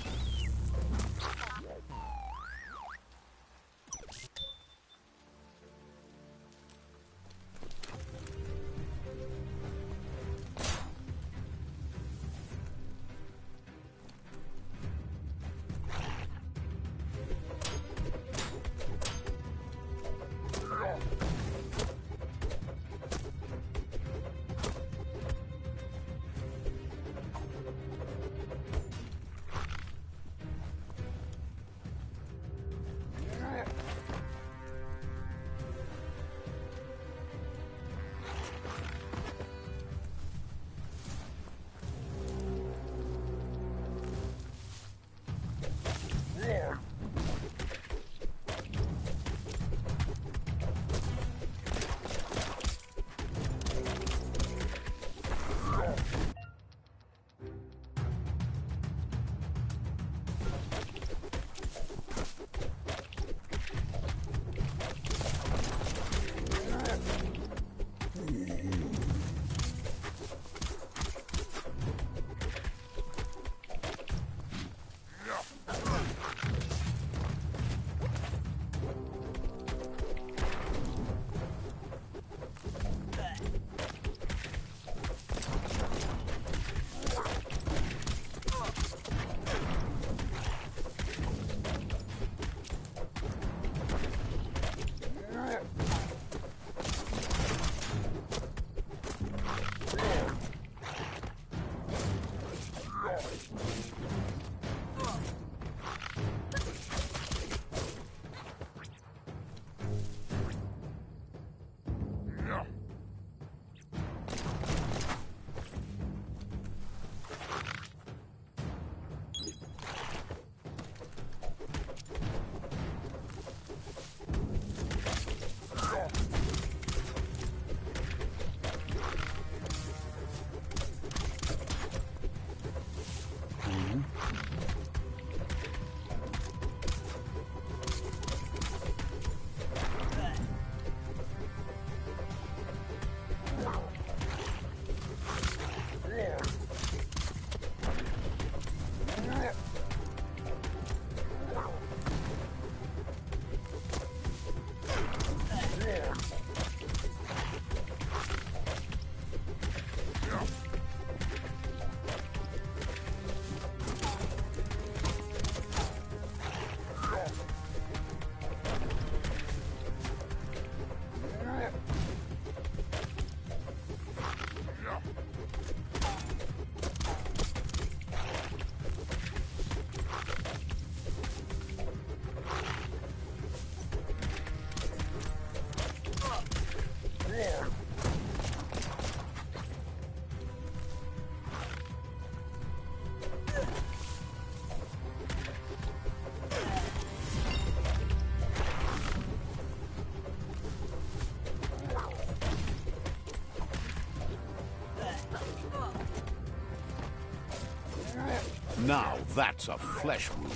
Now that's a flesh wound.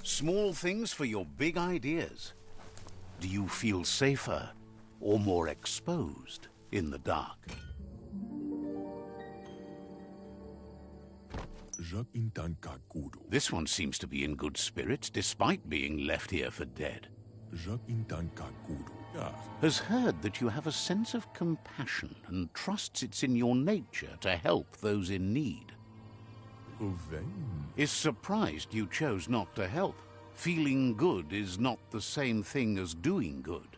Small things for your big ideas. Do you feel safer or more exposed in the dark? This one seems to be in good spirits despite being left here for dead. Has heard that you have a sense of compassion and trusts it's in your nature to help those in need. Is surprised you chose not to help. Feeling good is not the same thing as doing good.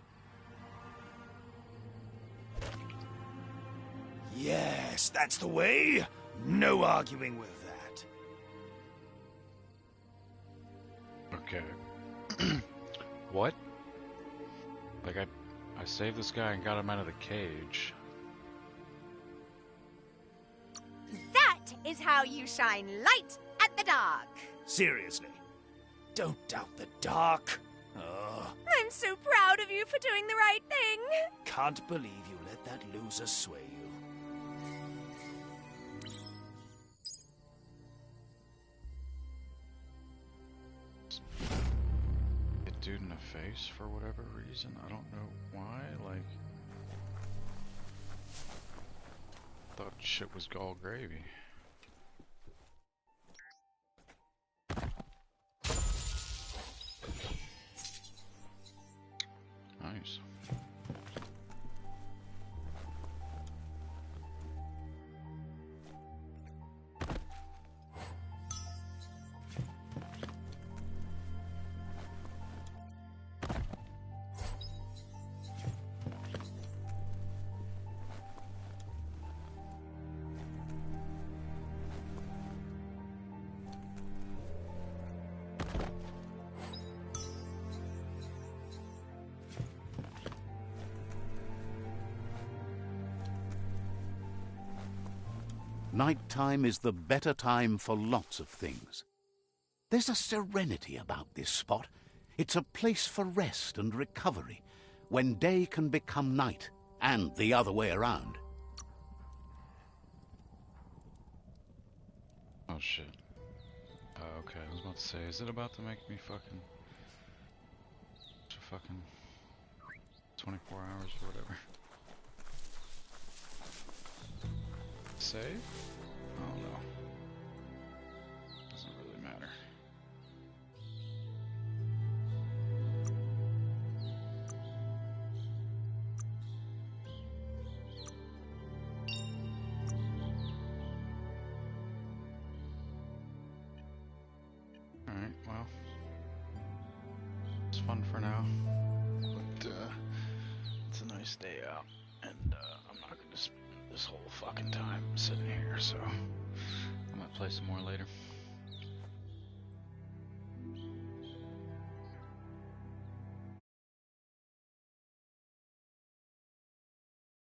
Yes, that's the way. No arguing with that. Okay. What? Like, I saved this guy and got him out of the cage. That is how you shine light at the dark. Seriously, don't doubt the dark. I'm so proud of you for doing the right thing. Can't believe you let that loser sway you. Hit dude in the face for whatever reason. I don't know why. Like, thought shit was all gravy. Nice. Nighttime is the better time for lots of things. There's a serenity about this spot. It's a place for rest and recovery, when day can become night, and the other way around. Oh shit. Okay, I was about to say, is it about to make me fucking 24 hours or whatever? Save? Oh no. Doesn't really matter. Alright, well. It's fun for now. But, it's a nice day out. And, I'm not gonna spend this whole fucking time sitting here, so I might play some more later.